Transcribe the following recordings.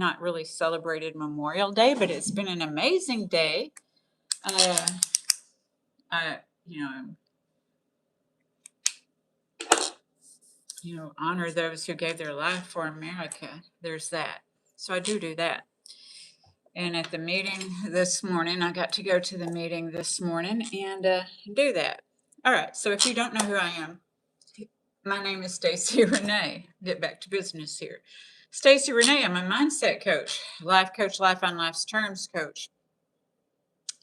not really celebrated Memorial Day, but it's been an amazing day. I, honor those who gave their life for America. There's that. So I do that. And at the meeting this morning, I got to go to the meeting this morning and do that. All right. So if you don't know who I am, my name is Stacy Renee. Get back to business here. Stacy Renee, I'm a mindset coach, life on life's terms coach.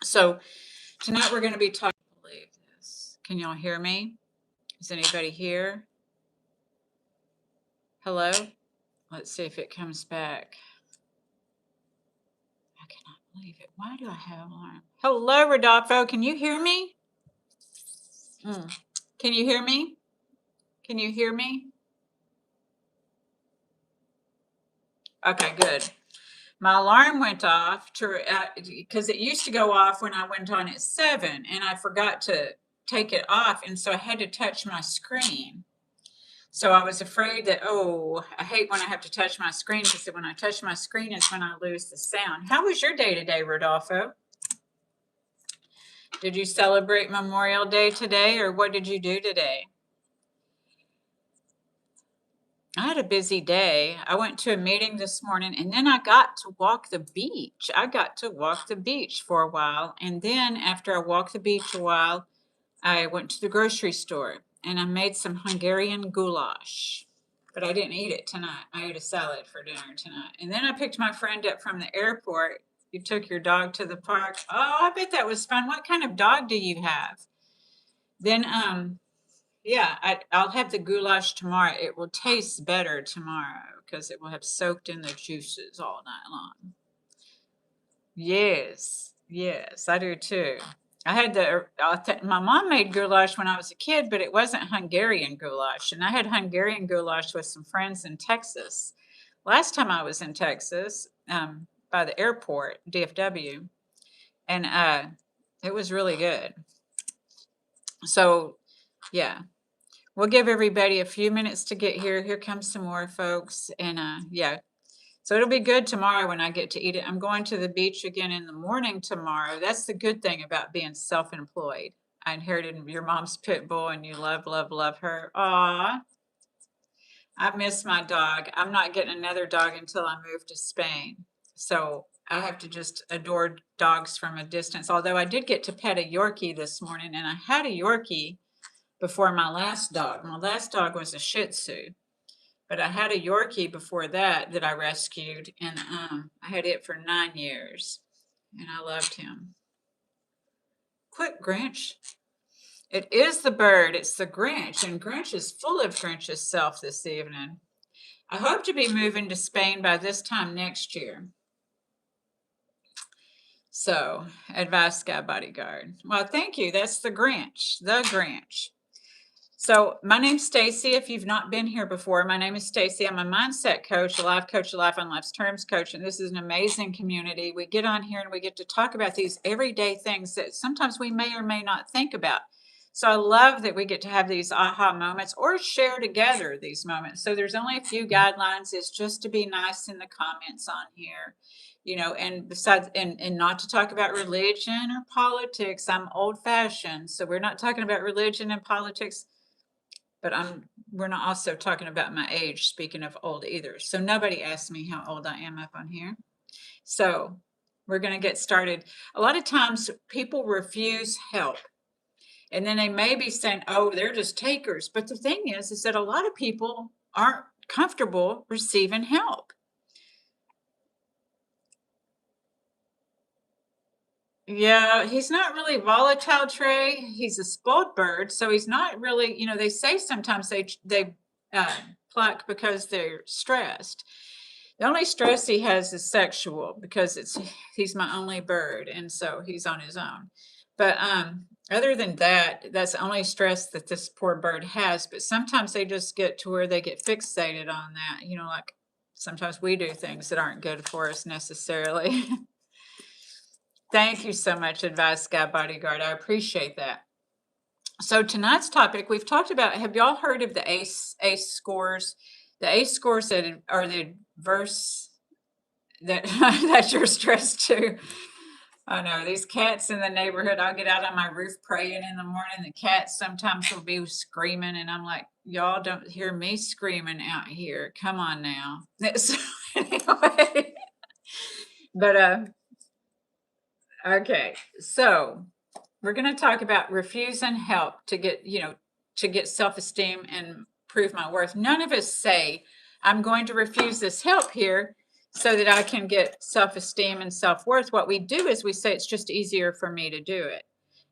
So tonight we're going to be talking. Believe this. Can y'all hear me? Is anybody here? Hello? Let's see if it comes back. I cannot believe it. Why do I have alarm? Hello, Rodolfo. Can you hear me? Can you hear me? Can you hear me? Okay, good. My alarm went off because it used to go off when I went on at 7, and I forgot to take it off, and so I had to touch my screen. So I was afraid that, I hate when I have to touch my screen, because when I touch my screen is when I lose the sound. How was your day today, Rodolfo? Did you celebrate Memorial Day today, or what did you do today? I had a busy day. I went to a meeting this morning, and then I got to walk the beach. I got to walk the beach for a while. And then after I walked the beach a while, I went to the grocery store and I made some Hungarian goulash. But I didn't eat it tonight. I ate a salad for dinner tonight. And then I picked my friend up from the airport. You took your dog to the park. Oh, I bet that was fun. What kind of dog do you have? Then I'll have the goulash tomorrow. It will taste better tomorrow because it will have soaked in the juices all night long. Yes, I do too. I had my mom made goulash when I was a kid, but it wasn't Hungarian goulash. And I had Hungarian goulash with some friends in Texas. Last time I was in Texas, by the airport, DFW, and it was really good. So, yeah. We'll give everybody a few minutes to get here. Here comes some more folks. And so it'll be good tomorrow when I get to eat it. I'm going to the beach again in the morning tomorrow. That's the good thing about being self-employed. I inherited your mom's pit bull, and you love her. Aw, I miss my dog. I'm not getting another dog until I move to Spain. So I have to just adore dogs from a distance. Although I did get to pet a Yorkie this morning, and I had a Yorkie before my last dog. My last dog was a Shih Tzu, but I had a Yorkie before that I rescued, and I had it for 9 years, and I loved him. Quit, Grinch. It is the bird. It's the Grinch, and Grinch is full of Grinch's self this evening. I hope to be moving to Spain by this time next year. So, Advice Guy Bodyguard. Well, thank you. That's the Grinch. The Grinch. So my name's Stacy. If you've not been here before, my name is Stacy. I'm a mindset coach, a life on life's terms coach, and this is an amazing community. We get on here and we get to talk about these everyday things that sometimes we may or may not think about. So I love that we get to have these aha moments or share together these moments. So there's only a few guidelines. It's just to be nice in the comments on here, and besides, and not to talk about religion or politics. I'm old fashioned. So we're not talking about religion and politics. But we're not also talking about my age, speaking of old either. So nobody asked me how old I am up on here. So we're going to get started. A lot of times people refuse help. And then they may be saying, oh, they're just takers. But the thing is that a lot of people aren't comfortable receiving help. Yeah, he's not really volatile, Trey. He's a spoiled bird, so he's not really. They say sometimes they pluck because they're stressed. The only stress he has is sexual, because he's my only bird, and so he's on his own. But other than that, that's the only stress that this poor bird has. But sometimes they just get to where they get fixated on that. Like sometimes we do things that aren't good for us necessarily. Thank you so much, Advice Guy Bodyguard. I appreciate that. So tonight's topic, we've talked about, have y'all heard of the ACE scores? The ACE scores that are the adverse that that you're stressed too. I know these cats in the neighborhood. I'll get out on my roof praying in the morning. The cats sometimes will be screaming, and I'm like, y'all don't hear me screaming out here. Come on now. So anyway, but okay. So we're going to talk about refusing help to get, to get self-esteem and prove my worth. None of us say, I'm going to refuse this help here so that I can get self-esteem and self-worth. What we do is we say, it's just easier for me to do it.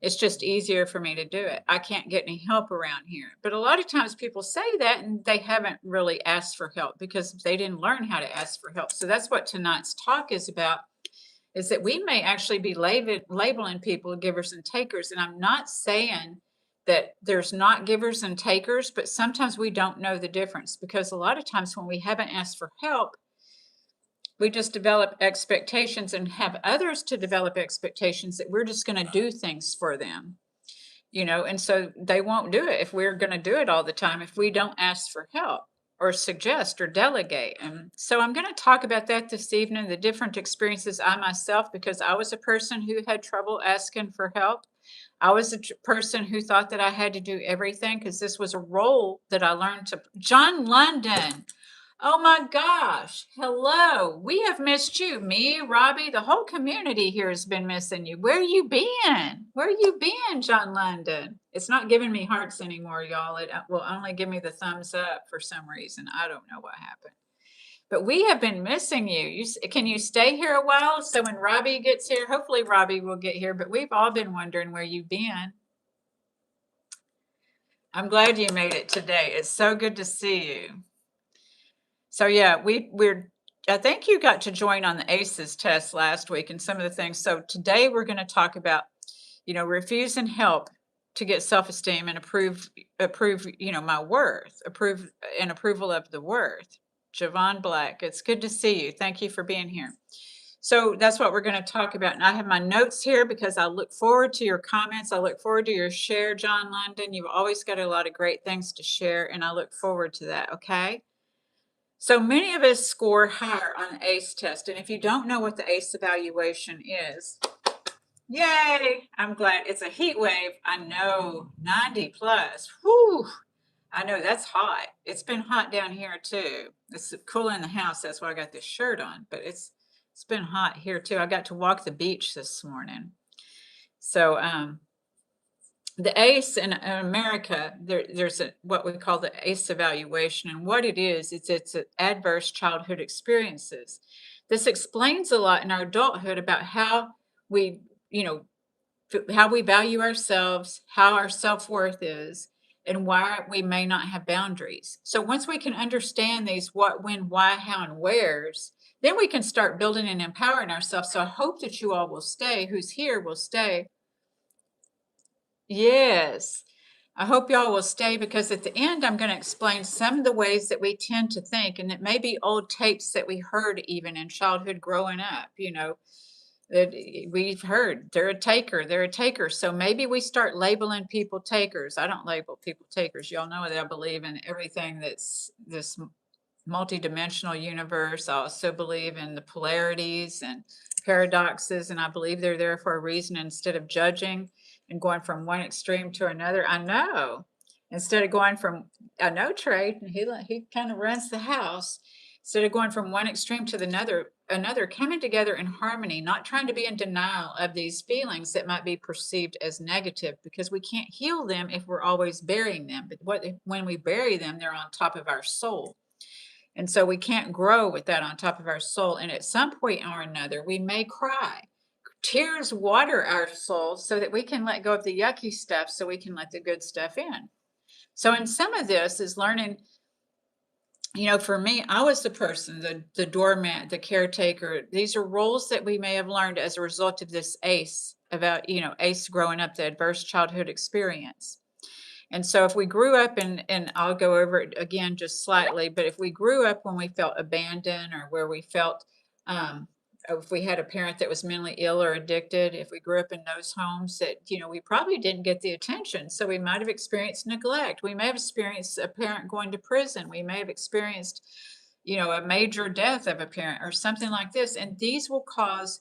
It's just easier for me to do it. I can't get any help around here. But a lot of times people say that and they haven't really asked for help because they didn't learn how to ask for help. So that's what tonight's talk is about, is that we may actually be labeling people givers and takers. And I'm not saying that there's not givers and takers, but sometimes we don't know the difference, because a lot of times when we haven't asked for help, we just develop expectations and have others to develop expectations that we're just going to do things for them, and so they won't do it if we're going to do it all the time if we don't ask for help or suggest or delegate. And so I'm going to talk about that this evening, the different experiences I myself, because I was a person who had trouble asking for help. I was a person who thought that I had to do everything because this was a role that I learned to. John London. Oh my gosh. Hello. We have missed you. Me, Robbie, the whole community here has been missing you. Where you been? Where you been, John London? It's not giving me hearts anymore, y'all. It will only give me the thumbs up for some reason. I don't know what happened. But we have been missing you. Can you stay here a while? So when Robbie gets here, hopefully Robbie will get here, but we've all been wondering where you've been. I'm glad you made it today. It's so good to see you. So yeah, I think you got to join on the ACEs test last week and some of the things. So today we're going to talk about, refusing help to get self-esteem and approve, my worth, approval of the worth. Javon Black, it's good to see you. Thank you for being here. So that's what we're going to talk about. And I have my notes here because I look forward to your comments. I look forward to your share, John London. You've always got a lot of great things to share, and I look forward to that. Okay. So many of us score higher on the ACE test. And if you don't know what the ACE evaluation is, yay, I'm glad. It's a heat wave. I know, 90 plus. Whew. I know that's hot. It's been hot down here too. It's cool in the house. That's why I got this shirt on, but it's been hot here too. I got to walk the beach this morning. So, the ACE in America, there's what we call the ACE evaluation. And what it is, it's adverse childhood experiences. This explains a lot in our adulthood about how we, how we value ourselves, how our self-worth is, and why we may not have boundaries. So once we can understand these what, when, why, how, and wheres, then we can start building and empowering ourselves. So I hope that you all will stay, who's here will stay. Yes. I hope y'all will stay, because at the end, I'm going to explain some of the ways that we tend to think, and it may be old tapes that we heard even in childhood growing up, that we've heard they're a taker. So maybe we start labeling people takers. I don't label people takers. Y'all know that I believe in everything that's this multidimensional universe. I also believe in the polarities and paradoxes, and I believe they're there for a reason. Instead of judging and going from one extreme to another, I know, instead of going from, I know Trey, he kind of runs the house. Instead of going from one extreme to another, coming together in harmony, not trying to be in denial of these feelings that might be perceived as negative, because we can't heal them if we're always burying them. But when we bury them, they're on top of our soul. And so we can't grow with that on top of our soul. And at some point or another, we may cry. Tears water our soul so that we can let go of the yucky stuff, so we can let the good stuff in. So in some of this is learning, for me, I was the person, the doormat, the caretaker. These are roles that we may have learned as a result of this ACE, about, ACE growing up, the adverse childhood experience. And so if we grew up and I'll go over it again just slightly, but if we grew up when we felt abandoned, or where we felt, if we had a parent that was mentally ill or addicted, if we grew up in those homes that, we probably didn't get the attention. So we might have experienced neglect. We may have experienced a parent going to prison. We may have experienced, a major death of a parent or something like this. And these will cause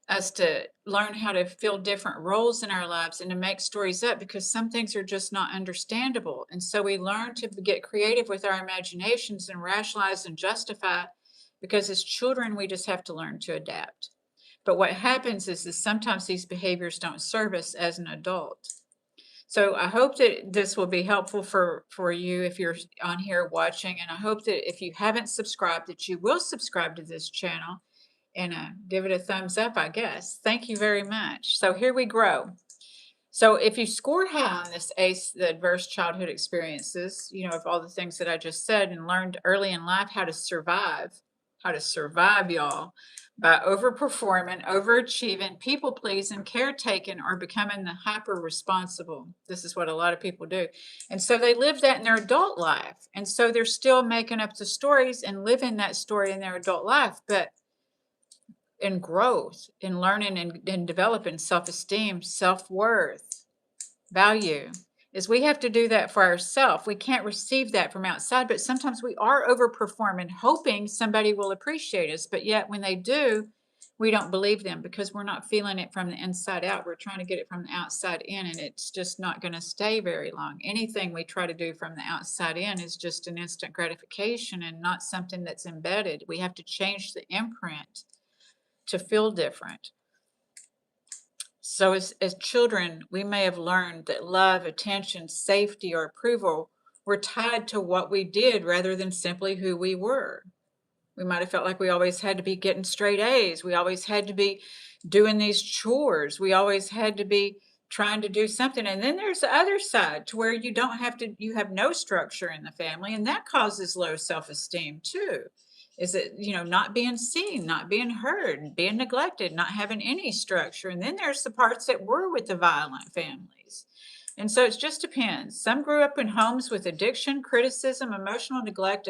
us to learn how to fill different roles in our lives and to make stories up because some things are just not understandable. And so we learn to get creative with our imaginations and rationalize and justify because as children, we just have to learn to adapt. But what happens is sometimes these behaviors don't serve us as an adult. So I hope that this will be helpful for you if you're on here watching, and I hope that if you haven't subscribed, that you will subscribe to this channel and give it a thumbs up, I guess. Thank you very much. So here we grow. So if you scored high on this ACE, the adverse childhood experiences, of all the things that I just said, and learned early in life how to survive, y'all, by overperforming, overachieving, people pleasing, caretaking, or becoming the hyper responsible. This is what a lot of people do. And so they live that in their adult life. And so they're still making up the stories and living that story in their adult life. But in growth, in learning and developing self-esteem, self-worth, value, is we have to do that for ourselves. We can't receive that from outside, but sometimes we are overperforming, hoping somebody will appreciate us. But yet when they do, we don't believe them because we're not feeling it from the inside out. We're trying to get it from the outside in, and it's just not going to stay very long. Anything we try to do from the outside in is just an instant gratification and not something that's embedded. We have to change the imprint to feel different. So as children, we may have learned that love, attention, safety, or approval were tied to what we did rather than simply who we were. We might have felt like we always had to be getting straight A's. We always had to be doing these chores. We always had to be trying to do something. And then there's the other side to where you don't have to, you have no structure in the family, and that causes low self-esteem too. Is it, not being seen, not being heard, being neglected, not having any structure. And then there's the parts that were with the violent families. And so it just depends. Some grew up in homes with addiction, criticism, emotional neglect,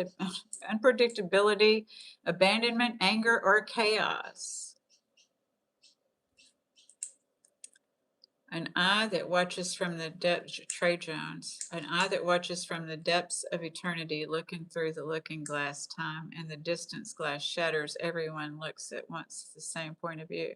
unpredictability, abandonment, anger, or chaos. An eye that watches from the depths, Trey Jones, an eye that watches from the depths of eternity, looking through the looking glass time, and the distance glass shatters. Everyone looks at once the same point of view.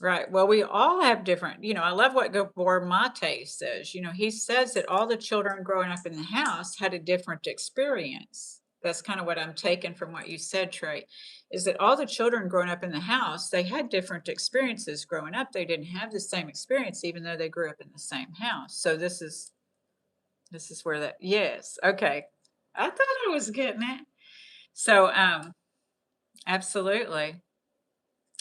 Right. Well, we all have different, I love what Gabor Mate says. He says that all the children growing up in the house had a different experience. That's kind of what I'm taking from what you said, Trey, is that all the children growing up in the house, they had different experiences growing up. They didn't have the same experience, even though they grew up in the same house. So this is where that, yes. Okay. I thought I was getting it. So, absolutely.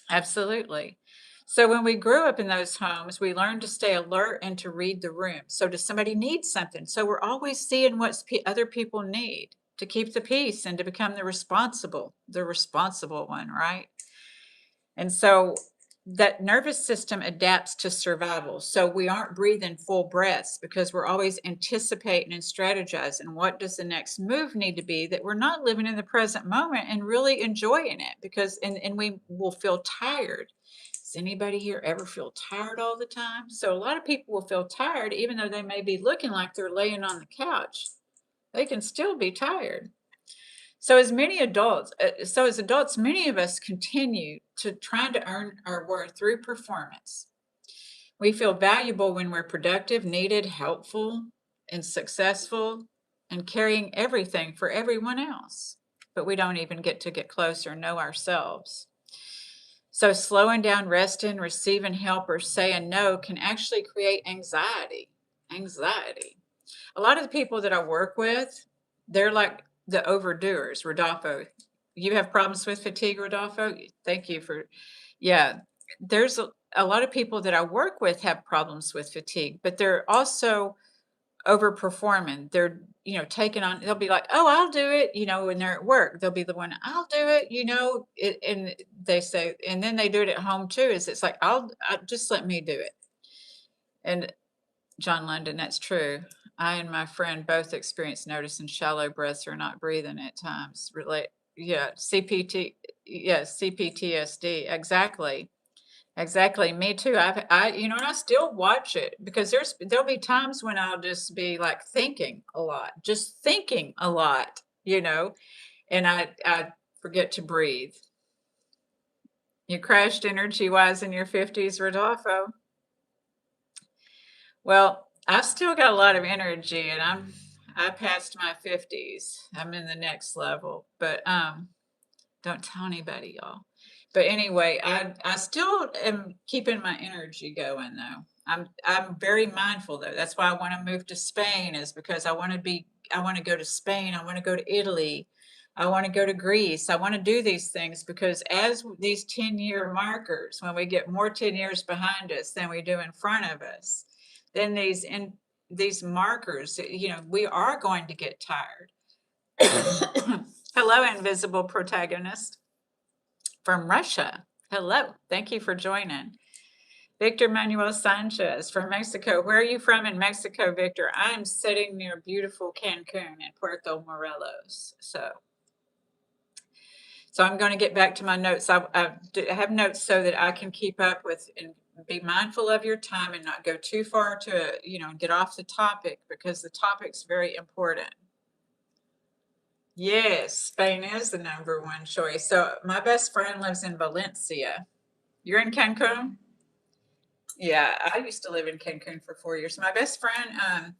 Absolutely. So when we grew up in those homes, we learned to stay alert and to read the room. So does somebody need something? So we're always seeing what other people need to keep the peace and to become the responsible one, right? And so that nervous system adapts to survival. So we aren't breathing full breaths because we're always anticipating and strategizing. What does the next move need to be, that we're not living in the present moment and really enjoying it, because and we will feel tired. Does anybody here ever feel tired all the time? So a lot of people will feel tired even though they may be looking like they're laying on the couch. They can still be tired. So as adults, many of us continue to try to earn our worth through performance. We feel valuable when we're productive, needed, helpful, and successful, and carrying everything for everyone else. But we don't even get to get closer and know ourselves. So slowing down, resting, receiving help, or saying no can actually create anxiety. Anxiety. A lot of the people that I work with, they're like the overdoers. Rodolfo, you have problems with fatigue, Rodolfo? Thank you for, yeah. There's a lot of people that I work with have problems with fatigue, but they're also overperforming. They're, taking on, they'll be like, oh, I'll do it, when they're at work. They'll be the one, I'll do it, and they say, and then they do it at home too, it's like, I'll just let me do it. And John London, that's true. I and my friend both experience noticing shallow breaths or not breathing at times. CPT, CPTSD. Exactly. Exactly. Me too. And I still watch it because there'll be times when I'll just be like thinking a lot, just thinking a lot, and I forget to breathe. You crashed energy-wise in your 50s, Rodolfo. Well, I've still got a lot of energy, and I passed my 50s. I'm in the next level, but don't tell anybody, y'all. But anyway, I still am keeping my energy going though. I'm very mindful though. That's why I want to move to Spain, is because I want to go to Spain, I want to go to Italy, I want to go to Greece. I want to do these things because as these 10-year markers, when we get more 10 years behind us than we do in front of us, then these markers, we are going to get tired. Hello, invisible protagonist from Russia. Hello, thank you for joining. Victor Manuel Sanchez from Mexico. Where are you from in Mexico, Victor? I'm sitting near beautiful Cancun and Puerto Morelos. So I'm going to get back to my notes. I have notes so that I can keep up with and be mindful of your time and not go too far to, get off the topic, because the topic's very important. Yes, Spain is the #1 choice. So my best friend lives in Valencia. You're in Cancun? Yeah, I used to live in Cancun for 4 years. My best friend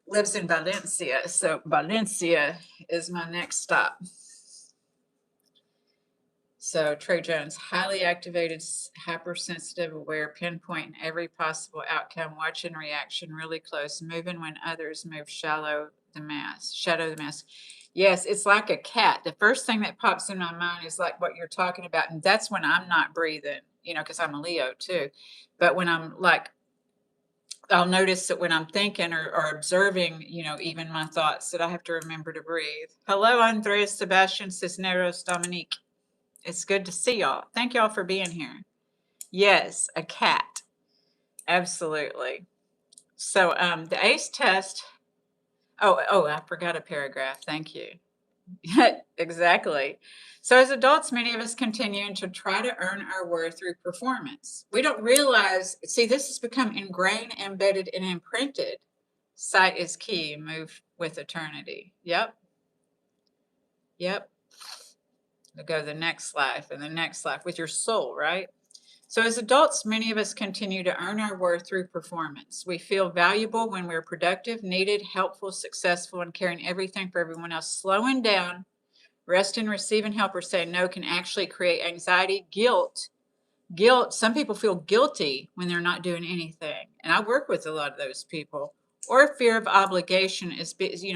lives in Valencia. So Valencia is my next stop. So Trey Jones, highly activated, hypersensitive, aware, pinpointing every possible outcome, watching reaction really close, moving when others move, shadow the mask. Yes, it's like a cat. The first thing that pops in my mind is like what you're talking about. And that's when I'm not breathing, because I'm a Leo too. But when I'm like, I'll notice that when I'm thinking or observing, even my thoughts, that I have to remember to breathe. Hello, Andres, Sebastian, Cisneros, Dominique. It's good to see y'all. Thank y'all for being here. Yes, a cat. Absolutely. So the ACE test. Oh, I forgot a paragraph. Thank you. Exactly. So as adults, many of us continue to try to earn our worth through performance. We don't realize, see, this has become ingrained, embedded, and imprinted. Sight is key. Move with eternity. Yep. We'll go to the next life and the next life with your soul, right? So as adults, many of us continue to earn our worth through performance. We feel valuable when we're productive, needed, helpful, successful, and caring everything for everyone else. Slowing down, rest and receiving help, or saying no can actually create anxiety, guilt. Some people feel guilty when they're not doing anything. And I work with a lot of those people. Or fear of obligation is,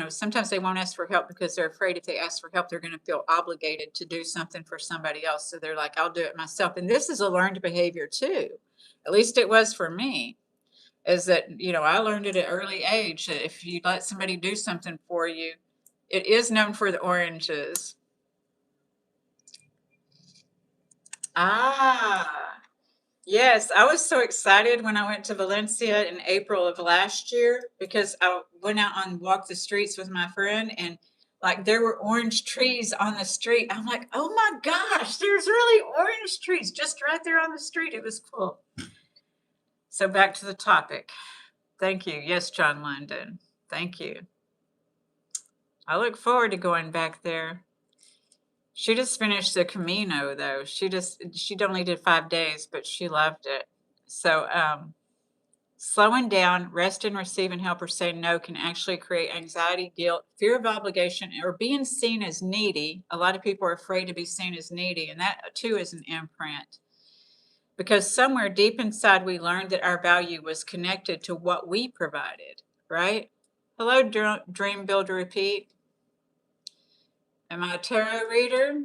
sometimes they won't ask for help because they're afraid if they ask for help, they're going to feel obligated to do something for somebody else. So they're like, I'll do it myself. And this is a learned behavior too. At least it was for me, is that, I learned it at an early age that if you let somebody do something for you, it is known for the oranges. Yes, I was so excited when I went to Valencia in April of last year, because I went out and walked the streets with my friend, and like there were orange trees on the street. I'm like, oh my gosh, there's really orange trees just right there on the street. It was cool. So back to the topic. Thank you. Yes, John London. Thank you. I look forward to going back there. She just finished the Camino though. She only did 5 days, but she loved it. So slowing down, rest and receiving help, or saying no can actually create anxiety, guilt, fear of obligation, or being seen as needy. A lot of people are afraid to be seen as needy, and that too is an imprint. Because somewhere deep inside we learned that our value was connected to what we provided, right? Hello, Dream Builder Repeat. Am I a tarot reader?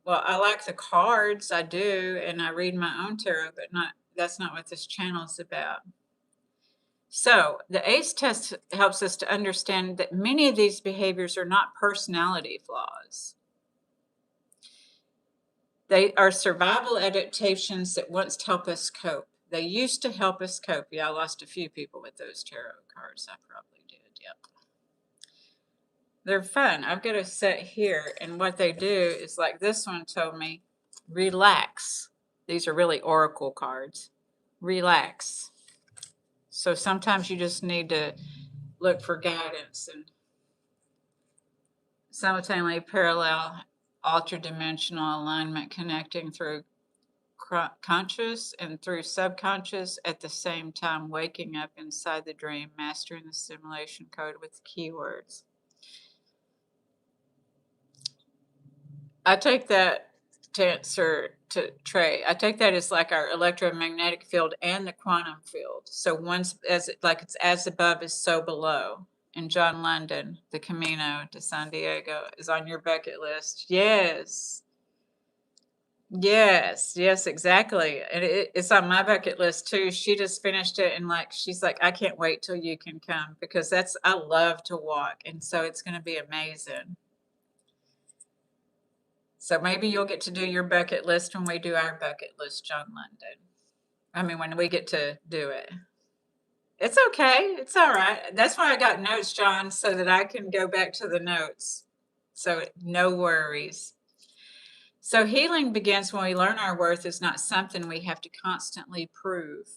Well, I like the cards, I do, and I read my own tarot, but that's not what this channel is about. So the ACE test helps us to understand that many of these behaviors are not personality flaws. They are survival adaptations that once help us cope. They used to help us cope. Yeah, I lost a few people with those tarot cards. I probably did, yep. They're fun. I've got a set here, and what they do is, like this one told me, relax. These are really oracle cards. Relax. So sometimes you just need to look for guidance. And simultaneously parallel ultra-dimensional alignment connecting through conscious and through subconscious at the same time, waking up inside the dream, mastering the simulation code with keywords. I take that to answer to Trey. I take that as like our electromagnetic field and the quantum field. So once as like it's as above is so below. And John London, the Camino to San Diego is on your bucket list. Yes. Yes, exactly. And it's on my bucket list too. She just finished it and like she's like, I can't wait till you can come because I love to walk. And so it's gonna be amazing. So maybe you'll get to do your bucket list when we do our bucket list, John London. I mean, when we get to do it. It's okay. It's all right. That's why I got notes, John, so that I can go back to the notes. So no worries. So healing begins when we learn our worth is not something we have to constantly prove.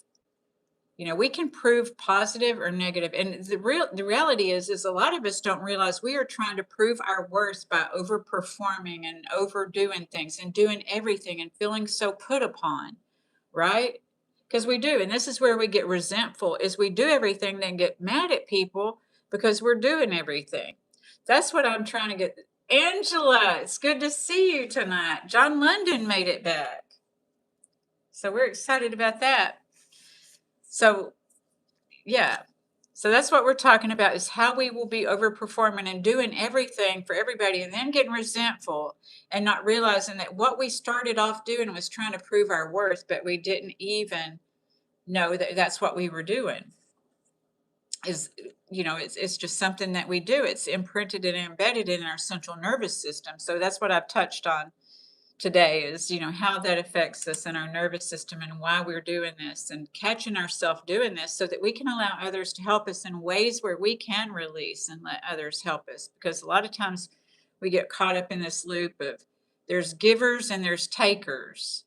You know, we can prove positive or negative. And the reality is a lot of us don't realize we are trying to prove our worth by overperforming and overdoing things and doing everything and feeling so put upon, right? Because we do. And this is where we get resentful is we do everything, then get mad at people because we're doing everything. That's what I'm trying to get. Angela, it's good to see you tonight. John London made it back. So we're excited about that. So, yeah. So that's what we're talking about is how we will be overperforming and doing everything for everybody and then getting resentful and not realizing that what we started off doing was trying to prove our worth, but we didn't even know that that's what we were doing. Is, you know, it's just something that we do. It's imprinted and embedded in our central nervous system. So that's what I've touched on today is, you know, how that affects us and our nervous system and why we're doing this and catching ourselves doing this so that we can allow others to help us in ways where we can release and let others help us. Because a lot of times we get caught up in this loop of there's givers and there's takers.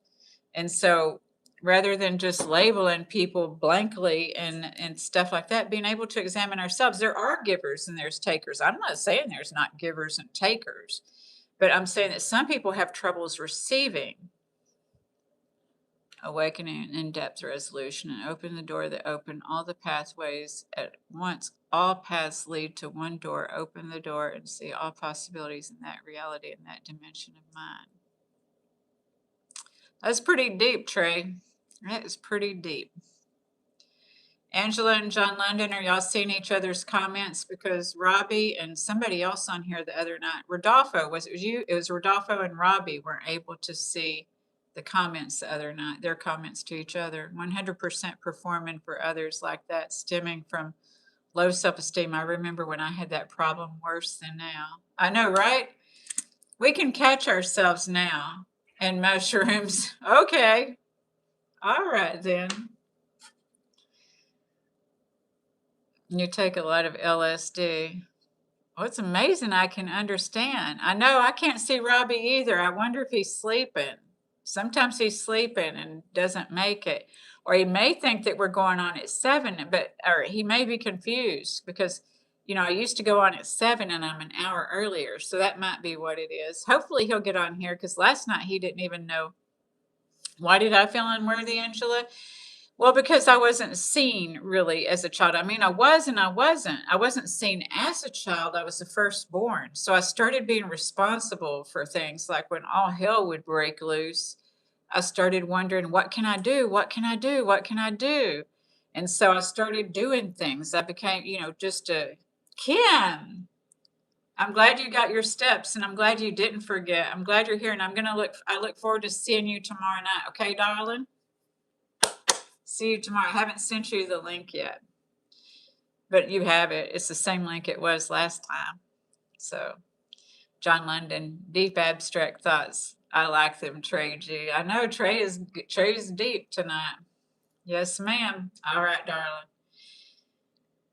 And so rather than just labeling people blankly and stuff like that, being able to examine ourselves, there are givers and there's takers. I'm not saying there's not givers and takers. But I'm saying that some people have troubles receiving awakening and depth resolution and open the door that open all the pathways at once. All paths lead to one door. Open the door and see all possibilities in that reality in that dimension of mind. That's pretty deep, Trey. That is pretty deep. Angela and John London, are y'all seeing each other's comments? Because Robbie and somebody else on here the other night, Rodolfo, was it you? It was Rodolfo and Robbie weren't able to see the comments the other night, their comments to each other. 100% performing for others like that, stemming from low self-esteem. I remember when I had that problem worse than now. I know, right? We can catch ourselves now and mushrooms. Okay. All right, then. You take a lot of LSD. Well, it's amazing I can understand. I know I can't see Robbie either. I wonder if he's sleeping. Sometimes he's sleeping and doesn't make it. Or he may think that we're going on at 7, or he may be confused because, you know, I used to go on at 7 and I'm an hour earlier. So that might be what it is. Hopefully he'll get on here because last night he didn't even know. Why did I feel unworthy, Angela? Well, because I wasn't seen really as a child. I mean, I was and I wasn't. I wasn't seen as a child. I was the firstborn. So I started being responsible for things like when all hell would break loose, I started wondering, what can I do? What can I do? What can I do? And so I started doing things. I became, you know, just a Kim. I'm glad you got your steps and I'm glad you didn't forget. I'm glad you're here and I look forward to seeing you tomorrow night. Okay, darling? See you tomorrow. I haven't sent you the link yet, but you have it. It's the same link it was last time. So, John London, deep abstract thoughts. I like them, Trey G. I know Trey's deep tonight. Yes, ma'am. All right, darling.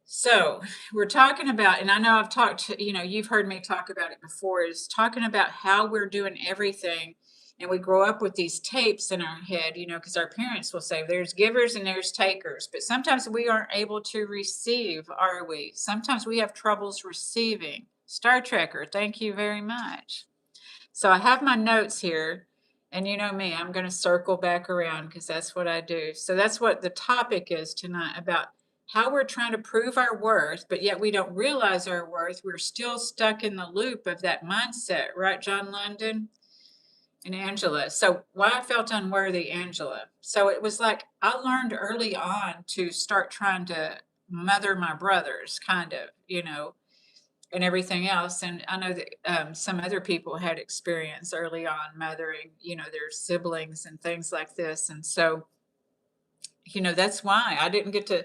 So we're talking about, and I know I've talked to, you know, you've heard me talk about it before, is talking about how we're doing everything. And we grow up with these tapes in our head, you know, because our parents will say there's givers and there's takers. But sometimes we aren't able to receive, are we? Sometimes we have troubles receiving. Star Trekker, thank you very much. So I have my notes here, and you know me, I'm going to circle back around because that's what I do. So that's what the topic is tonight, about how we're trying to prove our worth, but yet we don't realize our worth. We're still stuck in the loop of that mindset, right, John London and Angela? So why I felt unworthy, Angela. So it was like I learned early on to start trying to mother my brothers, kind of, and everything else. And I know that some other people had experience early on mothering, their siblings and things like this. And so, that's why I didn't get to,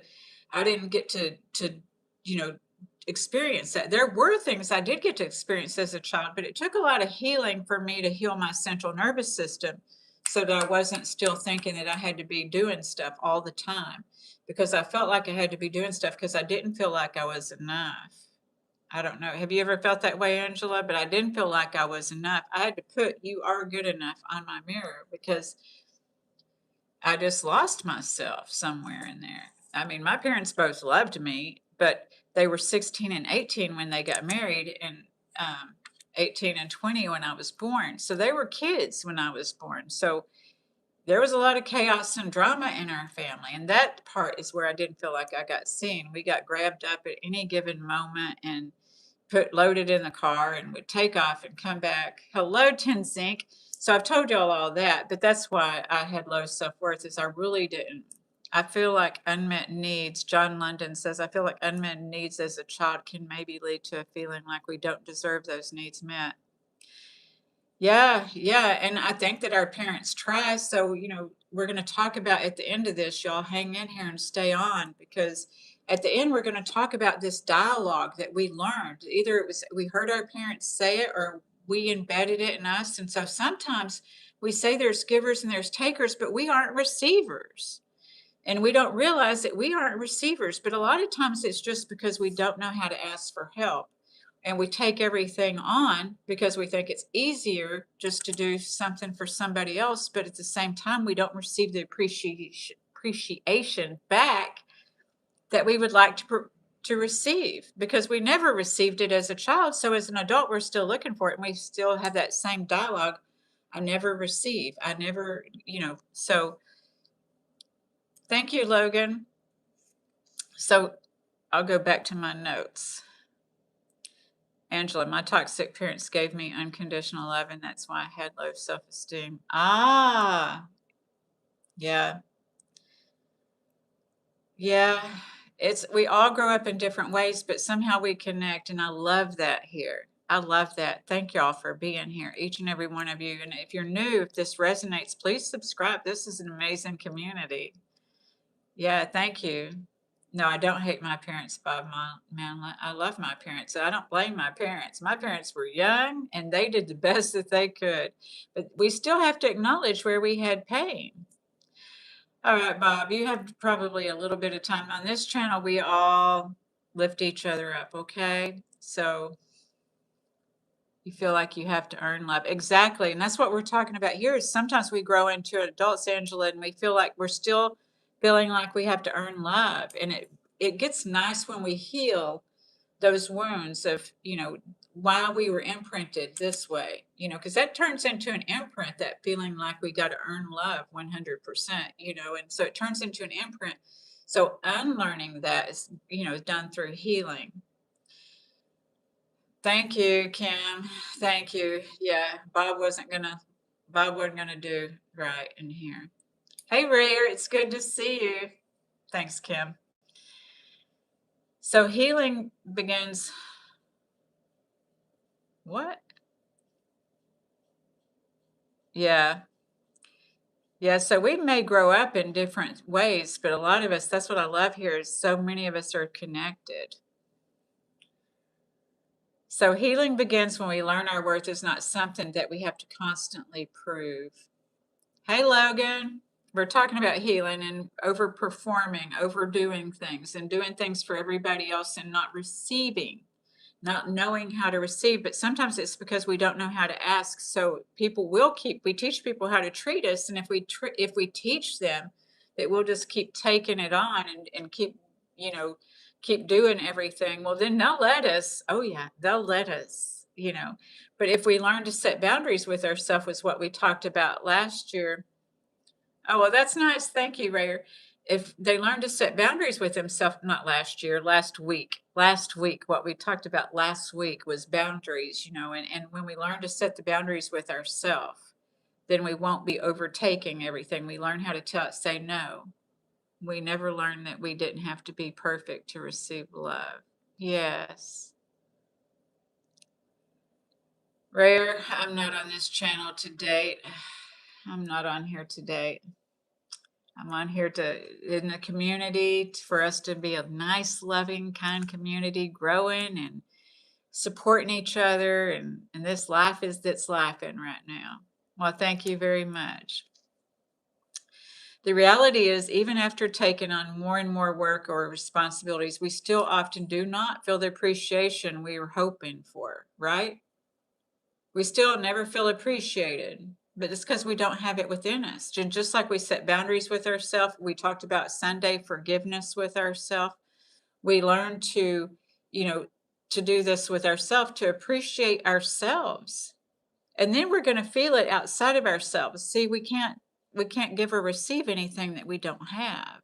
you know, experience that. There were things I did get to experience as a child, but it took a lot of healing for me to heal my central nervous system so that I wasn't still thinking that I had to be doing stuff all the time, because I felt like I had to be doing stuff because I didn't feel like I was enough. I don't know. Have you ever felt that way, Angela? But I didn't feel like I was enough. I had to put "you are good enough" on my mirror because I just lost myself somewhere in there. I mean, my parents both loved me, but they were 16 and 18 when they got married, and 18 and 20 when I was born. So they were kids when I was born. So there was a lot of chaos and drama in our family. And that part is where I didn't feel like I got seen. We got grabbed up at any given moment and loaded in the car and would take off and come back. Hello, Tin Zinc. So I've told y'all all that, but that's why I had low self-worth, is I really didn't. I feel like unmet needs, John London says, I feel like unmet needs as a child can maybe lead to a feeling like we don't deserve those needs met. Yeah, yeah. And I think that our parents try. So, we're going to talk about at the end of this, y'all hang in here and stay on, because at the end, we're going to talk about this dialogue that we learned. Either it was we heard our parents say it or we embedded it in us. And so sometimes we say there's givers and there's takers, but we aren't receivers. And we don't realize that we aren't receivers. But a lot of times it's just because we don't know how to ask for help. And we take everything on because we think it's easier just to do something for somebody else. But at the same time, we don't receive the appreciation back that we would like to receive, because we never received it as a child. So as an adult, we're still looking for it. And we still have that same dialogue. I never receive. I never, so thank you, Logan. So I'll go back to my notes. Angela, my toxic parents gave me unconditional love, and that's why I had low self-esteem. Ah, yeah. Yeah. We all grow up in different ways, but somehow we connect, and I love that here. I love that. Thank y'all for being here, each and every one of you. And if you're new, if this resonates, please subscribe. This is an amazing community. Yeah, thank you. No, I don't hate my parents, Bob Manley. I love my parents. I don't blame my parents. My parents were young and they did the best that they could. But we still have to acknowledge where we had pain. All right, Bob, you have probably a little bit of time. On this channel, we all lift each other up, okay? So you feel like you have to earn love. Exactly. And that's what we're talking about here, is sometimes we grow into adults, Angela, and we feel like we're still feeling like we have to earn love. And it gets nice when we heal those wounds of, why we were imprinted this way, because that turns into an imprint, that feeling like we got to earn love 100%, and so it turns into an imprint. So unlearning that is, done through healing. Thank you, Kim. Thank you. Yeah, Bob wasn't gonna do right in here. Hey, Rare, it's good to see you. Thanks, Kim. So healing begins. What? Yeah. Yeah, so we may grow up in different ways, but a lot of us, that's what I love here, is so many of us are connected. So healing begins when we learn our worth is not something that we have to constantly prove. Hey, Logan. We're talking about healing and overperforming, overdoing things, and doing things for everybody else and not receiving, not knowing how to receive. But sometimes it's because we don't know how to ask. So we teach people how to treat us. And if we teach them that, we'll just keep taking it on and keep, keep doing everything, well, then they'll let us. Oh, yeah, they'll let us, you know. But if we learn to set boundaries with ourselves, was what we talked about last year. Oh, well, that's nice. Thank you, Rayer. If they learn to set boundaries with themselves, not last year, last week, what we talked about last week was boundaries, you know, and when we learn to set the boundaries with ourselves, then we won't be overtaking everything. We learn how to say no. We never learned that we didn't have to be perfect to receive love. Yes. Rare, I'm not on this channel to date. I'm not on here to date. I'm on here in the community for us to be a nice, loving, kind community, growing and supporting each other. And this life is that's life in right now. Well, thank you very much. The reality is, even after taking on more and more work or responsibilities, we still often do not feel the appreciation we were hoping for, right? We still never feel appreciated, but it's because we don't have it within us. Just like we set boundaries with ourselves, we talked about Sunday forgiveness with ourselves. We learn to, you know, to do this with ourselves, to appreciate ourselves. And then we're going to feel it outside of ourselves. See, we can't give or receive anything that we don't have.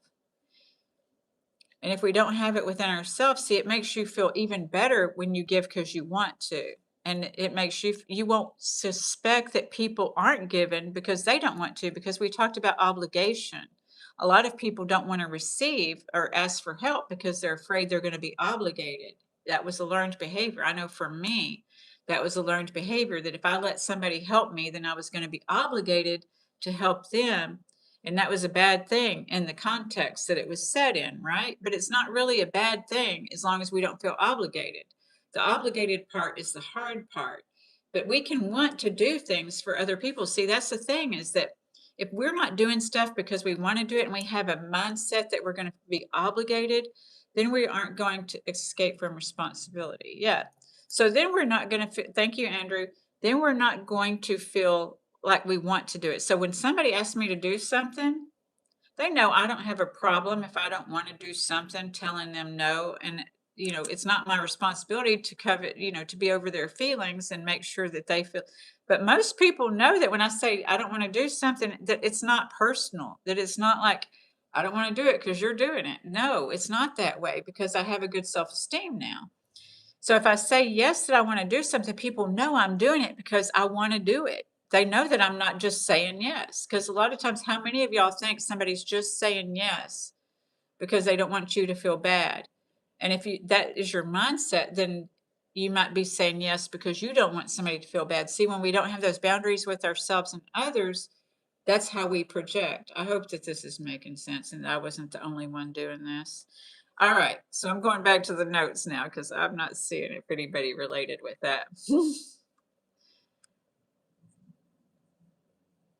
And if we don't have it within ourselves, see, it makes you feel even better when you give because you want to. And it makes you won't suspect that people aren't given because they don't want to, because we talked about obligation. A lot of people don't want to receive or ask for help because they're afraid they're going to be obligated. That was a learned behavior. I know for me, that was a learned behavior, that if I let somebody help me, then I was going to be obligated to help them. And that was a bad thing in the context that it was said in, right? But it's not really a bad thing as long as we don't feel obligated. The obligated part is the hard part. But we can want to do things for other people. See, that's the thing, is that if we're not doing stuff because we want to do it and we have a mindset that we're going to be obligated, then we aren't going to escape from responsibility. Yeah. So then we're not going to, thank you, Andrew. Then we're not going to feel like we want to do it. So when somebody asks me to do something, they know I don't have a problem if I don't want to do something, telling them no. And, you know, it's not my responsibility to cover, you know, to be over their feelings and make sure that they feel. But most people know that when I say I don't want to do something, that it's not personal, that it's not like I don't want to do it because you're doing it. No, it's not that way, because I have a good self esteem now. So if I say yes, that I want to do something, people know I'm doing it because I want to do it. They know that I'm not just saying yes. Because a lot of times, how many of y'all think somebody's just saying yes because they don't want you to feel bad? And if that is your mindset, then you might be saying yes because you don't want somebody to feel bad. See, when we don't have those boundaries with ourselves and others, that's how we project. I hope that this is making sense and I wasn't the only one doing this. All right, so I'm going back to the notes now because I'm not seeing if anybody related with that.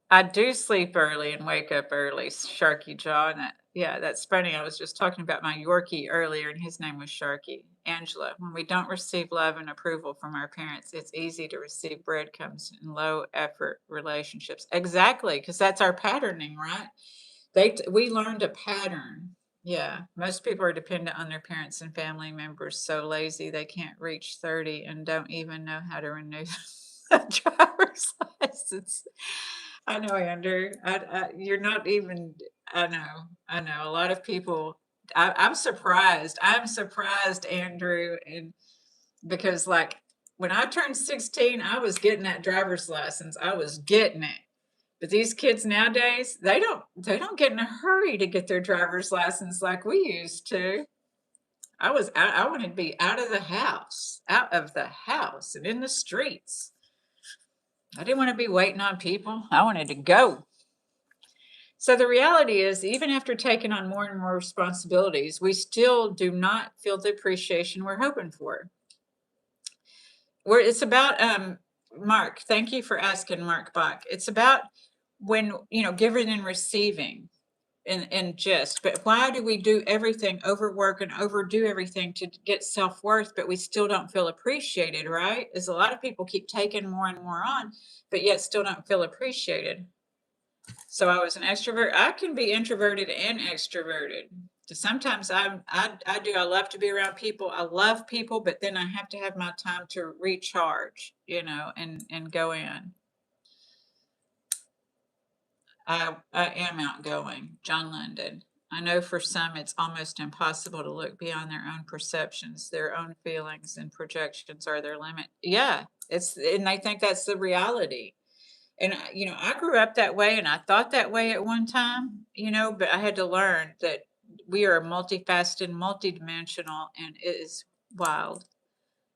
I do sleep early and wake up early, Sharky Jaw. And yeah, that's funny. I was just talking about my Yorkie earlier, and his name was Sharky. Angela, when we don't receive love and approval from our parents, it's easy to receive breadcrumbs in low effort relationships. Exactly, because that's our patterning, right? We learned a pattern. Yeah, most people are dependent on their parents and family members, so lazy they can't reach 30 and don't even know how to renew a driver's license. I know, Andrew. You're not even. I know. I know. A lot of people. I'm surprised. I'm surprised, Andrew, and because like when I turned 16, I was getting that driver's license. I was getting it. But these kids nowadays, they don't get in a hurry to get their driver's license like we used to. I wanted to be out of the house and in the streets. I didn't want to be waiting on people. I wanted to go. So the reality is, even after taking on more and more responsibilities, we still do not feel the appreciation we're hoping for. It's about Mark. Thank you for asking, Mark Bach. It's about when giving and receiving. And just, but why do we do everything, overwork and overdo everything to get self-worth, but we still don't feel appreciated, right? Is a lot of people keep taking more and more on, but yet still don't feel appreciated. So I was an extrovert. I can be introverted and extroverted. So sometimes I love to be around people. I love people, but then I have to have my time to recharge, and go in. I am outgoing, John London. I know for some it's almost impossible to look beyond their own perceptions, their own feelings and projections are their limit. Yeah, and I think that's the reality. And I grew up that way and I thought that way at one time, but I had to learn that we are multifaceted, multidimensional, and it is wild.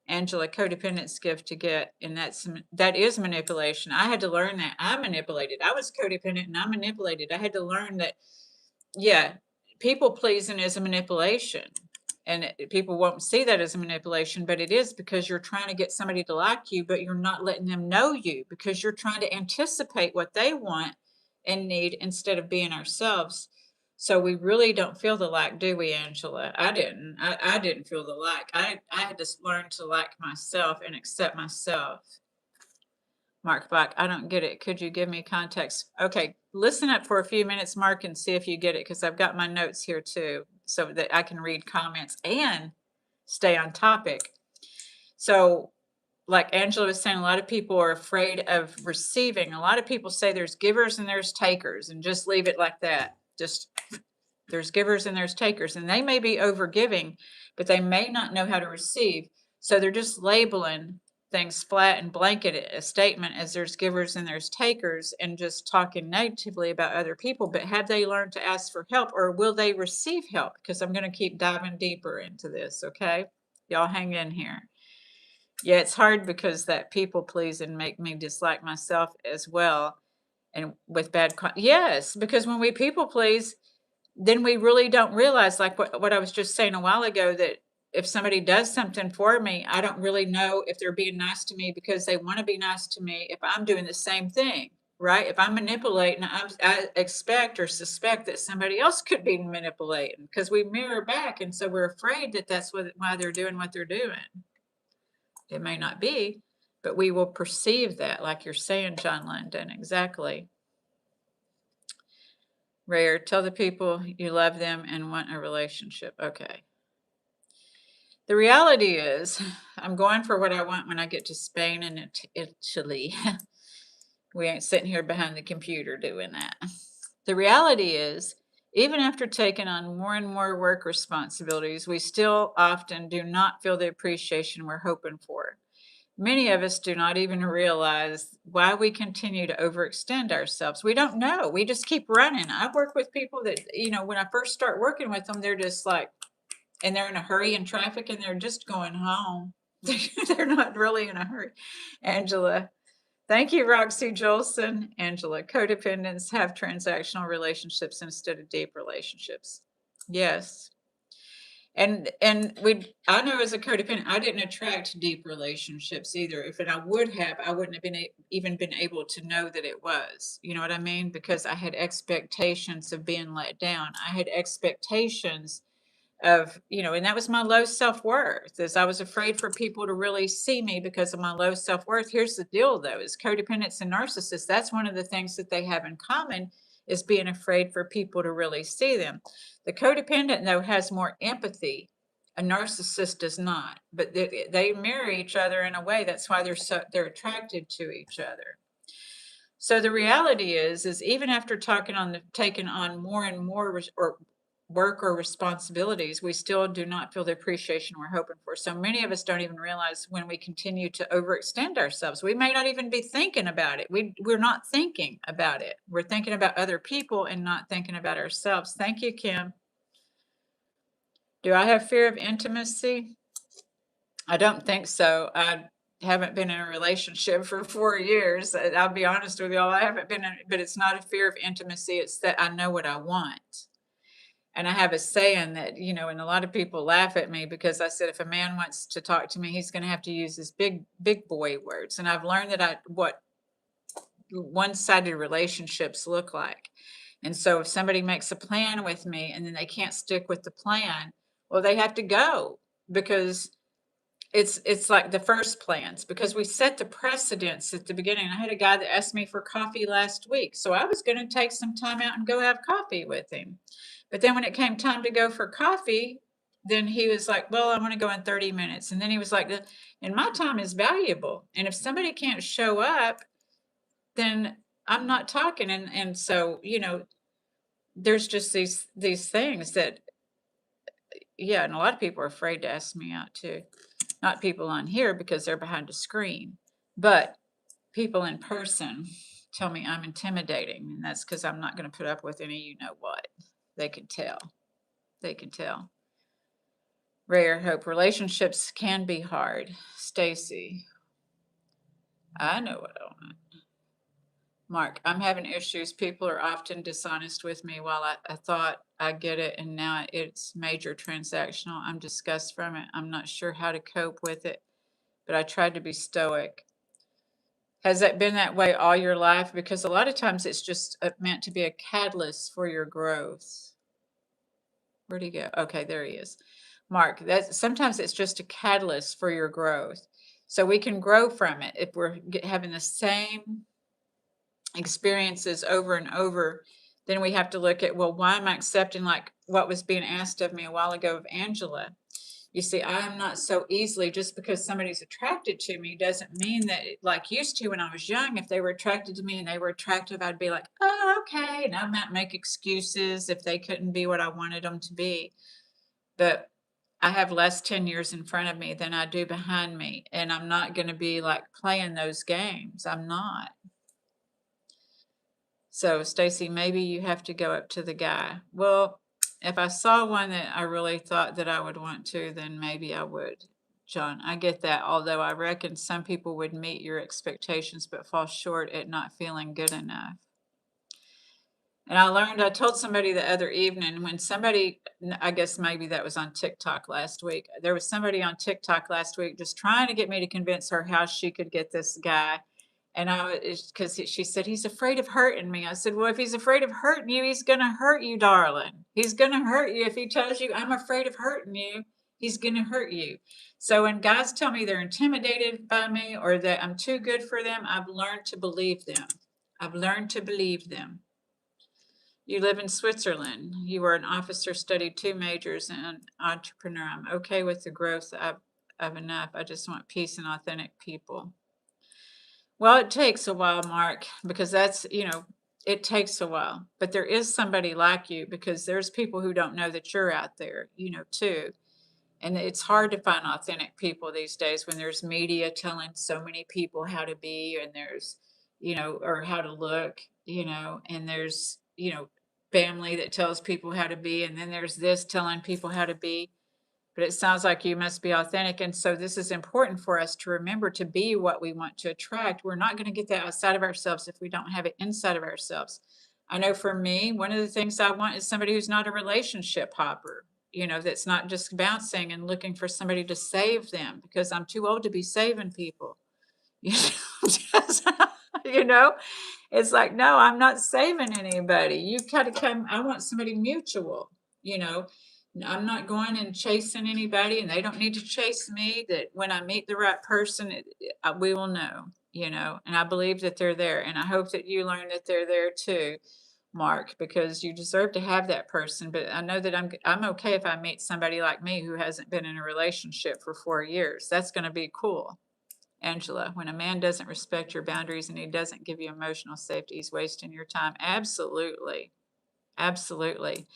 Angela, codependence gift to get, and that is manipulation. I had to learn that. I manipulated. I was codependent and I manipulated. I had to learn that, yeah, people pleasing is a manipulation. And people won't see that as a manipulation, but it is, because you're trying to get somebody to like you, but you're not letting them know you, because you're trying to anticipate what they want and need instead of being ourselves. So we really don't feel the like, do we, Angela? I didn't. I didn't feel the like. I had to learn to like myself and accept myself. Mark Black, I don't get it. Could you give me context? Okay, listen up for a few minutes, Mark, and see if you get it, because I've got my notes here too, so that I can read comments and stay on topic. So, like Angela was saying, a lot of people are afraid of receiving. A lot of people say there's givers and there's takers, and just leave it like that. Just there's givers and there's takers, and they may be over giving, but they may not know how to receive. So they're just labeling things flat and blanket a statement as there's givers and there's takers, and just talking negatively about other people. But have they learned to ask for help, or will they receive help? Because I'm going to keep diving deeper into this. Okay, y'all hang in here. Yeah, it's hard because that people please and make me dislike myself as well. And with yes, because when we people please, then we really don't realize, like what I was just saying a while ago, that if somebody does something for me, I don't really know if they're being nice to me because they want to be nice to me, if I'm doing the same thing, right? If I'm manipulating, I expect or suspect that somebody else could be manipulating, because we mirror back. And so we're afraid that that's why they're doing what they're doing. It may not be, but we will perceive that, like you're saying, John London. Exactly. Rare, tell the people you love them and want a relationship. Okay. The reality is, I'm going for what I want when I get to Spain and Italy. We ain't sitting here behind the computer doing that. The reality is, even after taking on more and more work responsibilities, we still often do not feel the appreciation we're hoping for. Many of us do not even realize why we continue to overextend ourselves. We don't know. We just keep running. I work with people that, when I first start working with them, they're just like, and they're in a hurry in traffic and they're just going home. They're not really in a hurry. Angela, thank you, Roxy Jolson. Angela, codependents have transactional relationships instead of deep relationships. Yes. And I know as a codependent, I didn't attract deep relationships either. If I would have, I wouldn't have even been able to know that it was. You know what I mean? Because I had expectations of being let down. I had expectations of, and that was my low self-worth, is I was afraid for people to really see me because of my low self-worth. Here's the deal though, is codependents and narcissists, that's one of the things that they have in common, is being afraid for people to really see them. The codependent though has more empathy. A narcissist does not, but they mirror each other in a way. That's why they're attracted to each other. So the reality is even after taking on more and more work or responsibilities, we still do not feel the appreciation we're hoping for. So many of us don't even realize when we continue to overextend ourselves. We may not even be thinking about it. We're not thinking about it. We're thinking about other people and not thinking about ourselves. Thank you, Kim. Do I have fear of intimacy? I don't think so. I haven't been in a relationship for 4 years. I'll be honest with y'all. I haven't been in, but it's not a fear of intimacy. It's that I know what I want. And I have a saying that, and a lot of people laugh at me because I said, if a man wants to talk to me, he's going to have to use his big boy words. And I've learned that what one-sided relationships look like. And so if somebody makes a plan with me and then they can't stick with the plan, well, they have to go, because it's like the first plans because we set the precedence at the beginning. I had a guy that asked me for coffee last week, so I was going to take some time out and go have coffee with him. But then when it came time to go for coffee, then he was like, "Well, I want to go in 30 minutes." And then he was like, "And my time is valuable. And if somebody can't show up, then I'm not talking." And so, there's just these things that, yeah, and a lot of people are afraid to ask me out too. Not people on here because they're behind a screen, but people in person tell me I'm intimidating, and that's because I'm not going to put up with any you know what. They can tell. They can tell. Rare hope. Relationships can be hard. Stacy, I know what I want. Mark, I'm having issues. People are often dishonest with me while I thought I get it, and now it's major transactional. I'm disgusted from it. I'm not sure how to cope with it, but I tried to be stoic. Has that been that way all your life? Because a lot of times it's just meant to be a catalyst for your growth. Where'd he go? Okay, there he is. Mark, that sometimes it's just a catalyst for your growth. So we can grow from it if we're having the same experiences over and over. Then we have to look at, well, why am I accepting like what was being asked of me a while ago of Angela? You see, I am not so easily, just because somebody's attracted to me doesn't mean that, like used to when I was young, if they were attracted to me and they were attractive, I'd be like, oh, okay. And I might make excuses if they couldn't be what I wanted them to be. But I have less 10 years in front of me than I do behind me. And I'm not going to be like playing those games. I'm not. So, Stacy, maybe you have to go up to the guy. Well, if I saw one that I really thought that I would want to, then maybe I would. John, I get that. Although I reckon some people would meet your expectations but fall short at not feeling good enough. And I told somebody the other evening when somebody, I guess maybe that was on TikTok last week. There was somebody on TikTok last week just trying to get me to convince her how she could get this guy. And because she said, he's afraid of hurting me. I said, well, if he's afraid of hurting you, he's going to hurt you, darling. He's going to hurt you. If he tells you, I'm afraid of hurting you, he's going to hurt you. So when guys tell me they're intimidated by me or that I'm too good for them, I've learned to believe them. I've learned to believe them. You live in Switzerland. You are an officer, studied 2 majors, and an entrepreneur. I'm okay with the growth of enough. I just want peace and authentic people. Well, it takes a while, Mark, because that's, it takes a while. But there is somebody like you because there's people who don't know that you're out there, too. And it's hard to find authentic people these days when there's media telling so many people how to be, and there's, or how to look, and there's, family that tells people how to be, and then there's this telling people how to be. But it sounds like you must be authentic. And so this is important for us to remember to be what we want to attract. We're not going to get that outside of ourselves if we don't have it inside of ourselves. I know for me, one of the things I want is somebody who's not a relationship hopper, that's not just bouncing and looking for somebody to save them, because I'm too old to be saving people. Just, you know, it's like, no, I'm not saving anybody. You gotta come, I want somebody mutual, I'm not going and chasing anybody, and they don't need to chase me. That when I meet the right person, we will know, and I believe that they're there. And I hope that you learn that they're there too, Mark, because you deserve to have that person. But I know that I'm okay if I meet somebody like me who hasn't been in a relationship for 4 years. That's going to be cool. Angela, when a man doesn't respect your boundaries and he doesn't give you emotional safety, he's wasting your time. Absolutely. Absolutely.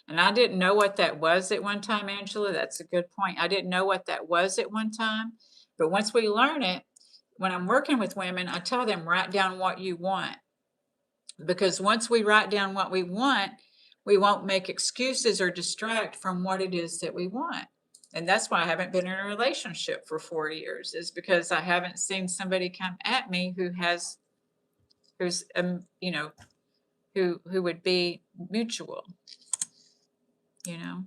And I didn't know what that was at one time, Angela. That's a good point. I didn't know what that was at one time. But once we learn it, when I'm working with women, I tell them, write down what you want. Because once we write down what we want, we won't make excuses or distract from what it is that we want. And that's why I haven't been in a relationship for 4 years, is because I haven't seen somebody come at me who's who would be mutual. I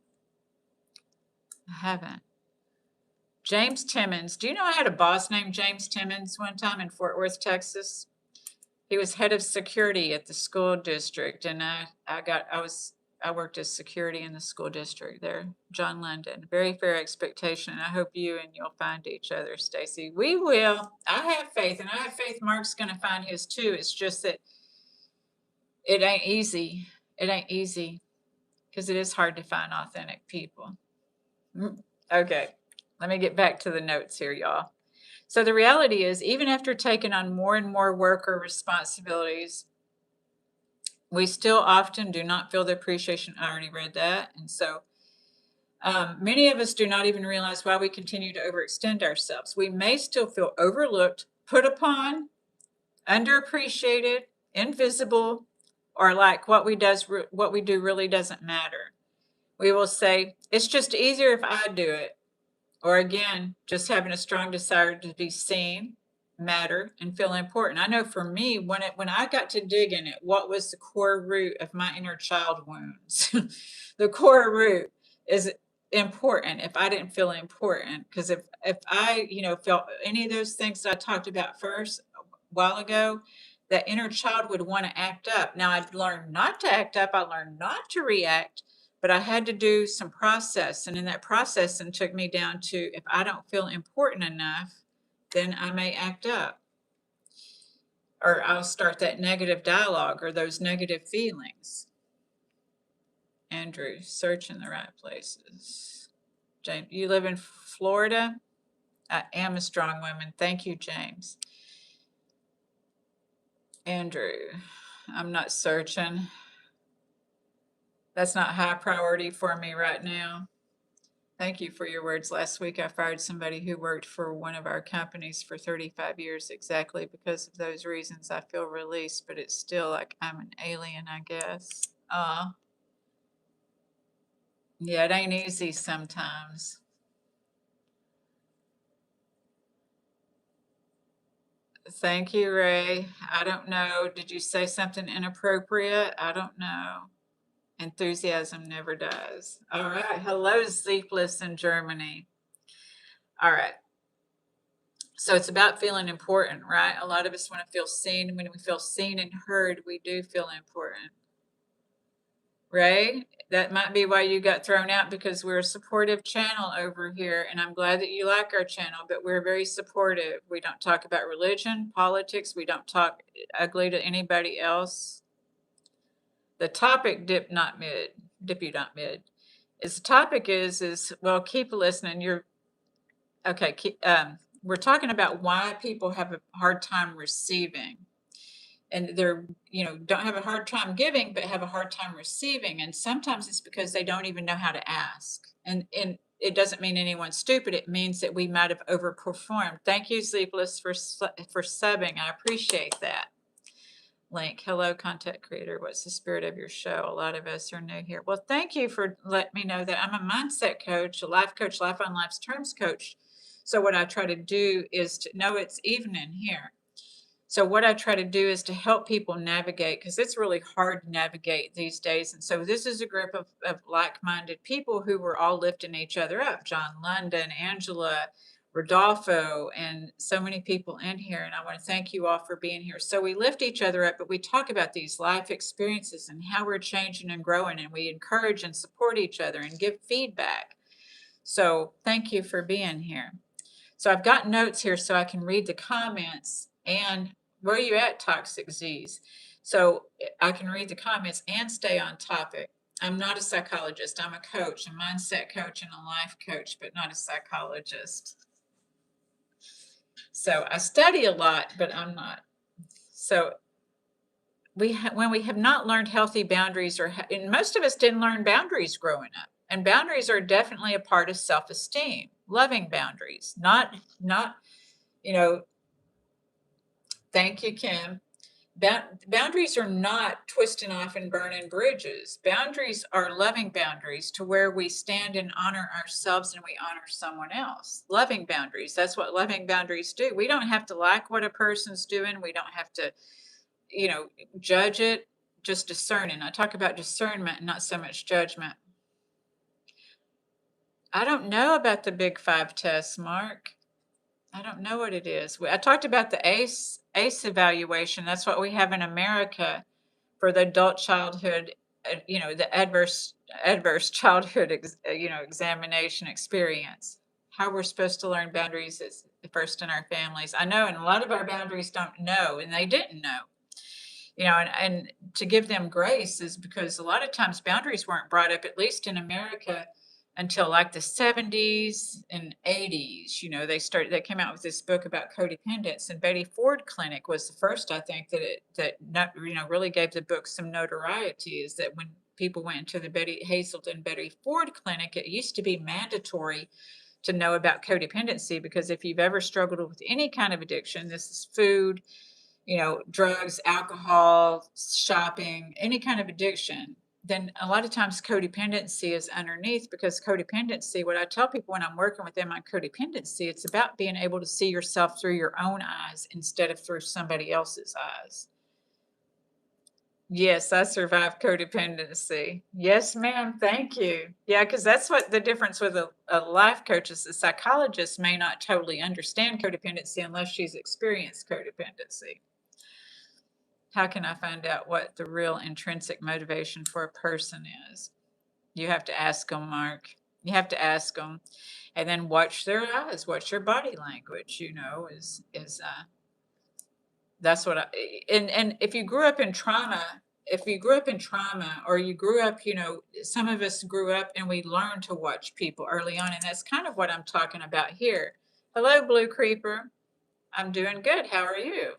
haven't. James Timmons. Do you know I had a boss named James Timmons one time in Fort Worth, Texas? He was head of security at the school district, and I I worked as security in the school district there. John London. Very fair expectation. I hope you and you'll find each other, Stacy. We will. I have faith, and I have faith Mark's going to find his too. It's just that it ain't easy. It ain't easy because it is hard to find authentic people. Okay, let me get back to the notes here, y'all. So the reality is, even after taking on more and more work or responsibilities, we still often do not feel the appreciation. I already read that. And so many of us do not even realize why we continue to overextend ourselves. We may still feel overlooked, put upon, underappreciated, invisible, or like what we do really doesn't matter. We will say, it's just easier if I do it. Or again, just having a strong desire to be seen, matter, and feel important. I know for me, when I got to digging at what was the core root of my inner child wounds, the core root is important. If I didn't feel important, because if I felt any of those things that I talked about first a while ago, that inner child would want to act up. Now I'd learned not to act up. I learned not to react. But I had to do some process. And in that process, it took me down to, if I don't feel important enough, then I may act up. Or I'll start that negative dialogue or those negative feelings. Andrew, search in the right places. James, you live in Florida? I am a strong woman. Thank you, James. Andrew, I'm not searching. That's not high priority for me right now. Thank you for your words. Last week, I fired somebody who worked for one of our companies for 35 years exactly because of those reasons. I feel released, but it's still like I'm an alien, I guess. Yeah, it ain't easy sometimes. Thank you, Ray. I don't know. Did you say something inappropriate? I don't know. Enthusiasm never does. All right. Hello, Sleepless in Germany. All right. So it's about feeling important, right? A lot of us want to feel seen. When we feel seen and heard, we do feel important. Ray, that might be why you got thrown out, because we're a supportive channel over here. And I'm glad that you like our channel, but we're very supportive. We don't talk about religion, politics. We don't talk ugly to anybody else. The topic, dip you not mid, is the topic is, well, keep listening. You're okay. We're talking about why people have a hard time receiving, and they're, don't have a hard time giving, but have a hard time receiving. And sometimes it's because they don't even know how to ask. And it doesn't mean anyone's stupid. It means that we might have overperformed. Thank you, Sleepless, for subbing. I appreciate that. Link, hello, content creator. What's the spirit of your show? A lot of us are new here. Well, thank you for letting me know that. I'm a mindset coach, a life coach, life on life's terms coach. So what I try to do is to know it's evening here. So what I try to do is to help people navigate, because it's really hard to navigate these days. And so this is a group of like-minded people who were all lifting each other up. John London, Angela, Rodolfo, and so many people in here. And I want to thank you all for being here. So we lift each other up, but we talk about these life experiences and how we're changing and growing, and we encourage and support each other and give feedback. So thank you for being here. So I've got notes here so I can read the comments. And where are you at, Toxic Z's? So I can read the comments and stay on topic. I'm not a psychologist. I'm a coach, a mindset coach, and a life coach, but not a psychologist. So I study a lot, but I'm not. So when we have not learned healthy boundaries, and most of us didn't learn boundaries growing up. And boundaries are definitely a part of self-esteem, loving boundaries, not, thank you, Kim. Boundaries are not twisting off and burning bridges. Boundaries are loving boundaries, to where we stand and honor ourselves and we honor someone else. Loving boundaries. That's what loving boundaries do. We don't have to like what a person's doing. We don't have to, judge it, just discerning. I talk about discernment and not so much judgment. I don't know about the Big Five test, Mark. I don't know what it is. I talked about the ACE evaluation. That's what we have in America for the adult childhood the adverse childhood examination experience. How we're supposed to learn boundaries is first in our families. I know, and a lot of our boundaries don't know, and they didn't know. And to give them grace is because a lot of times boundaries weren't brought up, at least in America, until like the 70s and 80s. They came out with this book about codependence, and Betty Ford Clinic was the first, I think, really gave the book some notoriety. Is that when people went into the Betty Ford Clinic, it used to be mandatory to know about codependency, because if you've ever struggled with any kind of addiction, this is food, drugs, alcohol, shopping, any kind of addiction, then a lot of times codependency is underneath. Because codependency, what I tell people when I'm working with them on codependency, it's about being able to see yourself through your own eyes instead of through somebody else's eyes. Yes, I survived codependency. Yes, ma'am. Thank you. Yeah, because that's what the difference with a life coach is. A psychologist may not totally understand codependency unless she's experienced codependency. How can I find out what the real intrinsic motivation for a person is? You have to ask them, Mark. You have to ask them, and then watch their eyes, watch their body language. That's what and if you grew up in trauma, or you grew up, some of us grew up and we learned to watch people early on, and that's kind of what I'm talking about here. Hello, Blue Creeper. I'm doing good. How are you?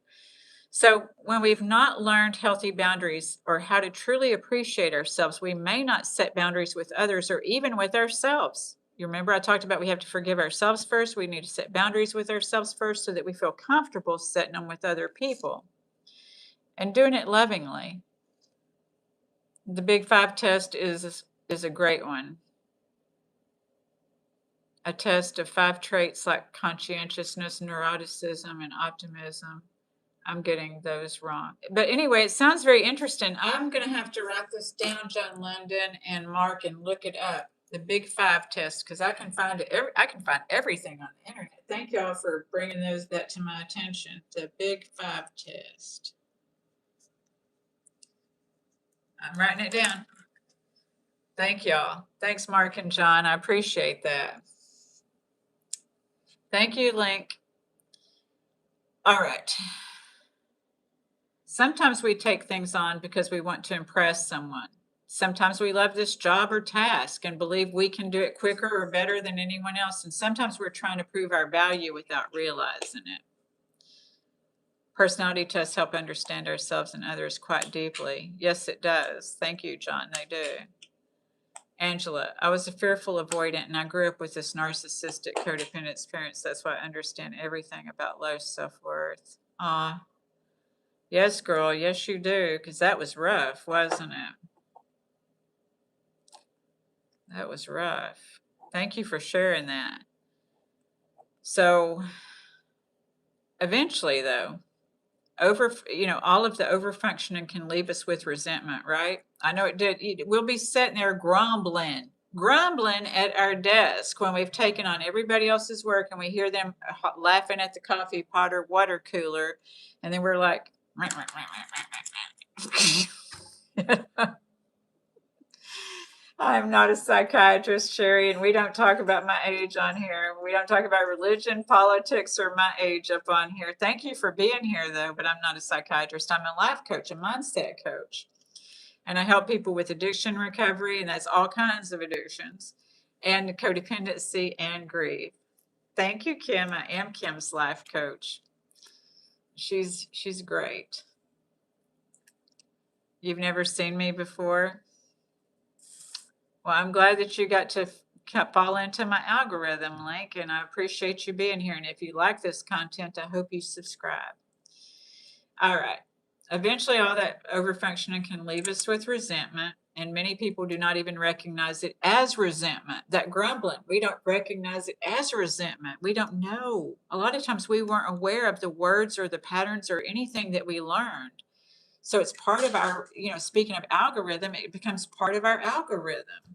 So when we've not learned healthy boundaries or how to truly appreciate ourselves, we may not set boundaries with others or even with ourselves. You remember I talked about we have to forgive ourselves first. We need to set boundaries with ourselves first so that we feel comfortable setting them with other people and doing it lovingly. The Big Five test is a great one. A test of 5 traits like conscientiousness, neuroticism, and optimism. I'm getting those wrong. But anyway, it sounds very interesting. I'm going to have to write this down, John London and Mark, and look it up. The Big Five test, because I can find everything on the internet. Thank y'all for bringing that to my attention. The Big Five test. I'm writing it down. Thank y'all. Thanks, Mark and John. I appreciate that. Thank you, Link. All right. Sometimes we take things on because we want to impress someone. Sometimes we love this job or task and believe we can do it quicker or better than anyone else. And sometimes we're trying to prove our value without realizing it. Personality tests help understand ourselves and others quite deeply. Yes, it does. Thank you, John. They do. Angela, I was a fearful avoidant, and I grew up with this narcissistic codependent experience. That's why I understand everything about low self-worth. Yes, girl. Yes, you do. Because that was rough, wasn't it? That was rough. Thank you for sharing that. So eventually, though, all of the overfunctioning can leave us with resentment, right? I know it did. We'll be sitting there grumbling at our desk when we've taken on everybody else's work, and we hear them laughing at the coffee pot or water cooler, and then we're like, I'm not a psychiatrist, Sherry, and we don't talk about my age on here. We don't talk about religion, politics, or my age up on here. Thank you for being here, though, but I'm not a psychiatrist. I'm a life coach, a mindset coach, and I help people with addiction recovery, and that's all kinds of addictions, and codependency and grief. Thank you, Kim. I am Kim's life coach. She's great. You've never seen me before? Well, I'm glad that you got to fall into my algorithm, Link, and I appreciate you being here. And if you like this content, I hope you subscribe. All right. Eventually, all that overfunctioning can leave us with resentment, and many people do not even recognize it as resentment. That grumbling, we don't recognize it as resentment. We don't know. A lot of times we weren't aware of the words or the patterns or anything that we learned. So it's part of our, speaking of algorithm, it becomes part of our algorithm.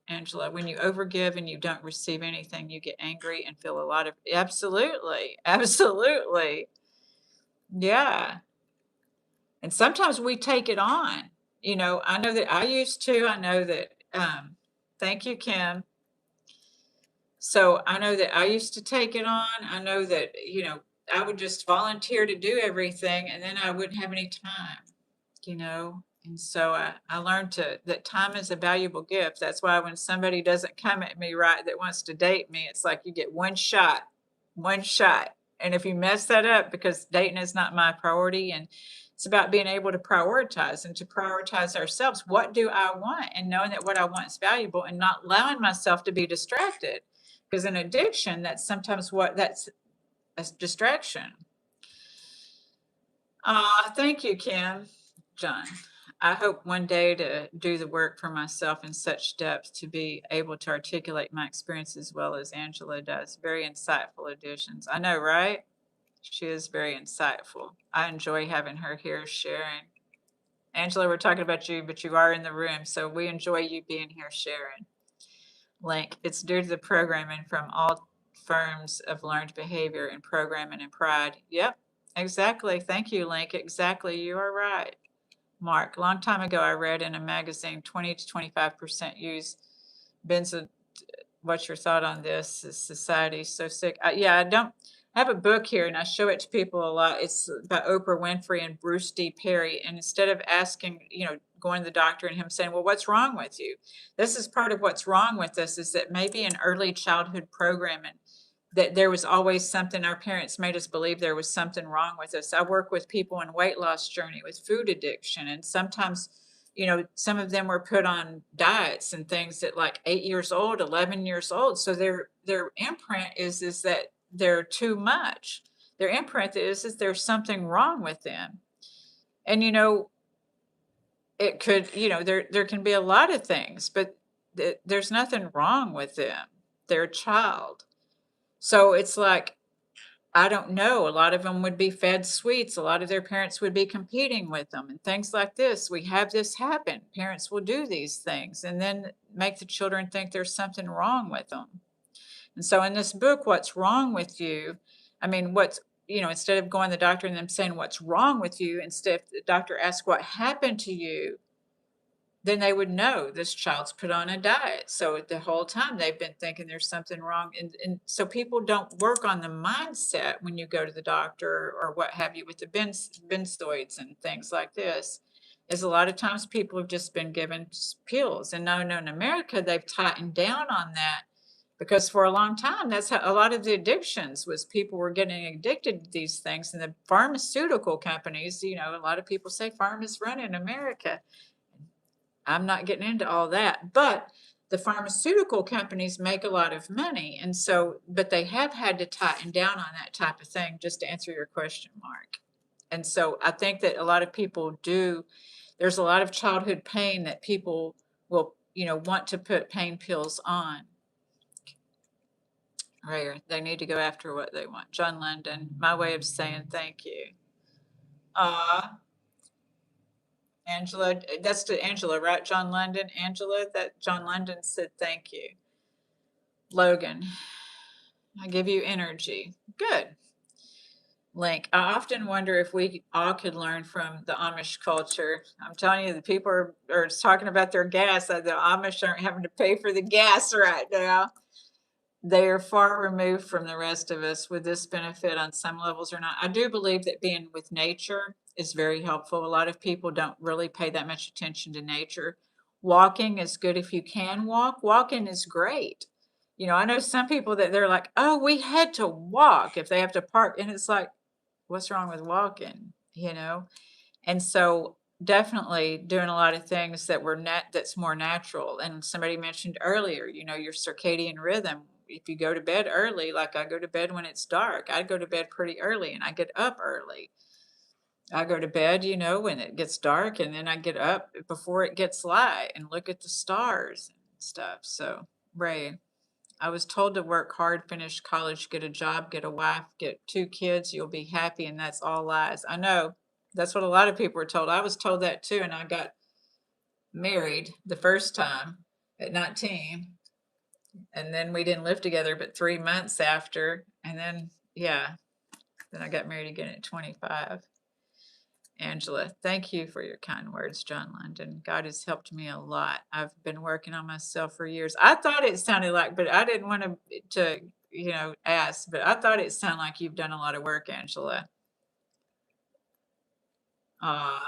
Angela, when you overgive and you don't receive anything, you get angry and feel a lot of, absolutely. Yeah. And sometimes we take it on. I know that I used to. I know that, thank you, Kim. So I know that I used to take it on. I know that, I would just volunteer to do everything and then I wouldn't have any time. And so I learned that time is a valuable gift. That's why when somebody doesn't come at me right that wants to date me, it's like you get one shot, one shot. And if you mess that up, because dating is not my priority, and it's about being able to prioritize and to prioritize ourselves. What do I want? And knowing that what I want is valuable and not allowing myself to be distracted. Because in addiction, that's a distraction. Thank you, Kim. John. I hope one day to do the work for myself in such depth to be able to articulate my experience as well as Angela does. Very insightful additions. I know, right? She is very insightful. I enjoy having her here sharing. Angela, we're talking about you, but you are in the room, so we enjoy you being here sharing. Link, it's due to the programming from all firms of learned behavior and programming and pride. Yep, exactly. Thank you, Link. Exactly. You are right. Mark, long time ago, I read in a magazine 20 to 25% use benzo. What's your thought on this? Is society so sick? Yeah, I have a book here and I show it to people a lot. It's by Oprah Winfrey and Bruce D. Perry. And instead of asking, going to the doctor and him saying, well, what's wrong with you? This is part of what's wrong with us, is that maybe in early childhood programming, that there was always something. Our parents made us believe there was something wrong with us. I work with people in weight loss journey with food addiction, and sometimes, some of them were put on diets and things at like 8 years old, 11 years old. So their imprint is that they're too much. Their imprint is there's something wrong with them. And it could, there can be a lot of things, but there's nothing wrong with them. They're a child. So it's like, I don't know. A lot of them would be fed sweets. A lot of their parents would be competing with them and things like this. We have this happen. Parents will do these things and then make the children think there's something wrong with them. And so in this book, What's Wrong with You? I mean, instead of going to the doctor and them saying, what's wrong with you? Instead, if the doctor asks what happened to you, then they would know this child's put on a diet. So the whole time they've been thinking there's something wrong. And so people don't work on the mindset when you go to the doctor or what have you with the benzoids and things like this. Is a lot of times people have just been given pills. And no, in America, they've tightened down on that, because for a long time, that's how a lot of the addictions was. People were getting addicted to these things. And the pharmaceutical companies, a lot of people say pharma's running America. I'm not getting into all that, but the pharmaceutical companies make a lot of money. And so, but they have had to tighten down on that type of thing, just to answer your question, Mark. And so I think that a lot of people there's a lot of childhood pain that people will, want to put pain pills on. Right. They need to go after what they want. John London, my way of saying thank you. Angela, that's to Angela, right? John London, Angela, that John London said thank you. Logan, I give you energy. Good. Link, I often wonder if we all could learn from the Amish culture. I'm telling you, the people are talking about their gas. The Amish aren't having to pay for the gas right now. They are far removed from the rest of us. Would this benefit on some levels or not? I do believe that being with nature is very helpful. A lot of people don't really pay that much attention to nature. Walking is good if you can walk. Walking is great. I know some people that they're like, oh, we had to walk if they have to park. And it's like, what's wrong with walking? And so definitely doing a lot of things that's more natural. And somebody mentioned earlier, your circadian rhythm. If you go to bed early, like I go to bed when it's dark, I go to bed pretty early and I get up early. I go to bed, when it gets dark, and then I get up before it gets light and look at the stars and stuff. So, Ray, I was told to work hard, finish college, get a job, get a wife, get 2 kids, you'll be happy, and that's all lies. I know. That's what a lot of people were told. I was told that too, and I got married the first time at 19. And then we didn't live together but 3 months after. And then, then I got married again at 25. Angela, thank you for your kind words, John London. God has helped me a lot. I've been working on myself for years. I thought it sounded like, but I didn't want to ask, but I thought it sounded like you've done a lot of work, Angela. Uh,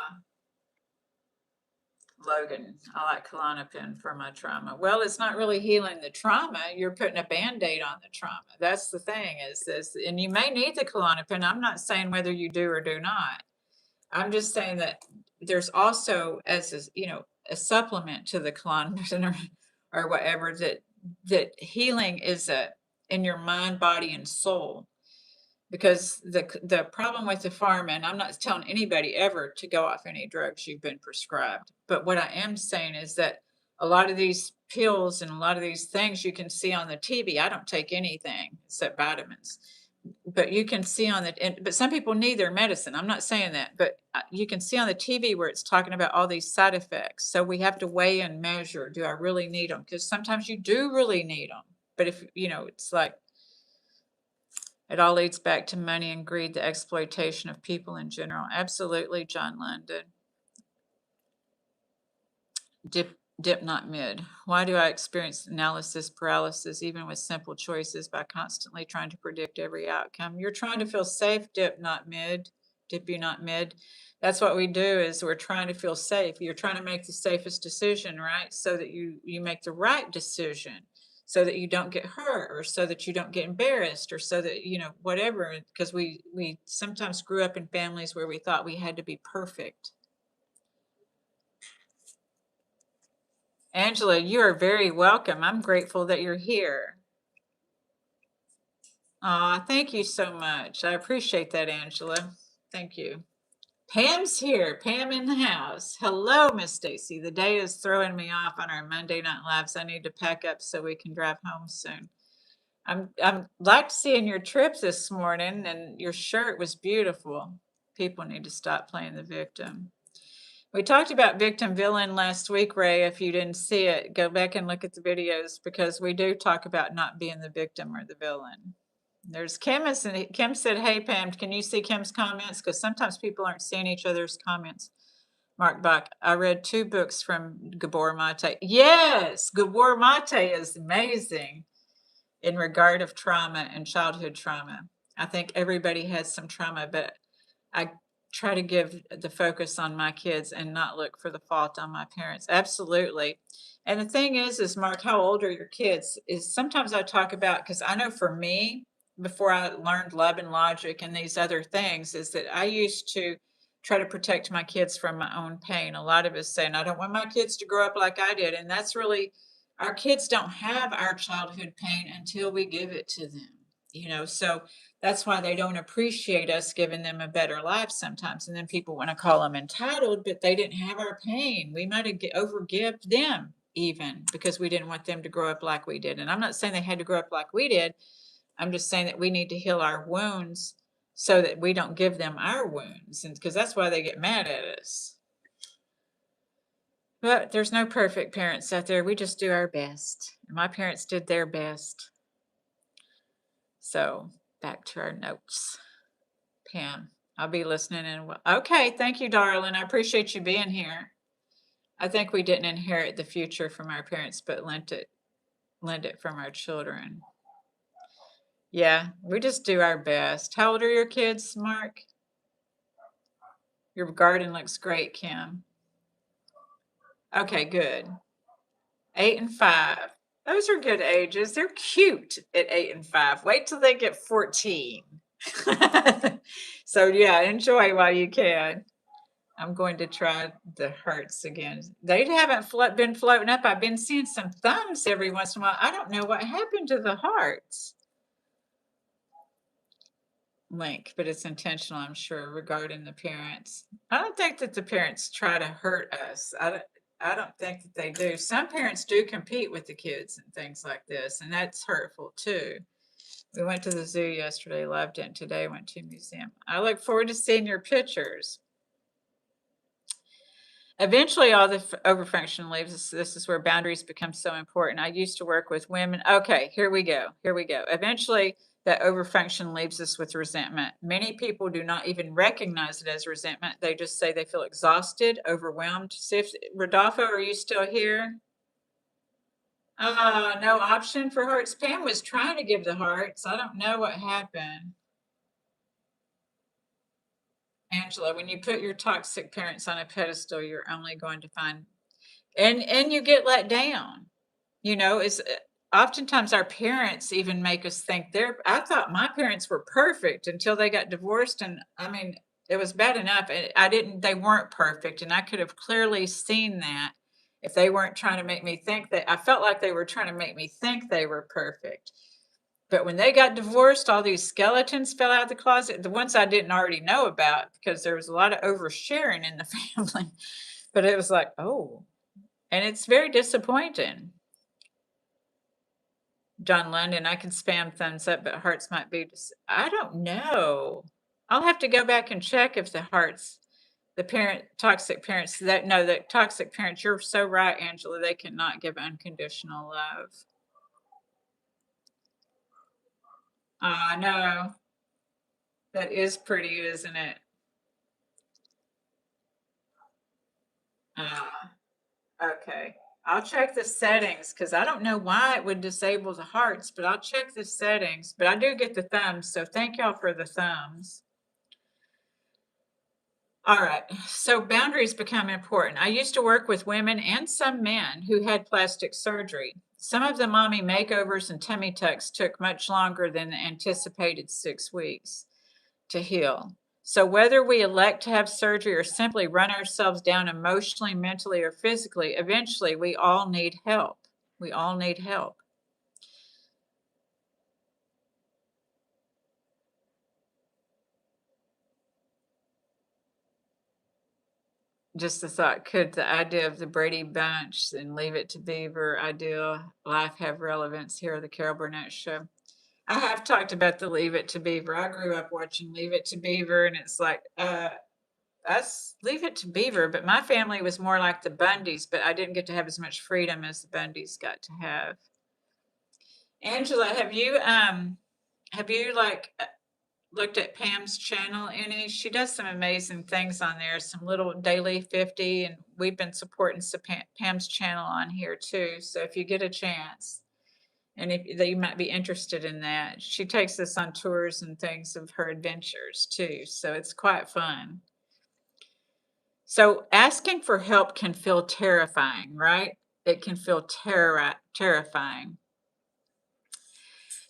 Logan, I like Klonopin for my trauma. Well, it's not really healing the trauma. You're putting a Band-Aid on the trauma. That's the thing is this, and you may need the Klonopin. I'm not saying whether you do or do not. I'm just saying that there's also a supplement to the Klonopin or whatever that healing is in your mind, body, and soul. Because the problem with the pharma, and I'm not telling anybody ever to go off any drugs you've been prescribed, but what I am saying is that a lot of these pills and a lot of these things you can see on the TV. I don't take anything except vitamins, but you can see but some people need their medicine. I'm not saying that, but you can see on the TV where it's talking about all these side effects. So we have to weigh and measure. Do I really need them? Because sometimes you do really need them. But if, it's like, it all leads back to money and greed, the exploitation of people in general. Absolutely, John London. Dip not mid. Why do I experience analysis paralysis even with simple choices by constantly trying to predict every outcome? You're trying to feel safe, dip not mid. Dip you not mid. That's what we do is we're trying to feel safe. You're trying to make the safest decision, right? So that you make the right decision, so that you don't get hurt or so that you don't get embarrassed or so that, whatever, because we sometimes grew up in families where we thought we had to be perfect. Angela, you are very welcome. I'm grateful that you're here. Thank you so much. I appreciate that, Angela. Thank you. Pam's here. Pam in the house. Hello, Miss Stacy. The day is throwing me off on our Monday night lives. I need to pack up so we can drive home soon. I'm liked seeing your trip this morning, and your shirt was beautiful. People need to stop playing the victim. We talked about victim villain last week, Ray. If you didn't see it, go back and look at the videos because we do talk about not being the victim or the villain. There's Kim, and Kim said, "Hey Pam, can you see Kim's comments? Because sometimes people aren't seeing each other's comments." Mark Bach, I read 2 books from Gabor Mate. Yes, Gabor Mate is amazing in regard of trauma and childhood trauma. I think everybody has some trauma, but I try to give the focus on my kids and not look for the fault on my parents. Absolutely. And the thing is Mark, how old are your kids? Is sometimes I talk about, because I know for me, before I learned love and logic and these other things, is that I used to try to protect my kids from my own pain. A lot of us saying, I don't want my kids to grow up like I did. And that's really, our kids don't have our childhood pain until we give it to them, so that's why they don't appreciate us giving them a better life sometimes. And then people want to call them entitled, but they didn't have our pain. We might have overgiven them even because we didn't want them to grow up like we did. And I'm not saying they had to grow up like we did. I'm just saying that we need to heal our wounds so that we don't give them our wounds. And because that's why they get mad at us. But there's no perfect parents out there. We just do our best. My parents did their best. So back to our notes. Pam, I'll be listening in. Okay, thank you, darling. I appreciate you being here. I think we didn't inherit the future from our parents, but lent it from our children. Yeah, we just do our best. How old are your kids, Mark? Your garden looks great, Kim. Okay, good. 8 and 5. Those are good ages. They're cute at 8 and 5. Wait till they get 14. So yeah, enjoy while you can. I'm going to try the hearts again. They haven't been floating up. I've been seeing some thumbs every once in a while. I don't know what happened to the hearts. Link, but it's intentional, I'm sure, regarding the parents. I don't think that the parents try to hurt us. I don't think that they do. Some parents do compete with the kids and things like this, and that's hurtful too. We went to the zoo yesterday, loved it, and today went to a museum. I look forward to seeing your pictures. Eventually, all the overfunction leaves. This is where boundaries become so important. I used to work with women. Okay, here we go. Eventually, That overfunction leaves us with resentment. Many people do not even recognize it as resentment. They just say they feel exhausted, overwhelmed. See if Rodolfo, are you still here? No option for hearts. Pam was trying to give the hearts. I don't know what happened. Angela, when you put your toxic parents on a pedestal, you're only going to find and you get let down. You know, is oftentimes our parents even make us think I thought my parents were perfect until they got divorced, and I mean, it was bad enough. I didn't they weren't perfect, and I could have clearly seen that if they weren't trying to make me think that I felt like they were trying to make me think they were perfect. But when they got divorced, all these skeletons fell out of the closet, the ones I didn't already know about because there was a lot of oversharing in the family. But it was like, oh, and it's very disappointing. John London, I can spam thumbs up, but hearts might be. I don't know. I'll have to go back and check if the hearts, the toxic parents, that no, the toxic parents, you're so right, Angela, they cannot give unconditional love. I know. That is pretty, isn't it? Okay. I'll check the settings because I don't know why it would disable the hearts, but I'll check the settings. But I do get the thumbs, so thank y'all for the thumbs. All right. So boundaries become important. I used to work with women and some men who had plastic surgery. Some of the mommy makeovers and tummy tucks took much longer than the anticipated 6 weeks to heal. So whether we elect to have surgery or simply run ourselves down emotionally, mentally, or physically, eventually we all need help. We all need help. Just the thought, could the idea of the Brady Bunch and Leave It to Beaver ideal life have relevance here, the Carol Burnett show? I have talked about the Leave It to Beaver. I grew up watching Leave It to Beaver, and it's like, us Leave It to Beaver, but my family was more like the Bundys, but I didn't get to have as much freedom as the Bundys got to have. Angela, have you like looked at Pam's channel any? She does some amazing things on there, some little daily 50, and we've been supporting Pam's channel on here too. So if you get a chance, and if that you might be interested in that, she takes us on tours and things of her adventures too. So it's quite fun. So asking for help can feel terrifying, right? It can feel terrifying.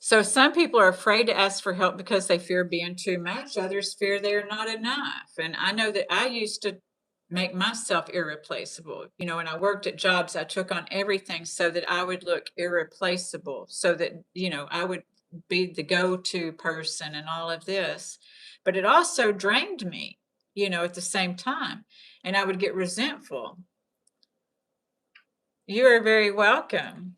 So some people are afraid to ask for help because they fear being too much. Others fear they're not enough. And I know that I used to make myself irreplaceable. You know, when I worked at jobs, I took on everything so that I would look irreplaceable, so that, you know, I would be the go-to person and all of this. But it also drained me, you know, at the same time. And I would get resentful. You are very welcome.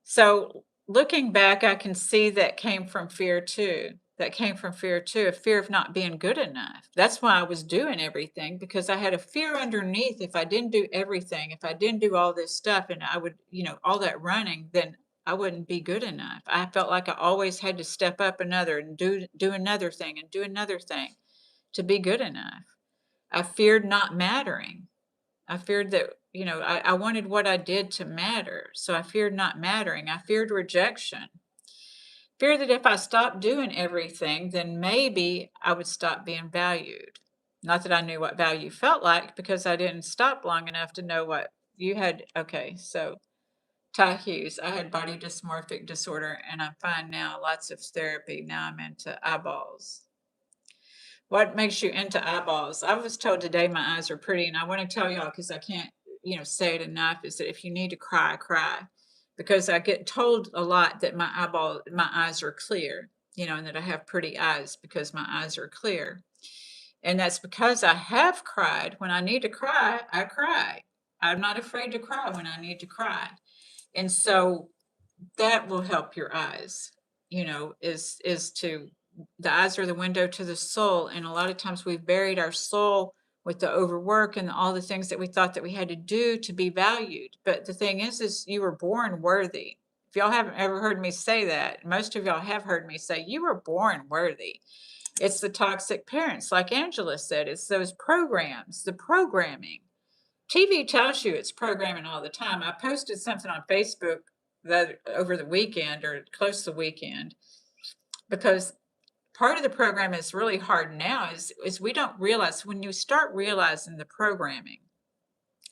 So looking back, I can see that came from fear too. That came from fear too, a fear of not being good enough. That's why I was doing everything, because I had a fear underneath. If I didn't do everything, if I didn't do all this stuff and I would, you know, all that running, then I wouldn't be good enough. I felt like I always had to step up another and do another thing and do another thing to be good enough. I feared not mattering. I feared that, you know, I wanted what I did to matter. So I feared not mattering. I feared rejection. Fear that if I stopped doing everything, then maybe I would stop being valued. Not that I knew what value felt like because I didn't stop long enough to know what you had. Okay, so Ty Hughes, I had body dysmorphic disorder and I'm fine now. Lots of therapy. Now I'm into eyeballs. What makes you into eyeballs? I was told today my eyes are pretty, and I want to tell y'all because I can't, you know, say it enough. Is that if you need to cry, cry, because I get told a lot that my eyes are clear, you know, and that I have pretty eyes because my eyes are clear, and that's because I have cried. When I need to cry, I cry. I'm not afraid to cry when I need to cry, and so that will help your eyes. You know, is to the eyes are the window to the soul, and a lot of times we've buried our soul with the overwork and all the things that we thought that we had to do to be valued. But the thing is you were born worthy. If y'all haven't ever heard me say that, most of y'all have heard me say, you were born worthy. It's the toxic parents, like Angela said. It's those programs, the programming. TV tells you it's programming all the time. I posted something on Facebook over the weekend or close to the weekend because part of the program is really hard now is we don't realize when you start realizing the programming.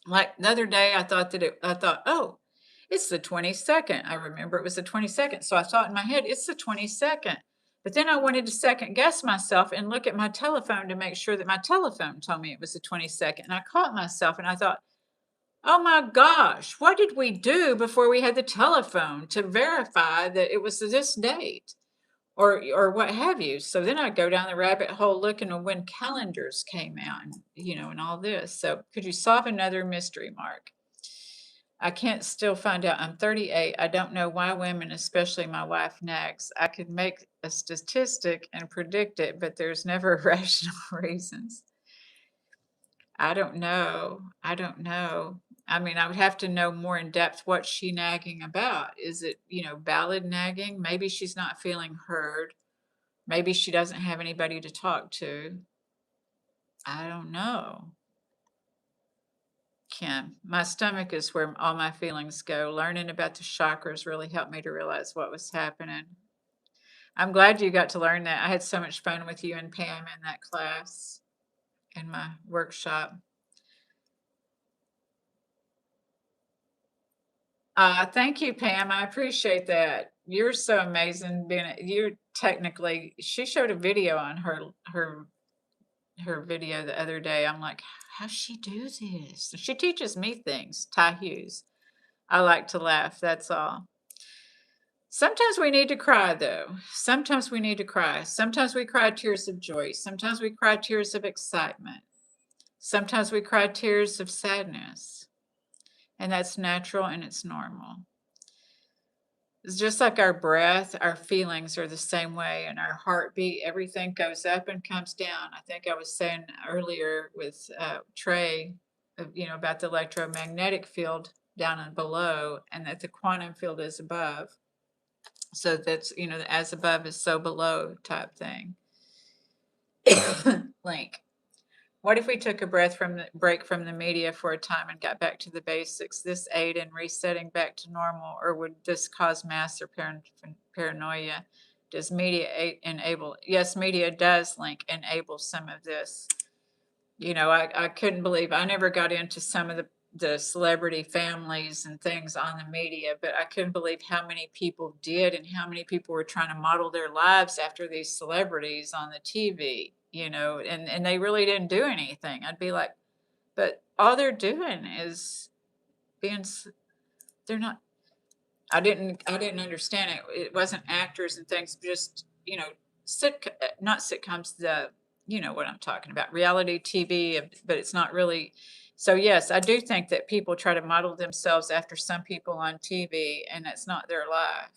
Like the other day, I thought, oh, it's the 22nd. I remember it was the 22nd. So I thought in my head, it's the 22nd. But then I wanted to second guess myself and look at my telephone to make sure that my telephone told me it was the 22nd. And I caught myself and I thought, oh my gosh, what did we do before we had the telephone to verify that it was this date? Or what have you. So then I go down the rabbit hole looking at when calendars came out and, and all this. So could you solve another mystery, Mark? I can't still find out. I'm 38. I don't know why women, especially my wife, nags. I could make a statistic and predict it, but there's never rational reasons. I don't know. I don't know. I mean, I would have to know more in depth what's she nagging about. Is it, valid nagging? Maybe she's not feeling heard. Maybe she doesn't have anybody to talk to. I don't know. Kim, my stomach is where all my feelings go. Learning about the chakras really helped me to realize what was happening. I'm glad you got to learn that. I had so much fun with you and Pam in that class, in my workshop. Thank you, Pam. I appreciate that. You're so amazing. She showed a video on her video the other day. I'm like, how's she do this? She teaches me things. Ty Hughes. I like to laugh. That's all. Sometimes we need to cry, though. Sometimes we need to cry. Sometimes we cry tears of joy. Sometimes we cry tears of excitement. Sometimes we cry tears of sadness. And that's natural and it's normal. It's just like our breath, our feelings are the same way, and our heartbeat, everything goes up and comes down. I think I was saying earlier with Trey, about the electromagnetic field down and below, and that the quantum field is above. So that's, as above is so below type thing. Link. What if we took a break from the media for a time and got back to the basics? This aid in resetting back to normal, or would this cause mass or paranoia? Does media enable? Yes, media does enable some of this. I couldn't believe I never got into some of the celebrity families and things on the media, but I couldn't believe how many people did and how many people were trying to model their lives after these celebrities on the TV, and they really didn't do anything. I'd be like, but all they're doing is they're not, I didn't understand it. It wasn't actors and things, just, not sitcoms, you know what I'm talking about, reality TV, but it's not really. So yes, I do think that people try to model themselves after some people on TV, and that's not their life.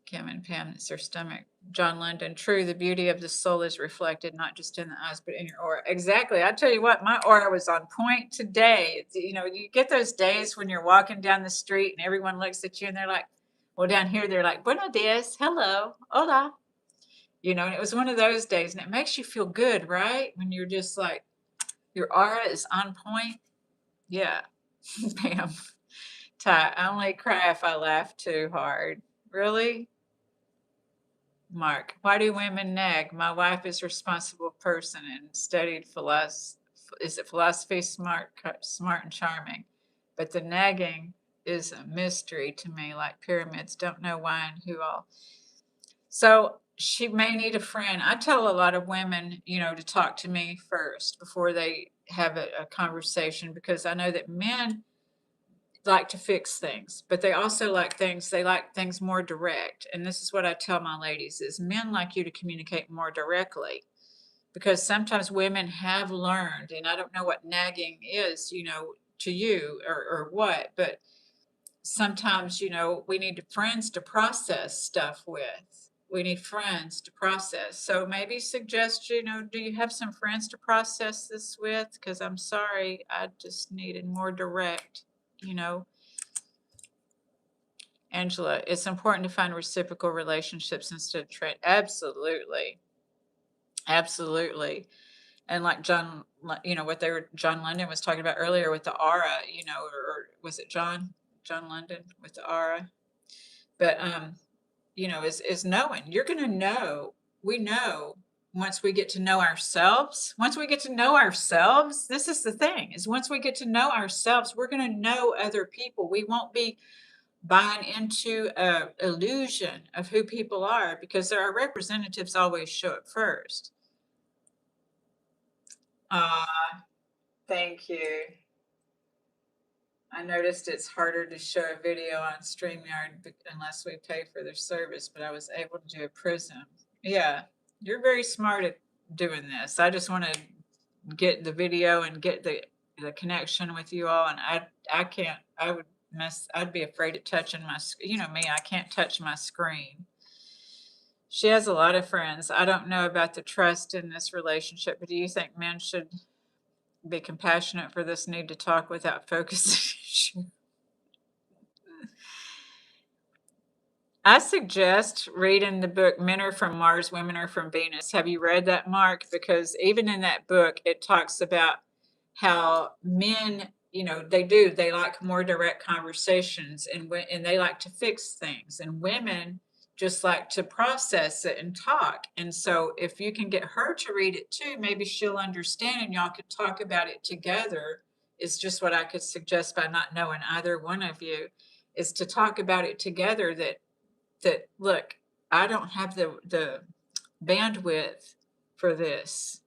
Kim and Pam, it's their stomach. John London, true, the beauty of the soul is reflected not just in the eyes, but in your aura. Exactly. I tell you what, my aura was on point today. You get those days when you're walking down the street and everyone looks at you and they're like, well, down here, they're like, buenos dias, hello, hola. And it was one of those days, and it makes you feel good, right? When you're just like, your aura is on point. Yeah. Pam. Ty, I only cry if I laugh too hard. Really? Mark, why do women nag? My wife is a responsible person and studied philosophy. Is it philosophy? Smart and charming. But the nagging is a mystery to me, like pyramids. Don't know why and who all. So she may need a friend. I tell a lot of women, to talk to me first before they have a conversation, because I know that men like to fix things, but they also like things more direct. And this is what I tell my ladies is men like you to communicate more directly, because sometimes women have learned, and I don't know what nagging is, to you or what, but sometimes, we need friends to process stuff with. We need friends to process. So maybe suggest, do you have some friends to process this with? Because I'm sorry, I just needed more direct, Angela, it's important to find reciprocal relationships instead of trade. Absolutely. Absolutely. And like what John London was talking about earlier with the aura, or was it John London with the aura? But is knowing. You're going to know. We know once we get to know ourselves. Once we get to know ourselves, this is the thing: is once we get to know ourselves, we're going to know other people. We won't be buying into a illusion of who people are, because our representatives always show up first. Thank you. I noticed it's harder to show a video on StreamYard unless we pay for their service, but I was able to do a Prism. Yeah, you're very smart at doing this. I just want to get the video and get the connection with you all, and I can't. I'd be afraid of touching my. Me, I can't touch my screen. She has a lot of friends. I don't know about the trust in this relationship, but do you think men should be compassionate for this need to talk without focusing? I suggest reading the book Men Are From Mars, Women Are From Venus. Have you read that, Mark? Because even in that book, it talks about how men, they like more direct conversations, and they like to fix things, and women just like to process it and talk. And so if you can get her to read it too, maybe she'll understand and y'all could talk about it together. Is just what I could suggest, by not knowing either one of you, is to talk about it together. That look, I don't have the bandwidth for this.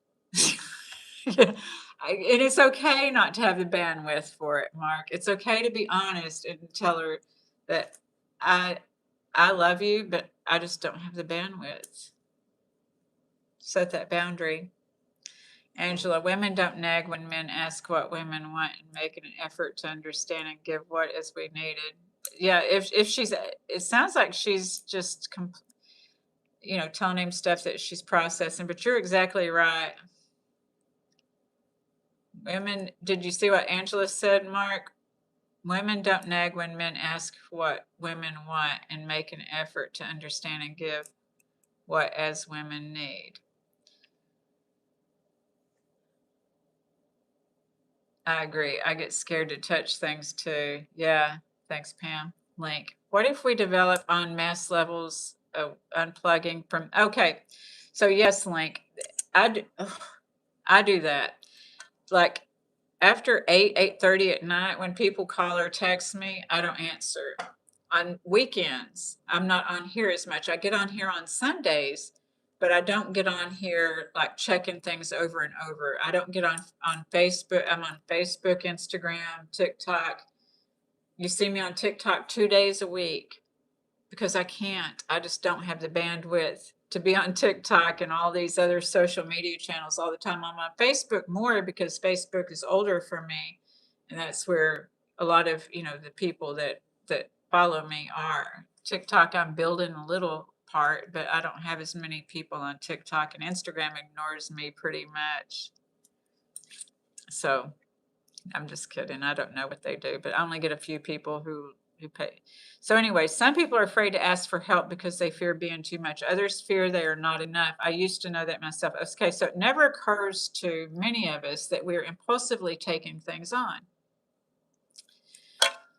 And it's okay not to have the bandwidth for it, Mark. It's okay to be honest and tell her that I love you, but I just don't have the bandwidth. Set that boundary. Angela, women don't nag when men ask what women want and make an effort to understand and give what is we needed. Yeah, if she's, it sounds like she's just telling him stuff that she's processing, but you're exactly right. Women, did you see what Angela said, Mark? Women don't nag when men ask what women want and make an effort to understand and give what as women need. I agree. I get scared to touch things too. Yeah. Thanks, Pam. Link. What if we develop on mass levels of unplugging from? Okay. So yes, Link. I do that. Like after 8:30 at night, when people call or text me, I don't answer. On weekends, I'm not on here as much. I get on here on Sundays, but I don't get on here like checking things over and over. I don't get on Facebook. I'm on Facebook, Instagram, TikTok. You see me on TikTok 2 days a week because I can't. I just don't have the bandwidth to be on TikTok and all these other social media channels all the time. I'm on Facebook more because Facebook is older for me, and that's where a lot of the people that follow me are. TikTok, I'm building a little part, but I don't have as many people on TikTok, and Instagram ignores me pretty much. So I'm just kidding. I don't know what they do, but I only get a few people who pay. So anyway, some people are afraid to ask for help because they fear being too much. Others fear they are not enough. I used to know that myself. Okay, so it never occurs to many of us that we're impulsively taking things on.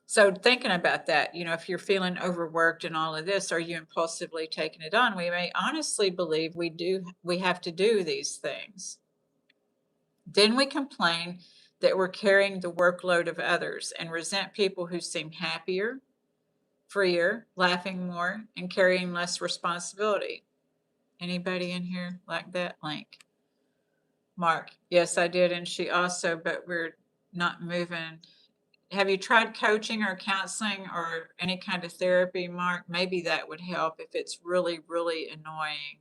So thinking about that, if you're feeling overworked and all of this, are you impulsively taking it on? We may honestly believe we have to do these things. Then we complain that we're carrying the workload of others and resent people who seem happier, freer, laughing more, and carrying less responsibility. Anybody in here like that? Link. Mark, yes, I did. And she also, but we're not moving. Have you tried coaching or counseling or any kind of therapy, Mark? Maybe that would help if it's really, really annoying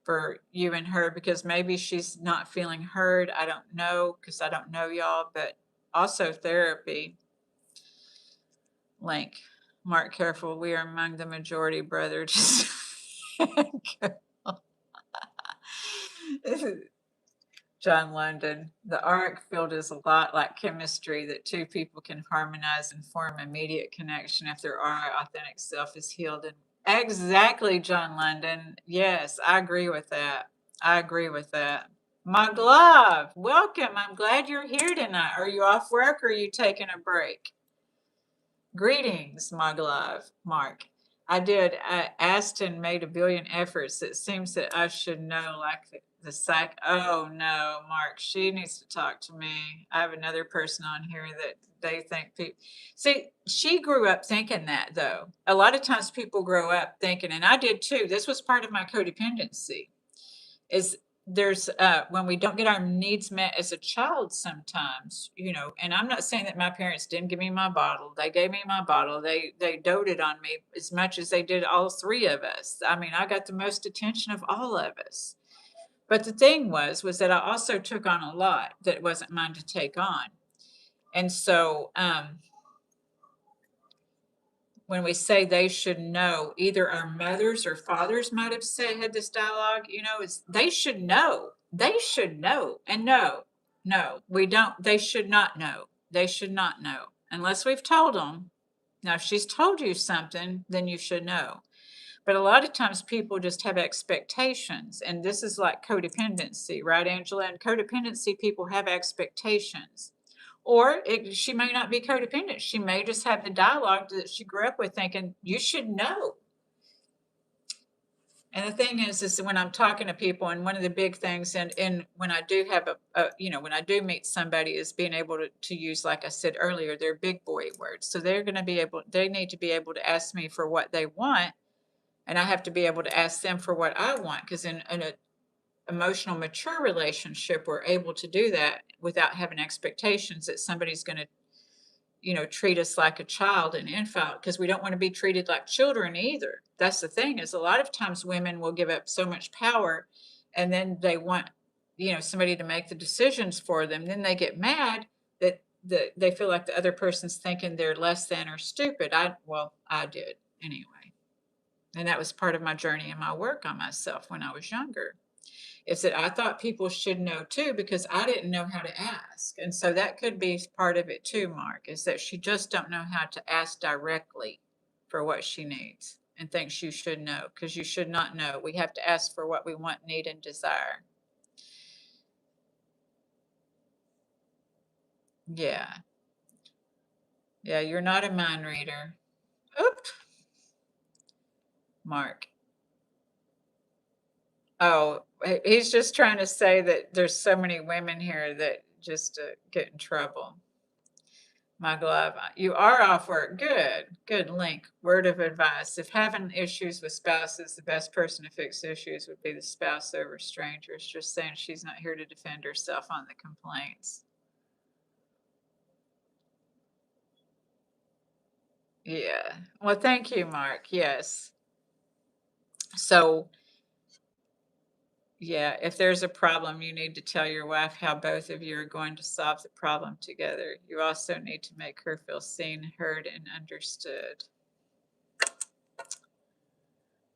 for you and her, because maybe she's not feeling heard. I don't know, because I don't know y'all, but also therapy. Link. Mark, careful. We are among the majority, brother. Just John London, the auric field is a lot like chemistry, that two people can harmonize and form immediate connection if their aura authentic self is healed. And exactly, John London. Yes, I agree with that. I agree with that. My glove, welcome. I'm glad you're here tonight. Are you off work or are you taking a break? Greetings, my glove, Mark. I did. I asked and made a billion efforts. It seems that I should know, like the psych. Oh no, Mark, she needs to talk to me. I have another person on here that they think people. See, she grew up thinking that, though. A lot of times people grow up thinking, and I did too. This was part of my codependency. Is there's when we don't get our needs met as a child sometimes, and I'm not saying that my parents didn't give me my bottle. They gave me my bottle. They doted on me as much as they did all three of us. I mean, I got the most attention of all of us. But the thing was that I also took on a lot that wasn't mine to take on. And so when we say they should know, either our mothers or fathers might have said, had this dialogue, is they should know. They should know. And no, we don't. They should not know. They should not know unless we've told them. Now, if she's told you something, then you should know. But a lot of times people just have expectations. And this is like codependency, right, Angela? And codependency, people have expectations. Or she may not be codependent. She may just have the dialogue that she grew up with thinking, you should know. And the thing is when I'm talking to people, and one of the big things, and when I do have when I do meet somebody, is being able to use, like I said earlier, their big boy words. So they need to be able to ask me for what they want. And I have to be able to ask them for what I want. Because in a emotional mature relationship, we're able to do that without having expectations that somebody's going to treat us like a child, an infant, because we don't want to be treated like children either. That's the thing, is a lot of times women will give up so much power, and then they want somebody to make the decisions for them. Then they get mad that they feel like the other person's thinking they're less than or stupid. I did anyway. And that was part of my journey and my work on myself when I was younger. Is that I thought people should know too, because I didn't know how to ask. And so that could be part of it too, Mark, is that she just don't know how to ask directly for what she needs and thinks you should know, because you should not know. We have to ask for what we want, need, and desire. Yeah. Yeah, you're not a mind reader. Oop, Mark. Oh, he's just trying to say that there's so many women here that just get in trouble. My glove, you are off work. Good link. Word of advice. If having issues with spouses, the best person to fix issues would be the spouse over strangers. Just saying, she's not here to defend herself on the complaints. Yeah. Well, thank you, Mark. Yes. So, yeah, if there's a problem, you need to tell your wife how both of you are going to solve the problem together. You also need to make her feel seen, heard, and understood.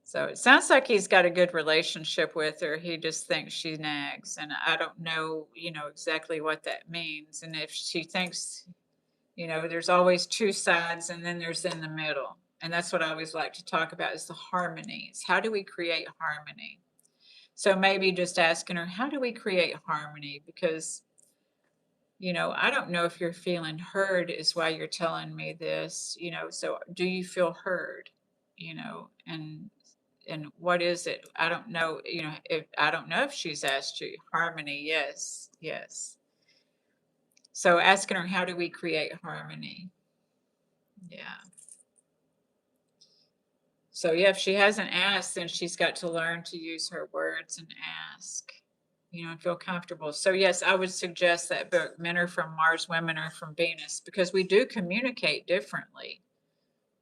So it sounds like he's got a good relationship with her. He just thinks she nags. And I don't know, exactly what that means. And if she thinks, there's always two sides and then there's in the middle. And that's what I always like to talk about, is the harmonies. How do we create harmony? So maybe just asking her, how do we create harmony? Because, I don't know if you're feeling heard is why you're telling me this, so do you feel heard? And what is it? I don't know, if she's asked you. Harmony, yes. So asking her, how do we create harmony? Yeah. So yeah, if she hasn't asked, then she's got to learn to use her words and ask, and feel comfortable. So yes, I would suggest that book, Men Are From Mars, Women Are From Venus, because we do communicate differently.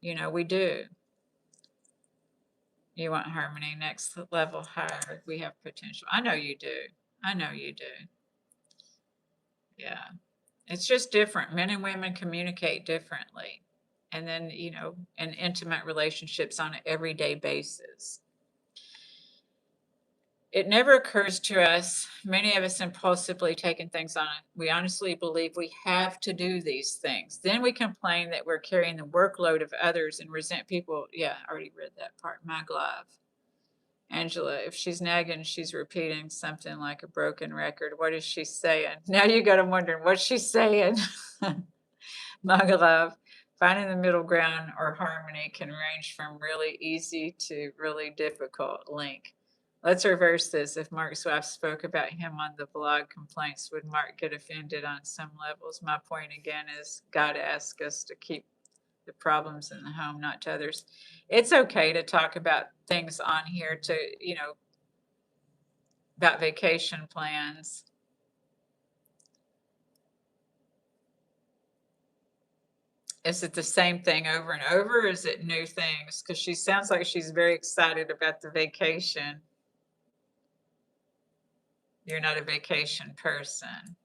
We do. You want harmony, next level higher. We have potential. I know you do. I know you do. Yeah. It's just different. Men and women communicate differently. And then, in intimate relationships on an everyday basis. It never occurs to us, many of us impulsively taking things on. We honestly believe we have to do these things. Then we complain that we're carrying the workload of others and resent people. Yeah, I already read that part. My glove. Angela, if she's nagging, she's repeating something like a broken record. What is she saying? Now you got them wondering, what's she saying? My glove. Finding the middle ground or harmony can range from really easy to really difficult. Link. Let's reverse this. If Mark's wife spoke about him on the blog complaints, would Mark get offended on some levels? My point again is God asks us to keep the problems in the home, not to others. It's okay to talk about things on here to, about vacation plans. Is it the same thing over and over? Or is it new things? Because she sounds like she's very excited about the vacation. You're not a vacation person.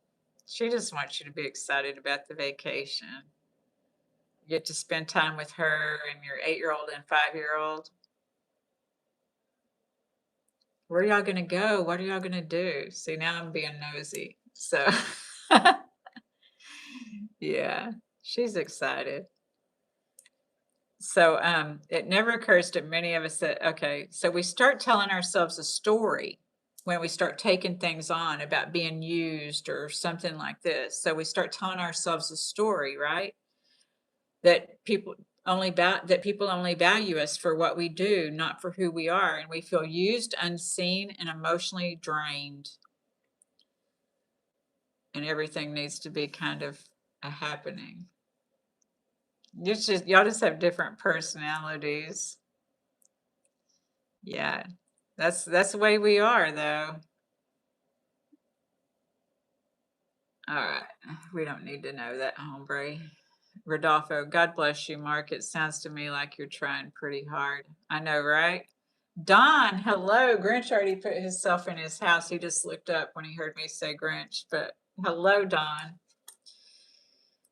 She just wants you to be excited about the vacation. You get to spend time with her and your 8-year-old and 5-year-old. Where are y'all going to go? What are y'all going to do? See, now I'm being nosy. So, yeah, she's excited. So it never occurs to many of us that, okay, so we start telling ourselves a story when we start taking things on about being used or something like this. So we start telling ourselves a story, right? That people only value us for what we do, not for who we are. And we feel used, unseen, and emotionally drained. And everything needs to be kind of a happening. Y'all just have different personalities. Yeah, that's the way we are, though. All right, we don't need to know that, hombre. Rodolfo, God bless you, Mark. It sounds to me like you're trying pretty hard. I know, right? Don, hello. Grinch already put himself in his house. He just looked up when he heard me say Grinch, but hello, Don.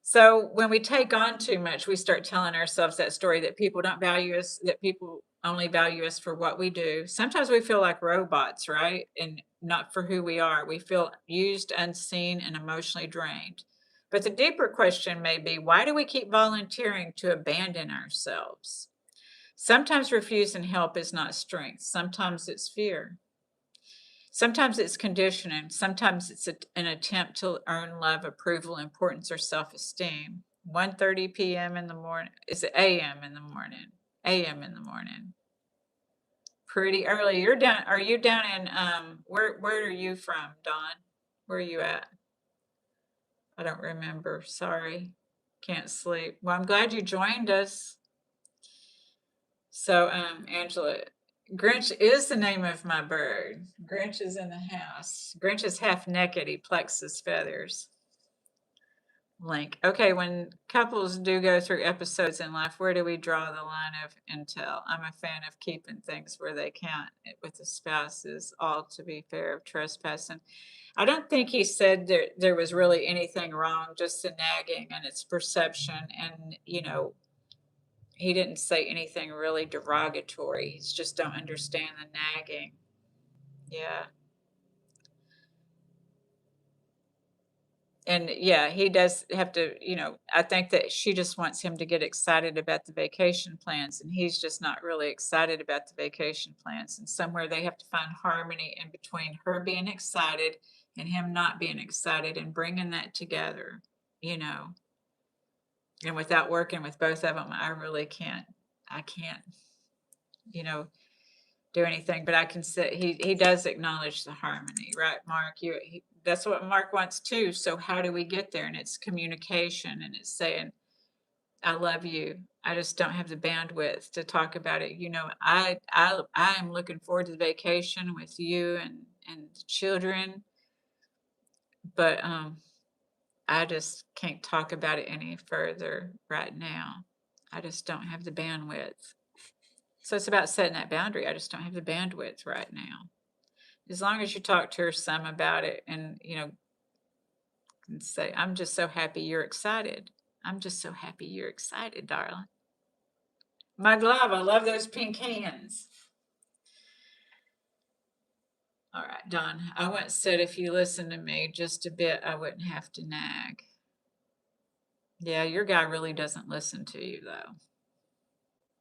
So when we take on too much, we start telling ourselves that story that people don't value us, that people only value us for what we do. Sometimes we feel like robots, right? And not for who we are. We feel used, unseen, and emotionally drained. But the deeper question may be, why do we keep volunteering to abandon ourselves? Sometimes refusing help is not strength. Sometimes it's fear. Sometimes it's conditioning. Sometimes it's an attempt to earn love, approval, importance, or self-esteem. 1:30 p.m. in the morning. Is it a.m. in the morning? A.m. in the morning. Pretty early. Are you down in where are you from, Dawn? Where are you at? I don't remember. Sorry. Can't sleep. Well, I'm glad you joined us. So, Angela, Grinch is the name of my bird. Grinch is in the house. Grinch is half naked. He plucks his feathers. Link. Okay, when couples do go through episodes in life, where do we draw the line of intel? I'm a fan of keeping things where they count with the spouses, all to be fair of trespassing. I don't think he said there was really anything wrong, just the nagging and its perception. And, he didn't say anything really derogatory. He just don't understand the nagging. Yeah. And yeah, he does have to, I think that she just wants him to get excited about the vacation plans, and he's just not really excited about the vacation plans. And somewhere they have to find harmony in between her being excited and him not being excited and bringing that together, you know. And without working with both of them, I can't, you know, do anything, but I can say he does acknowledge the harmony, right, Mark? That's what Mark wants too. So how do we get there? And it's communication, and it's saying, I love you. I just don't have the bandwidth to talk about it. I am looking forward to the vacation with you and the children, but I just can't talk about it any further right now. I just don't have the bandwidth. So it's about setting that boundary. I just don't have the bandwidth right now. As long as you talk to her some about it and, and say, I'm just so happy you're excited. I'm just so happy you're excited, darling. My glove, I love those pink hands. All right, Don. I once said if you listen to me just a bit, I wouldn't have to nag. Yeah, your guy really doesn't listen to you, though.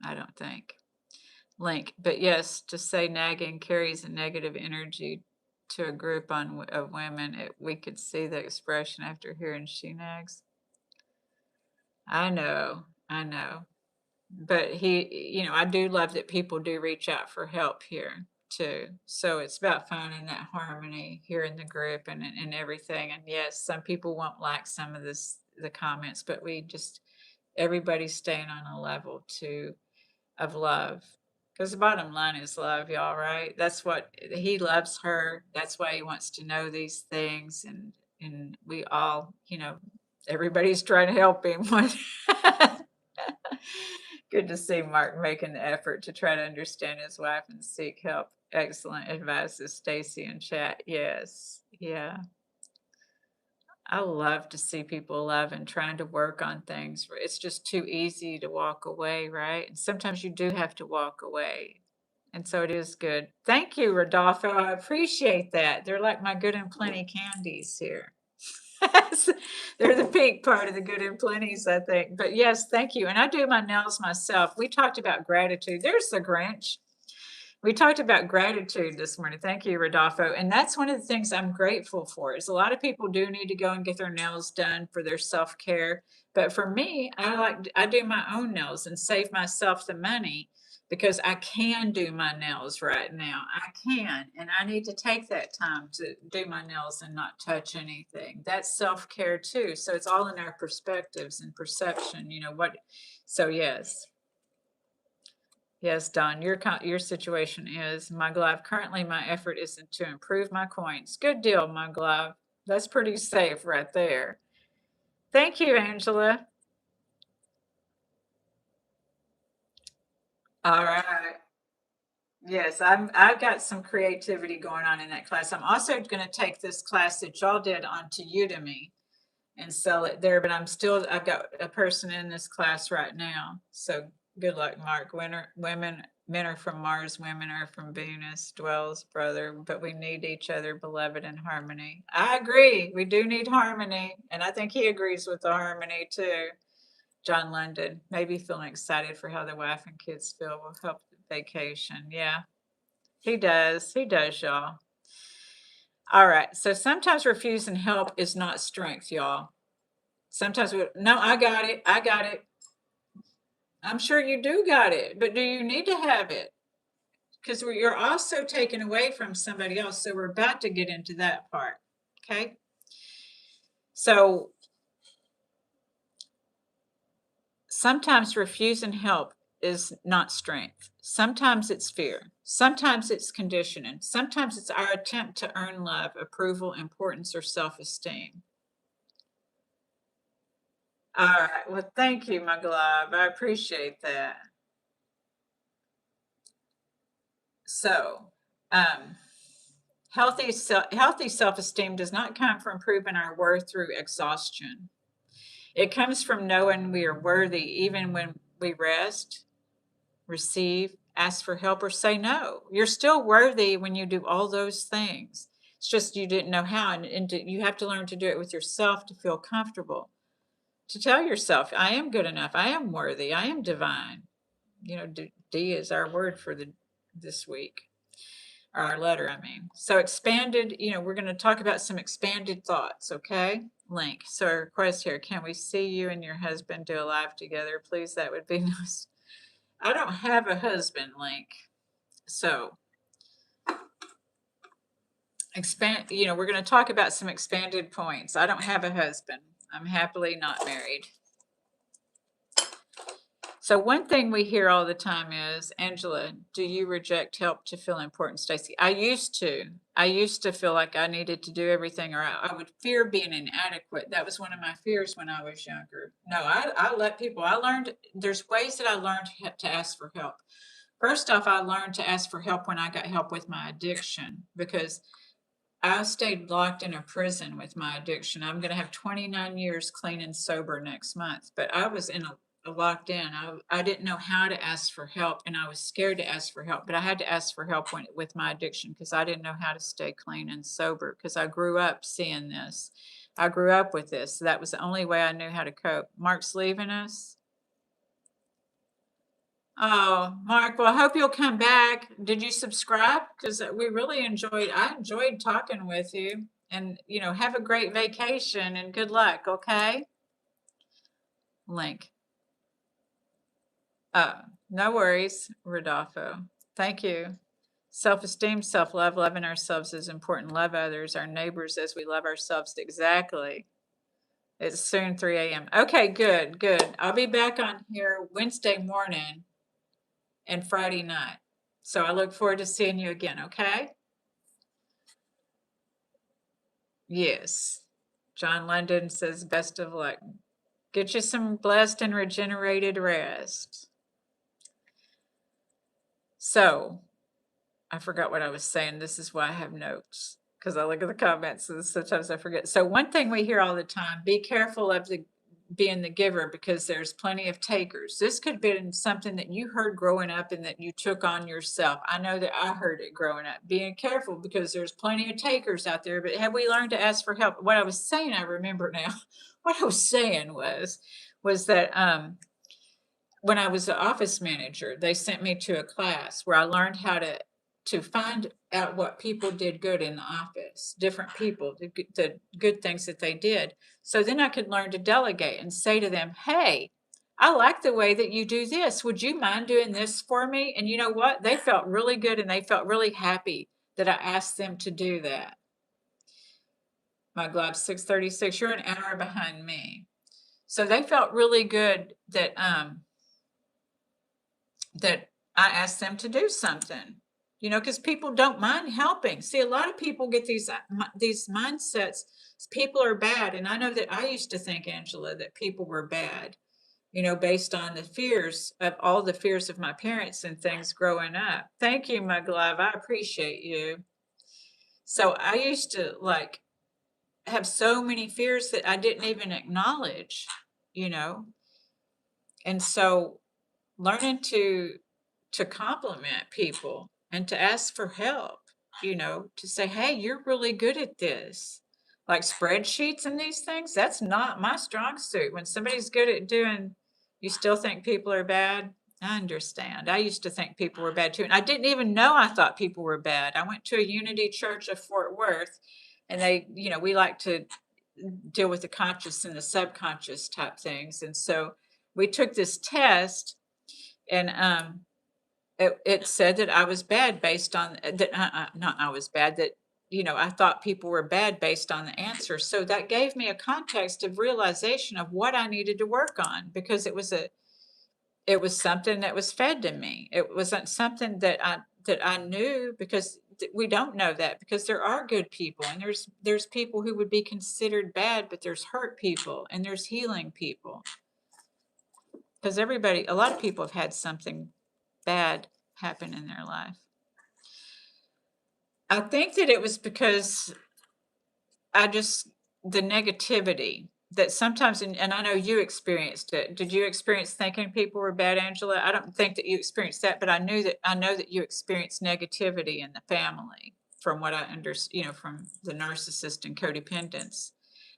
I don't think. Link. But yes, to say nagging carries a negative energy to a group of women, we could see the expression after hearing she nags. I know, I know. But I do love that people do reach out for help here too. So it's about finding that harmony here in the group and everything. And yes, some people won't like some of the comments, but everybody's staying on a level too of love. Because the bottom line is love, y'all, right? That's what he loves her. That's why he wants to know these things. And we all, everybody's trying to help him. Good to see Mark making the effort to try to understand his wife and seek help. Excellent advice, as Stacy in chat. Yes. Yeah. I love to see people love and trying to work on things. It's just too easy to walk away, right? And sometimes you do have to walk away. And so it is good. Thank you, Rodolfo. I appreciate that. They're like my good and plenty candies here. They're the pink part of the good and plenties, I think. But yes, thank you. And I do my nails myself. We talked about gratitude. There's the Grinch. We talked about gratitude this morning. Thank you, Rodolfo. And that's one of the things I'm grateful for is a lot of people do need to go and get their nails done for their self-care. But for me, I do my own nails and save myself the money because I can do my nails right now. I can, and I need to take that time to do my nails and not touch anything. That's self-care too. So it's all in our perspectives and perception, so yes. Yes, Don, your situation is Mugglove. Currently, my effort is to improve my coins. Good deal, Mugglove. That's pretty safe right there. Thank you, Angela. All right. Yes, I've got some creativity going on in that class. I'm also going to take this class that y'all did onto Udemy and sell it there, but I've got a person in this class right now. So good luck, Mark. Men are from Mars, women are from Venus, dwells brother, but we need each other, beloved, in harmony. I agree. We do need harmony. And I think he agrees with the harmony too. John London, maybe feeling excited for how the wife and kids feel will help the vacation. Yeah, he does. He does, y'all. All right. So sometimes refusing help is not strength, y'all. Sometimes no, I got it. I got it. I'm sure you do got it, but do you need to have it? Because you're also taken away from somebody else. So we're about to get into that part. Okay. So sometimes refusing help is not strength. Sometimes it's fear. Sometimes it's conditioning. Sometimes it's our attempt to earn love, approval, importance, or self-esteem. All right. Well, thank you, my glove. I appreciate that. So, healthy self-esteem does not come from proving our worth through exhaustion. It comes from knowing we are worthy even when we rest, receive, ask for help, or say no. You're still worthy when you do all those things. It's just you didn't know how, and you have to learn to do it with yourself to feel comfortable. To tell yourself, I am good enough. I am worthy. I am divine. D is our word for this week. Our letter, I mean. So expanded, we're going to talk about some expanded thoughts, okay? Link. So a request here, can we see you and your husband do a live together, please? That would be nice. I don't have a husband, Link. So we're going to talk about some expanded points. I don't have a husband. I'm happily not married. So one thing we hear all the time is, Angela, do you reject help to feel important, Stacy? I used to feel like I needed to do everything, or I would fear being inadequate. That was one of my fears when I was younger. No, I let people, there's ways that I learned to ask for help. First off, I learned to ask for help when I got help with my addiction, because I stayed locked in a prison with my addiction. I'm going to have 29 years clean and sober next month, but I was in locked in. I didn't know how to ask for help, and I was scared to ask for help, but I had to ask for help with my addiction because I didn't know how to stay clean and sober because I grew up seeing this. I grew up with this. So that was the only way I knew how to cope. Mark's leaving us. Oh, Mark, well, I hope you'll come back. Did you subscribe? Because I enjoyed talking with you. And, have a great vacation and good luck, okay? Link. No worries, Rodolfo. Thank you. Self-esteem, self-love, loving ourselves is important. Love others, our neighbors as we love ourselves. Exactly. It's soon 3 a.m. Okay, good, good. I'll be back on here Wednesday morning and Friday night. So I look forward to seeing you again, okay? Yes. John London says, best of luck. Get you some blessed and regenerated rest. So, I forgot what I was saying. This is why I have notes, because I look at the comments and sometimes I forget. So one thing we hear all the time, be careful of being the giver because there's plenty of takers. This could have been something that you heard growing up and that you took on yourself. I know that I heard it growing up. Being careful because there's plenty of takers out there, but have we learned to ask for help? What I was saying, I remember now. What I was saying was that when I was the office manager, they sent me to a class where I learned how to find out what people did good in the office, different people, the good things that they did. So then I could learn to delegate and say to them, hey, I like the way that you do this. Would you mind doing this for me? And you know what? They felt really good and they felt really happy that I asked them to do that. My globe 636, you're an hour behind me. So they felt really good that I asked them to do something, because people don't mind helping. See, a lot of people get these mindsets. People are bad. And I know that I used to think, Angela, that people were bad, based on the fears of my parents and things growing up. Thank you, my glove. I appreciate you. So I used to have so many fears that I didn't even acknowledge, and so learning to compliment people and to ask for help, to say, hey, you're really good at this. Like spreadsheets and these things, that's not my strong suit. When somebody's good at doing, you still think people are bad? I understand. I used to think people were bad too. And I didn't even know I thought people were bad. I went to a Unity Church of Fort Worth and we like to deal with the conscious and the subconscious type things. And so we took this test and it said that I was bad based on that. Not I was bad. That I thought people were bad based on the answer. So that gave me a context of realization of what I needed to work on because it was something that was fed to me. It wasn't something that I knew because we don't know that because there are good people and there's people who would be considered bad, but there's hurt people and there's healing people. Because a lot of people have had something bad happen in their life. I think that it was because the negativity that sometimes, and I know you experienced it. Did you experience thinking people were bad, Angela? I don't think that you experienced that, but I know that you experienced negativity in the family from what I understand, from the narcissist and codependence,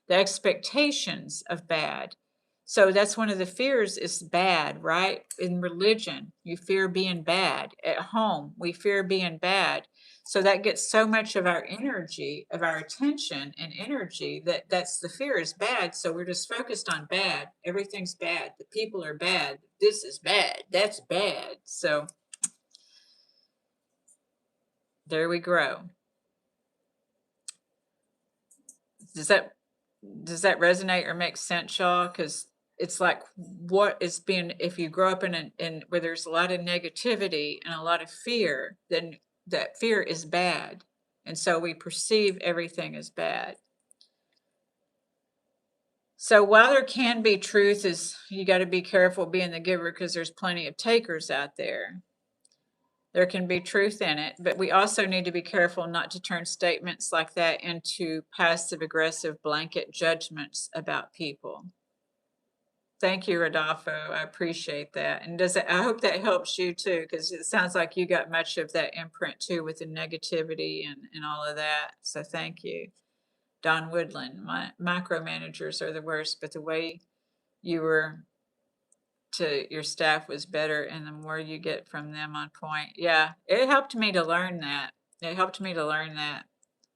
the expectations of bad. So that's one of the fears is bad, right? In religion, you fear being bad. At home, we fear being bad. So that gets so much of our energy, of our attention and energy that's the fear is bad. So we're just focused on bad. Everything's bad. The people are bad. This is bad. That's bad. So there we grow. Does that resonate or make sense, y'all? Because it's like if you grow up in where there's a lot of negativity and a lot of fear, then that fear is bad. And so we perceive everything as bad. So while there can be truth, you got to be careful being the giver because there's plenty of takers out there. There can be truth in it, but we also need to be careful not to turn statements like that into passive aggressive blanket judgments about people. Thank you, Rodolfo. I appreciate that. And does it, I hope that helps you too, because it sounds like you got much of that imprint too with the negativity and all of that. So thank you. Don Woodland, my micromanagers are the worst, but the way you were to your staff was better, and the more you get from them on point. Yeah, it helped me to learn that. It helped me to learn that.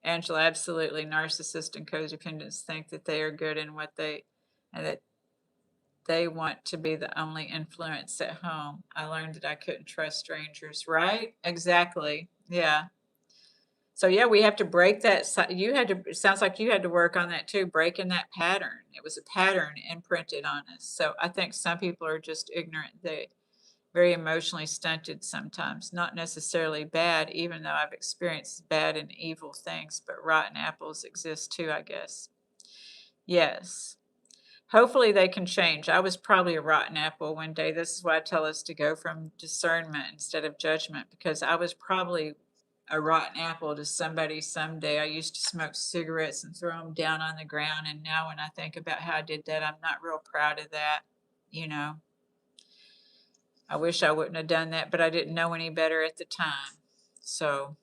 Angela, absolutely. Narcissists and codependents think that they are good in what they, and that they want to be the only influence at home. I learned that I couldn't trust strangers, right? Exactly. Yeah. So yeah, we have to break that. You had to, it sounds like you had to work on that too, breaking that pattern. It was a pattern imprinted on us. So I think some people are just ignorant. They very emotionally stunted sometimes, not necessarily bad, even though I've experienced bad and evil things, but rotten apples exist too, I guess. Yes. Hopefully they can change. I was probably a rotten apple one day. This is why I tell us to go from discernment instead of judgment, because I was probably a rotten apple to somebody someday. I used to smoke cigarettes and throw them down on the ground. And now when I think about how I did that, I'm not real proud of that. You know, I wish I wouldn't have done that, but I didn't know any better at the time. So,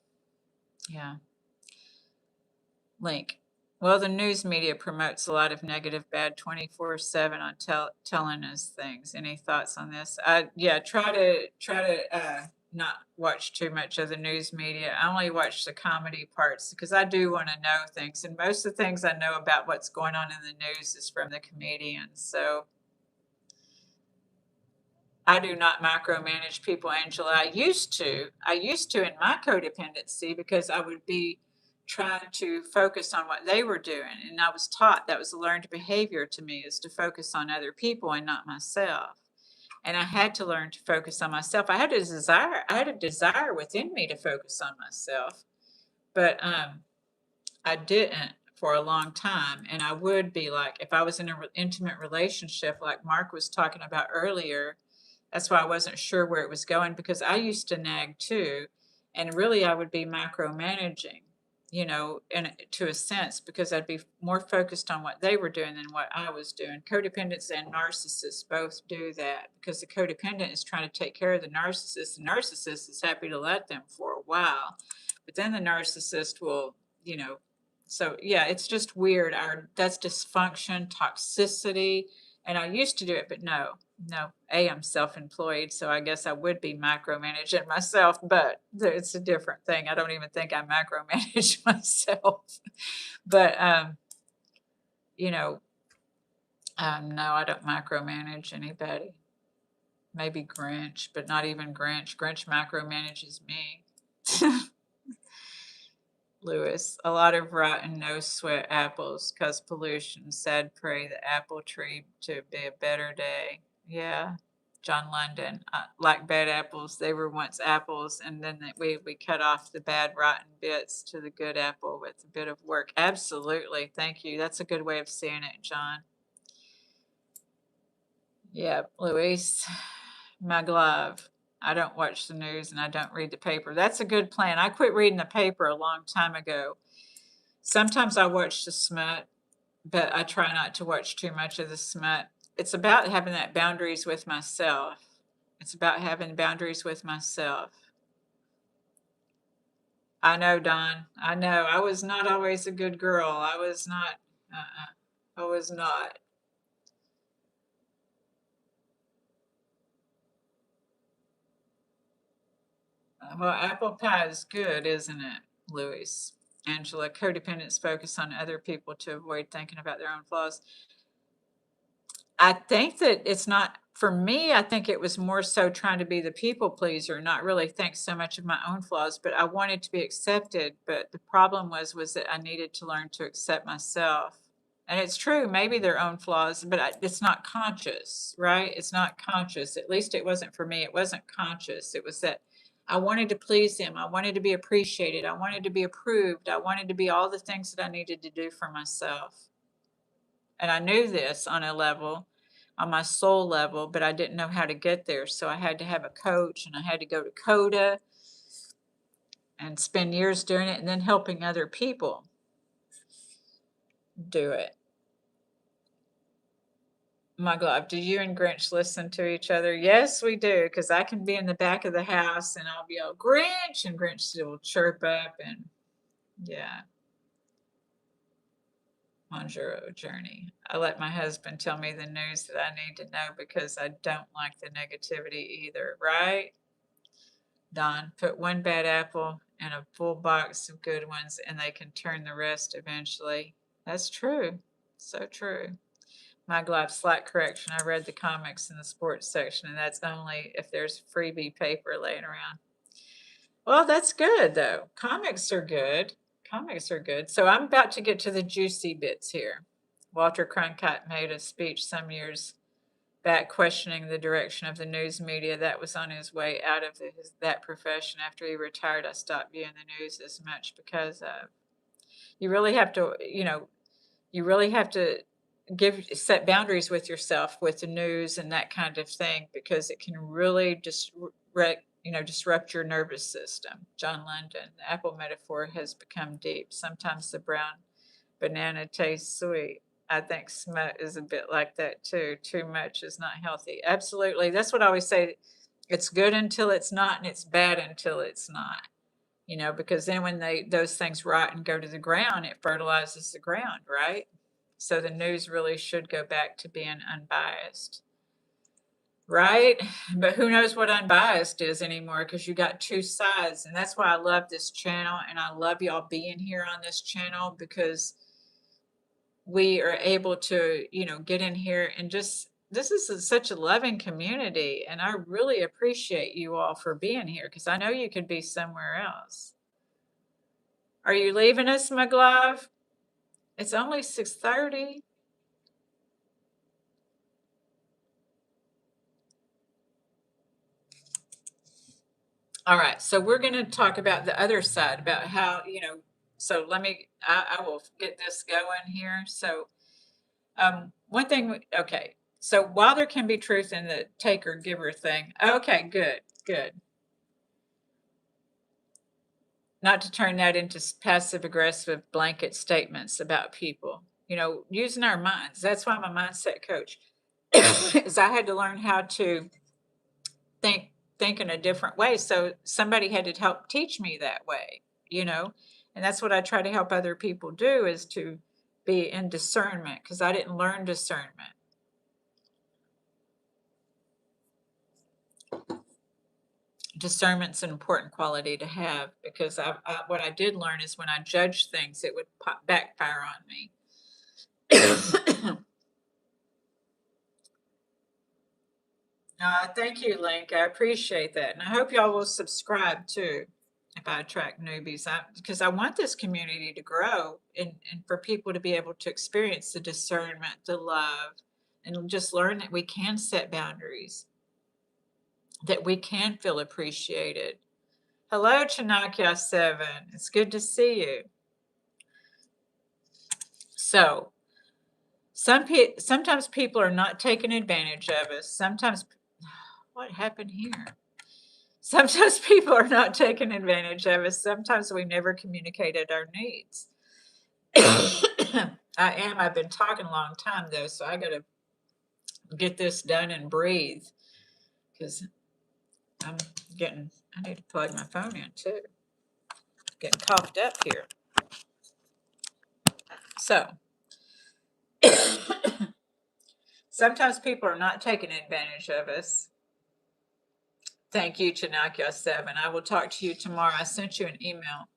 yeah. Link. Well, the news media promotes a lot of negative, bad 24/7 on telling us things. Any thoughts on this? Yeah, try to not watch too much of the news media. I only watch the comedy parts because I do want to know things, and most of the things I know about what's going on in the news is from the comedians. So I do not micromanage people, Angela. I used to in my codependency because I would be trying to focus on what they were doing. And I was taught that was a learned behavior to me is to focus on other people and not myself. And I had to learn to focus on myself. I had a desire within me to focus on myself, but I didn't for a long time. And I would be like, if I was in an intimate relationship, like Mark was talking about earlier, that's why I wasn't sure where it was going because I used to nag too. And really, I would be micromanaging, you know, and to a sense, because I'd be more focused on what they were doing than what I was doing. Codependents and narcissists both do that because the codependent is trying to take care of the narcissist. The narcissist is happy to let them for a while, but then the narcissist will, you know, so yeah, it's just weird. That's dysfunction, toxicity, and I used to do it, but no. I'm self-employed, so I guess I would be micromanaging myself, but it's a different thing. I don't even think I micromanage myself. But you know, no, I don't micromanage anybody. Maybe Grinch, but not even Grinch. Grinch micromanages me. Lewis, a lot of rotten, no sweat apples cause pollution. Sad pray the apple tree to be a better day. Yeah. John London, like bad apples, they were once apples, and then we cut off the bad, rotten bits to the good apple with a bit of work. Absolutely. Thank you. That's a good way of seeing it, John. Yeah, Luis, my glove. I don't watch the news and I don't read the paper. That's a good plan. I quit reading the paper a long time ago. Sometimes I watch the smut, but I try not to watch too much of the smut. It's about having that boundaries with myself. It's about having boundaries with myself. I know, Don. I know. I was not always a good girl. I was not. I was not. Well, apple pie is good, isn't it, Louis? Angela, codependents focus on other people to avoid thinking about their own flaws. I think that it's not for me. I think it was more so trying to be the people pleaser, not really think so much of my own flaws, but I wanted to be accepted. But the problem was that I needed to learn to accept myself. And it's true, maybe their own flaws, but it's not conscious, right? It's not conscious. At least it wasn't for me. It wasn't conscious. It was that I wanted to please them. I wanted to be appreciated. I wanted to be approved. I wanted to be all the things that I needed to do for myself. And I knew this on a level, on my soul level, but I didn't know how to get there. So I had to have a coach and I had to go to CODA and spend years doing it and then helping other people do it. My glove, do you and Grinch listen to each other? Yes, we do, because I can be in the back of the house and I'll be all Grinch, and Grinch will chirp up, and yeah, Monjuro journey. I let my husband tell me the news that I need to know because I don't like the negativity either, right? Don, put one bad apple in a full box of good ones and they can turn the rest eventually. That's true. So true. My glove, slight correction. I read the comics in the sports section, and that's only if there's freebie paper laying around. Well, that's good, though. Comics are good. Comics are good. So I'm about to get to the juicy bits here. Walter Cronkite made a speech some years back questioning the direction of the news media. That was on his way out of that profession. After he retired, I stopped viewing the news as much because you really have to, you really have to set boundaries with yourself with the news and that kind of thing, because it can really disrupt your nervous system. John London, the apple metaphor has become deep. Sometimes the brown banana tastes sweet. I think smut is a bit like that too. Too much is not healthy. Absolutely. That's what I always say. It's good until it's not, and it's bad until it's not. Because then when those things rot and go to the ground, it fertilizes the ground, right? So the news really should go back to being unbiased, right? But who knows what unbiased is anymore, because you got two sides. And that's why I love this channel, and I love y'all being here on this channel, because we are able to, get in here and just, this is such a loving community. And I really appreciate you all for being here, because I know you could be somewhere else. Are you leaving us, my glove? It's only 6:30. All right, so we're going to talk about the other side, about how, so I will get this going here. So one thing, okay, so while there can be truth in the taker giver thing, okay, good. Not to turn that into passive aggressive blanket statements about people, using our minds. That's why I'm a mindset coach, is I had to learn how to think in a different way. So somebody had to help teach me that way, and that's what I try to help other people do, is to be in discernment, because I didn't learn discernment. Discernment's an important quality to have, because what I did learn is when I judged things, it would backfire on me. Thank you, Link. I appreciate that. And I hope y'all will subscribe too if I attract newbies, because I want this community to grow, and for people to be able to experience the discernment, the love, and just learn that we can set boundaries, that we can feel appreciated. Hello, Chanakya 7. It's good to see you. So, sometimes people are not taking advantage of us. Sometimes, what happened here? Sometimes people are not taking advantage of us. Sometimes we never communicated our needs. I've been talking a long time though, so I got to get this done and breathe, because I need to plug my phone in too. Getting coughed up here. So, sometimes people are not taking advantage of us. Thank you, Chanakya 7. I will talk to you tomorrow. I sent you an email.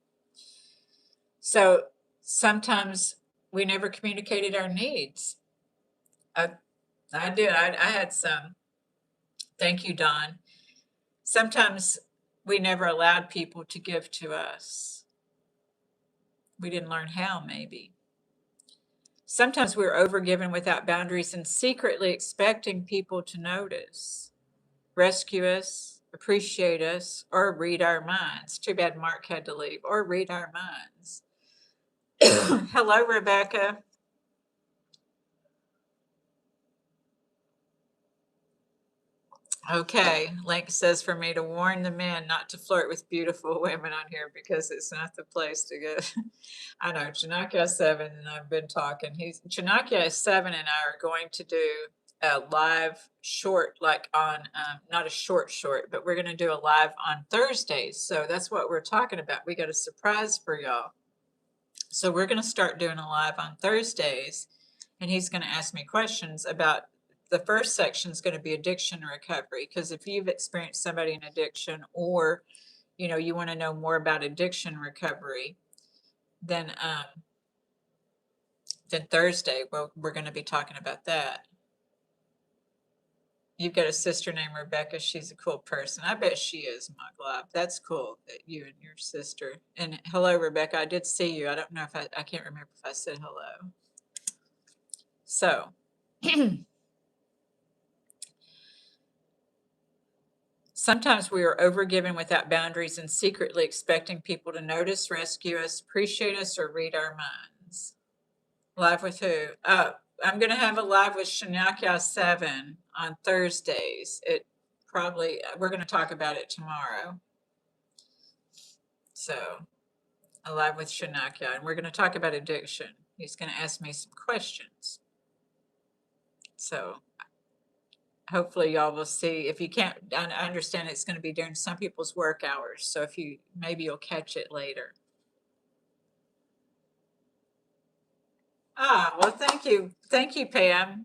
So sometimes we never communicated our needs. I did. I had some. Thank you, Don. Sometimes we never allowed people to give to us. We didn't learn how, maybe. Sometimes we're overgiven without boundaries and secretly expecting people to notice, rescue us, appreciate us, or read our minds. Too bad Mark had to leave. Or read our minds. Hello, Rebecca. Okay, Link says for me to warn the men not to flirt with beautiful women on here, because it's not the place to go. I know, Chanakya 7 and I've been talking. Chanakya 7 and I are going to do a live short, like on, not a short, but we're going to do a live on Thursdays. So that's what we're talking about. We got a surprise for y'all. So we're going to start doing a live on Thursdays, and he's going to ask me questions about, the first section is going to be addiction recovery, because if you've experienced somebody in addiction, or you want to know more about addiction recovery, then Thursday, well, we're going to be talking about that. You've got a sister named Rebecca. She's a cool person. I bet she is, Muglob. That's cool that you and your sister. And hello, Rebecca. I did see you. I don't know if I can't remember if I said hello. So, sometimes we are overgiven without boundaries and secretly expecting people to notice, rescue us, appreciate us, or read our minds. Live with who? I'm going to have a live with Shanakya 7 on Thursdays. We're going to talk about it tomorrow. So, a live with Shanakya, and we're going to talk about addiction. He's going to ask me some questions. So, hopefully y'all will see. If you can't, I understand it's going to be during some people's work hours. So maybe you'll catch it later. Well, thank you. Thank you, Pam.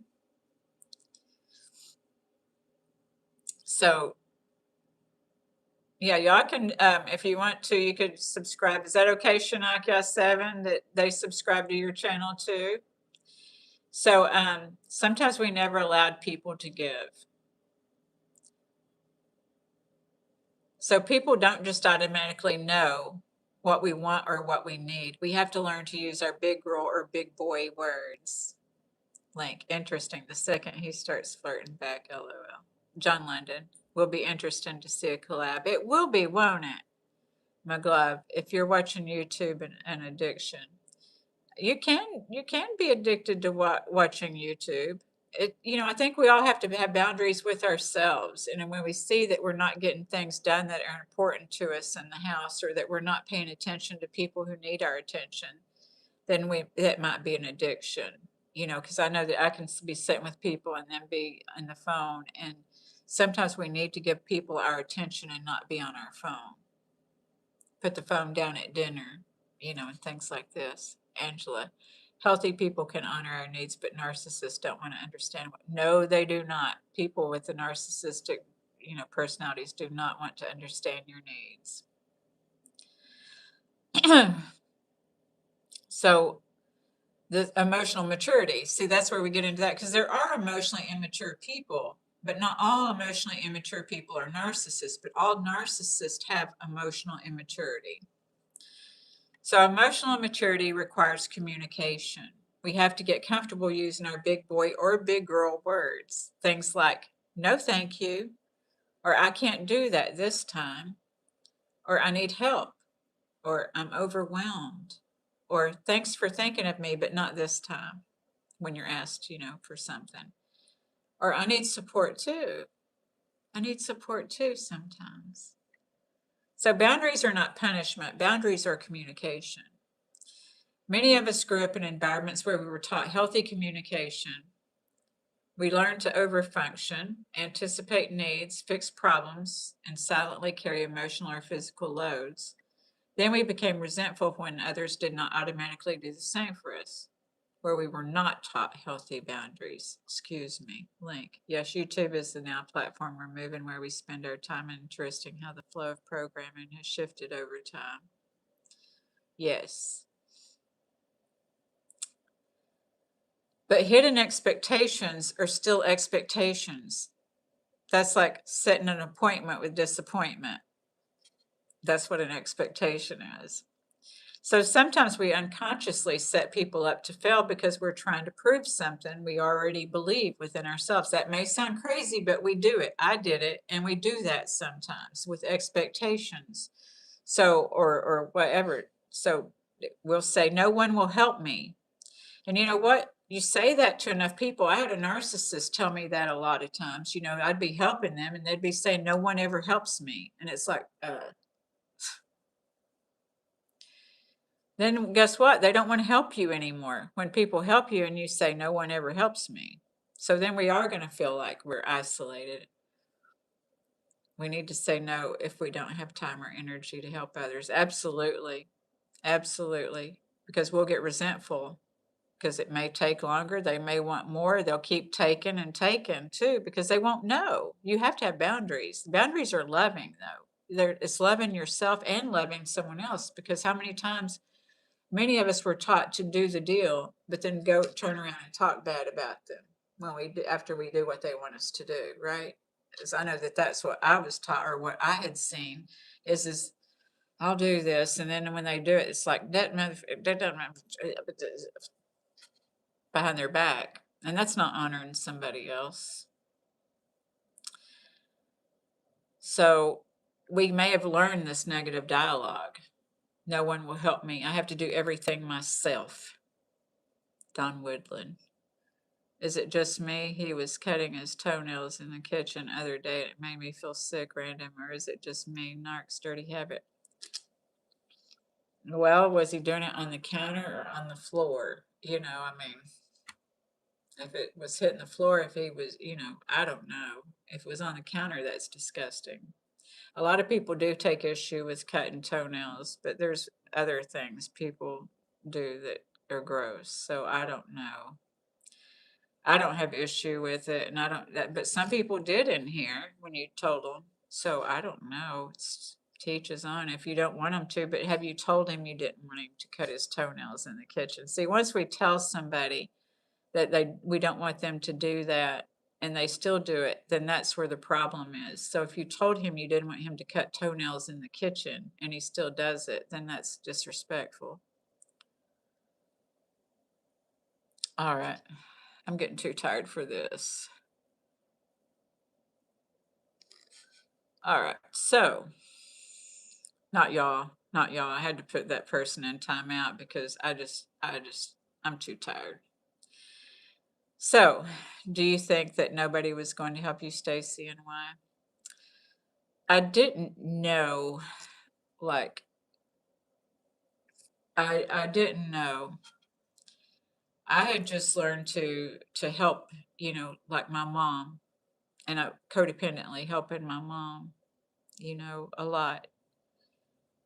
So, yeah, y'all can, if you want to, you could subscribe. Is that okay, Shanakia 7, that they subscribe to your channel too? So, sometimes we never allowed people to give. So people don't just automatically know what we want or what we need. We have to learn to use our big girl or big boy words. Link, interesting. The second he starts flirting back, LOL. John London, will be interesting to see a collab. It will be, won't it? Maglove, if you're watching YouTube and addiction, you can be addicted to watching YouTube. I think we all have to have boundaries with ourselves. And when we see that we're not getting things done that are important to us in the house, or that we're not paying attention to people who need our attention, then that might be an addiction. Because I know that I can be sitting with people and then be on the phone. And sometimes we need to give people our attention and not be on our phone. Put the phone down at dinner, and things like this. Angela, healthy people can honor our needs, but narcissists don't want to understand no, they do not. People with the narcissistic, personalities do not want to understand your needs. So the emotional maturity, see, that's where we get into that, because there are emotionally immature people, but not all emotionally immature people are narcissists, but all narcissists have emotional immaturity. So emotional maturity requires communication. We have to get comfortable using our big boy or big girl words. Things like, no, thank you, or I can't do that this time, or I need help, or I'm overwhelmed, or thanks for thinking of me, but not this time, when you're asked, for something. Or I need support too. I need support too sometimes. So boundaries are not punishment. Boundaries are communication. Many of us grew up in environments where we were taught healthy communication. We learned to overfunction, anticipate needs, fix problems, and silently carry emotional or physical loads. Then we became resentful when others did not automatically do the same for us, where we were not taught healthy boundaries. Excuse me. Link. Yes, YouTube is the now platform we're moving, where we spend our time. Interesting how the flow of programming has shifted over time. Yes. But hidden expectations are still expectations. That's like setting an appointment with disappointment. That's what an expectation is. So sometimes we unconsciously set people up to fail because we're trying to prove something we already believe within ourselves. That may sound crazy, but we do it. I did it, and we do that sometimes with expectations. So, or whatever. So we'll say, no one will help me. And you know what? You say that to enough people. I had a narcissist tell me that a lot of times. I'd be helping them and they'd be saying, no one ever helps me. And it's like, then guess what? They don't want to help you anymore. When people help you and you say, no one ever helps me. So then we are going to feel like we're isolated. We need to say no if we don't have time or energy to help others. Absolutely. Absolutely. Because we'll get resentful because it may take longer. They may want more. They'll keep taking and taking too because they won't know. You have to have boundaries. Boundaries are loving, though. It's loving yourself and loving someone else because how many times many of us were taught to do the deal, but then go turn around and talk bad about them when we do, after we do what they want us to do, right? Because I know that that's what I was taught or what I had seen is I'll do this, and then when they do it, it's like that behind their back, and that's not honoring somebody else. So we may have learned this negative dialogue. No one will help me. I have to do everything myself. Don Woodland. Is it just me? He was cutting his toenails in the kitchen other day. It made me feel sick random, or is it just me? Narc's dirty habit. Well, was he doing it on the counter or on the floor? I mean, if it was hitting the floor, if he was, I don't know. If it was on the counter, that's disgusting. A lot of people do take issue with cutting toenails, but there's other things people do that are gross. So I don't know. I don't have issue with it, and I don't. But some people did in here when you told them. So I don't know. It's teaches on if you don't want him to. But have you told him you didn't want him to cut his toenails in the kitchen? See, once we tell somebody that we don't want them to do that, and they still do it, then that's where the problem is. So if you told him you didn't want him to cut toenails in the kitchen, and he still does it, then that's disrespectful. All right. I'm getting too tired for this. All right. So, not y'all, not y'all. I had to put that person in timeout because I'm too tired. So, do you think that nobody was going to help you, Stacy, and why? I didn't know, like, I didn't know. I had just learned to help, like my mom, and I codependently helping my mom, a lot.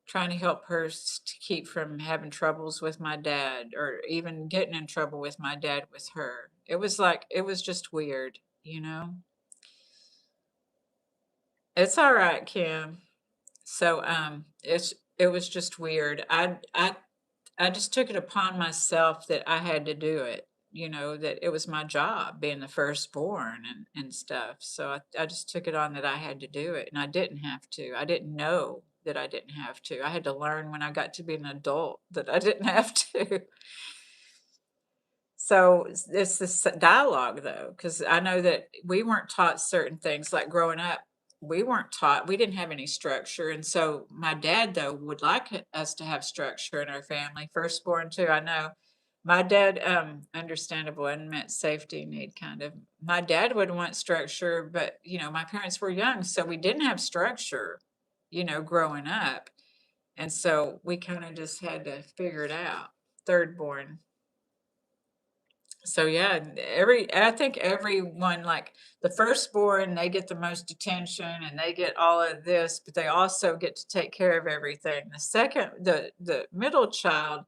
Trying to help her to keep from having troubles with my dad or even getting in trouble with my dad with her. It was just weird, you know? It's all right, Kim. So it was just weird. I just took it upon myself that I had to do it, that it was my job being the firstborn and stuff. So I just took it on that I had to do it and I didn't have to. I didn't know that I didn't have to. I had to learn when I got to be an adult that I didn't have to. So it's this dialogue though, because I know that we weren't taught certain things like growing up. We weren't taught, we didn't have any structure. And so my dad, though, would like us to have structure in our family. Firstborn, too, I know. My dad, understandable, unmet safety need kind of. My dad would want structure, but, my parents were young, so we didn't have structure, growing up. And so we kind of just had to figure it out. Third born. So yeah, I think everyone like the firstborn, they get the most attention and they get all of this, but they also get to take care of everything. The second, the middle child,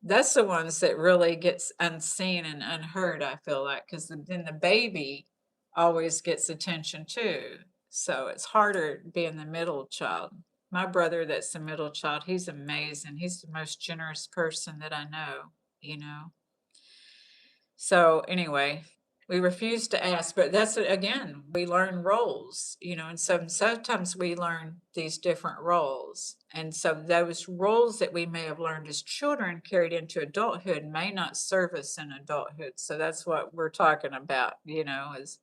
that's the ones that really gets unseen and unheard, I feel like, because then the baby always gets attention too. So it's harder being the middle child. My brother, that's the middle child, he's amazing. He's the most generous person that I know, you know. So anyway, we refuse to ask, but that's again, we learn roles, and sometimes we learn these different roles. And so those roles that we may have learned as children carried into adulthood may not serve us in adulthood. So that's what we're talking about, is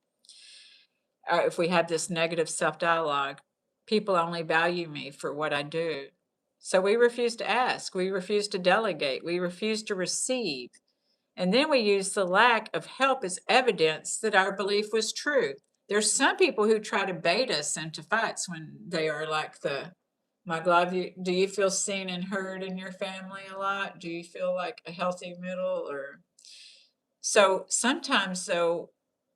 if we have this negative self dialogue, people only value me for what I do. So we refuse to ask, we refuse to delegate, we refuse to receive. And then we use the lack of help as evidence that our belief was true. There's some people who try to bait us into fights when they are like my glove. Do you feel seen and heard in your family a lot? Do you feel like a healthy middle or so sometimes though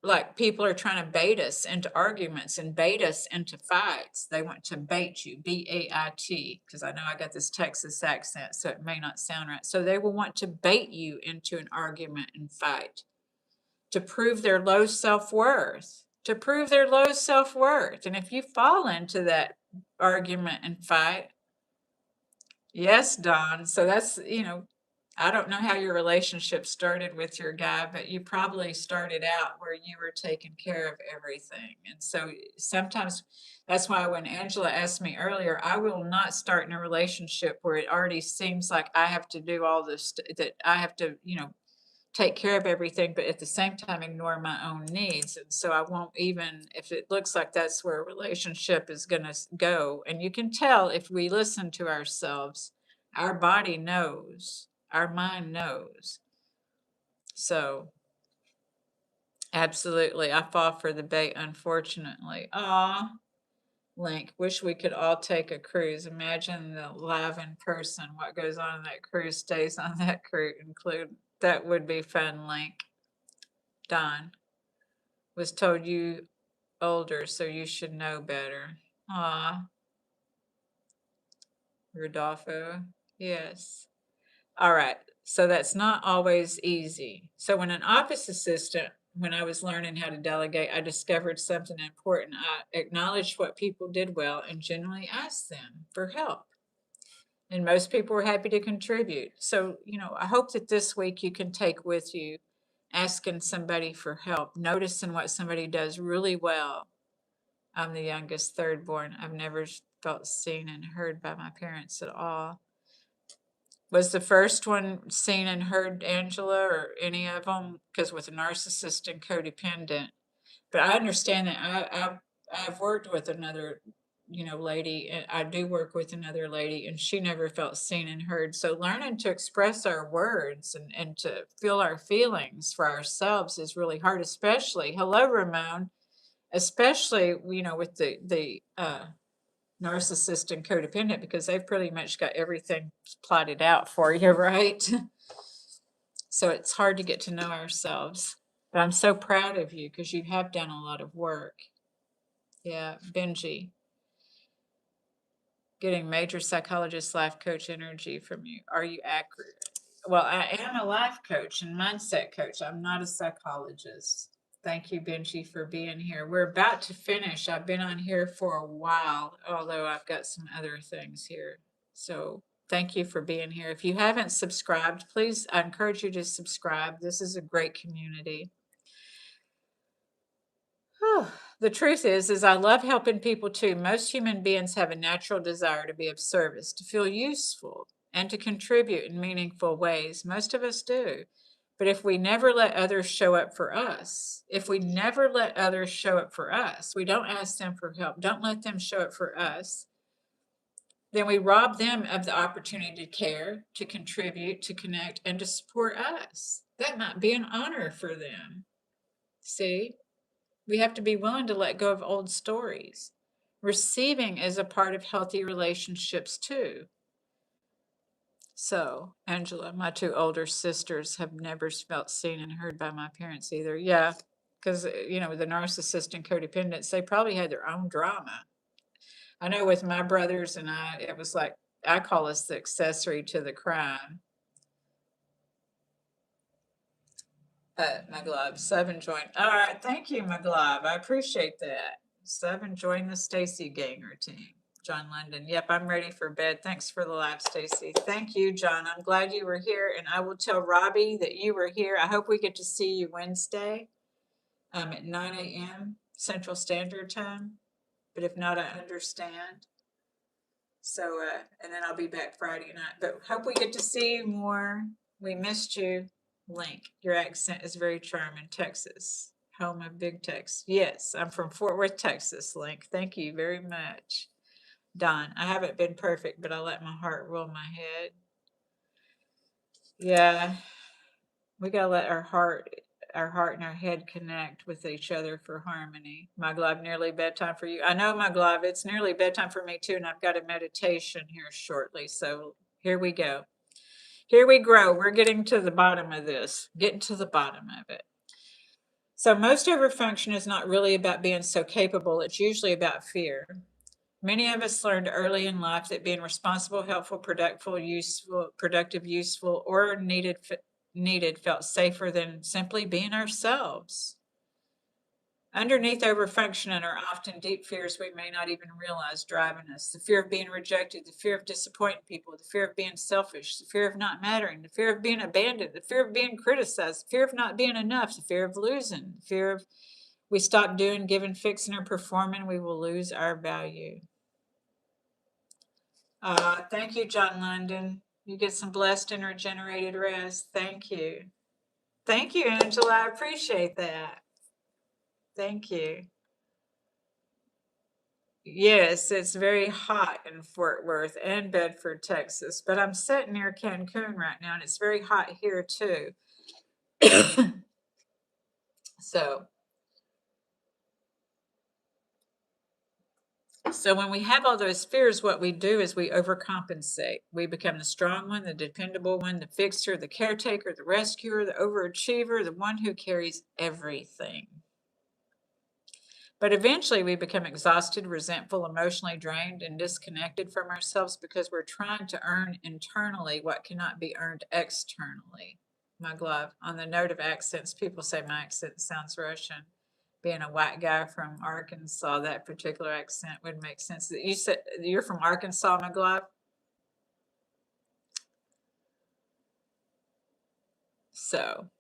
like people are trying to bait us into arguments and bait us into fights. They want to bait you, B-A-I-T, because I know I got this Texas accent, so it may not sound right. So they will want to bait you into an argument and fight to prove their low self-worth, to prove their low self-worth. And if you fall into that argument and fight, yes, Don. So that's, I don't know how your relationship started with your guy, but you probably started out where you were taking care of everything. And so sometimes that's why when Angela asked me earlier, I will not start in a relationship where it already seems like I have to do all this, that I have to, take care of everything, but at the same time ignore my own needs. And so I won't, even if it looks like that's where a relationship is going to go. And you can tell if we listen to ourselves, our body knows, our mind knows. So absolutely, I fall for the bait, unfortunately. Aw, Link, wish we could all take a cruise. Imagine the live in person. What goes on in that cruise stays on that cruise. That would be fun, Link. Don was told you older, so you should know better. Ah, Rodolfo. Yes. All right. So that's not always easy. So when an office assistant, when I was learning how to delegate, I discovered something important. I acknowledged what people did well and generally asked them for help. And most people were happy to contribute. So, I hope that this week you can take with you asking somebody for help, noticing what somebody does really well. I'm the youngest, third born. I've never felt seen and heard by my parents at all. Was the first one seen and heard, Angela, or any of them? Because with a narcissist and codependent. But I understand that I've worked with another, lady, and I do work with another lady, and she never felt seen and heard. So learning to express our words and to feel our feelings for ourselves is really hard, especially, hello, Ramon, especially, with the narcissist and codependent, because they've pretty much got everything plotted out for you, right? So it's hard to get to know ourselves. But I'm so proud of you because you have done a lot of work. Yeah, Benji, getting major psychologist life coach energy from you. Are you accurate? Well, I am a life coach and mindset coach. I'm not a psychologist. Thank you, Benji, for being here. We're about to finish. I've been on here for a while, although I've got some other things here. So thank you for being here. If you haven't subscribed, please, I encourage you to subscribe. This is a great community. The truth is I love helping people too. Most human beings have a natural desire to be of service, to feel useful, and to contribute in meaningful ways. Most of us do. But if we never let others show up for us, we don't ask them for help, don't let them show up for us, then we rob them of the opportunity to care, to contribute, to connect, and to support us. That might be an honor for them. See? We have to be willing to let go of old stories. Receiving is a part of healthy relationships too. So, Angela, my two older sisters have never felt seen and heard by my parents either. Yeah, because, the narcissist and codependence, they probably had their own drama. I know with my brothers and I, it was like, I call us the accessory to the crime. My glove, 7 joined. All right, thank you, my glove. I appreciate that. 7 joined the Stacy Ganger team. John London. Yep, I'm ready for bed. Thanks for the live, Stacy. Thank you, John. I'm glad you were here, and I will tell Robbie that you were here. I hope we get to see you Wednesday at 9 a.m. Central Standard Time. But if not, I understand. So, and then I'll be back Friday night. But hope we get to see you more. We missed you. Link, your accent is very charming. Texas, home of Big Tex. Yes, I'm from Fort Worth, Texas, Link. Thank you very much. Don, I haven't been perfect, but I let my heart rule my head. Yeah, we gotta let our heart and our head connect with each other for harmony. My glove, nearly bedtime for you. I know, my glove, it's nearly bedtime for me too, and I've got a meditation here shortly. So here we go. Here we grow. We're getting to the bottom of this, getting to the bottom of it. So most overfunction is not really about being so capable. It's usually about fear. Many of us learned early in life that being responsible, helpful, productive, useful, or needed felt safer than simply being ourselves. Underneath overfunctioning are often deep fears we may not even realize driving us. The fear of being rejected, the fear of disappointing people, the fear of being selfish, the fear of not mattering, the fear of being abandoned, the fear of being criticized, the fear of not being enough, the fear of losing, the fear of we stop doing, giving, fixing, or performing, we will lose our value. Thank you, John London. You get some blessed and regenerated rest. Thank you. Thank you, Angela. I appreciate that. Thank you. Yes, it's very hot in Fort Worth and Bedford, Texas, but I'm sitting near Cancun right now and it's very hot here too. So, when we have all those fears, what we do is we overcompensate. We become the strong one, the dependable one, the fixer, the caretaker, the rescuer, the overachiever, the one who carries everything. But eventually we become exhausted, resentful, emotionally drained, and disconnected from ourselves because we're trying to earn internally what cannot be earned externally. My glove. On the note of accents, people say my accent sounds Russian. Being a white guy from Arkansas, that particular accent would make sense. You said you're from Arkansas, my glove? So,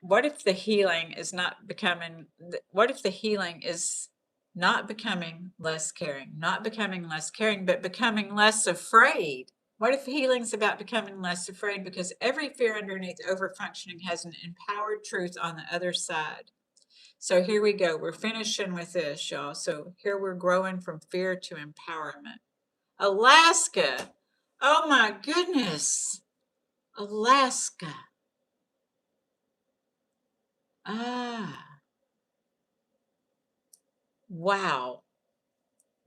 what if the healing is not becoming, what if the healing is not becoming less caring, but becoming less afraid? What if healing's about becoming less afraid? Because every fear underneath overfunctioning has an empowered truth on the other side. So here we go. We're finishing with this, y'all. So here we're growing from fear to empowerment. Alaska. Oh my goodness. Alaska. Ah, wow.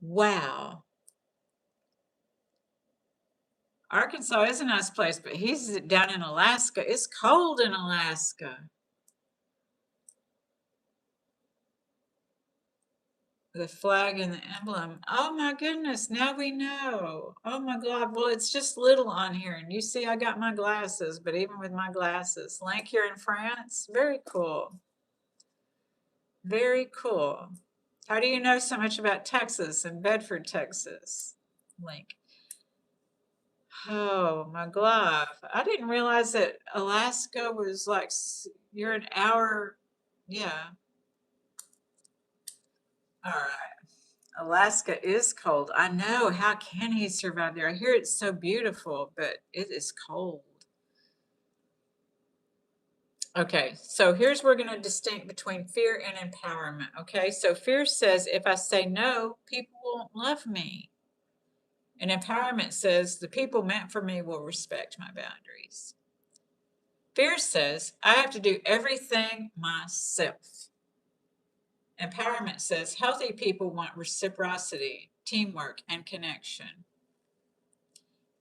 Wow. Arkansas is a nice place, but he's down in Alaska. It's cold in Alaska. The flag and the emblem. Oh my goodness, now we know. Oh my God. Well, it's just little on here. And you see, I got my glasses, but even with my glasses, Link here in France, very cool. Very cool. How do you know so much about Texas and Bedford, Texas? Link. Oh, my glove. I didn't realize that Alaska was like, you're an hour. Yeah. All right. Alaska is cold. I know. How can he survive there? I hear it's so beautiful, but it is cold. Okay, so here's where we're going to distinct between fear and empowerment. Okay, so fear says if I say no, people won't love me. And empowerment says the people meant for me will respect my boundaries. Fear says I have to do everything myself. Empowerment says healthy people want reciprocity, teamwork, and connection.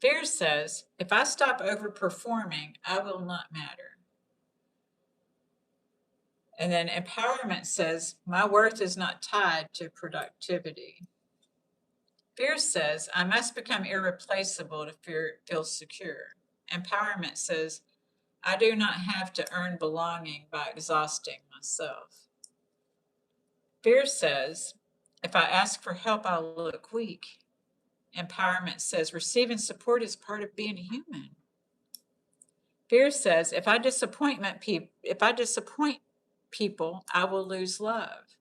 Fear says if I stop overperforming, I will not matter. And then empowerment says my worth is not tied to productivity. Fear says I must become irreplaceable to feel secure. Empowerment says I do not have to earn belonging by exhausting myself. Fear says, if I ask for help, I'll look weak. Empowerment says, receiving support is part of being human. Fear says, if I disappoint people, I will lose love.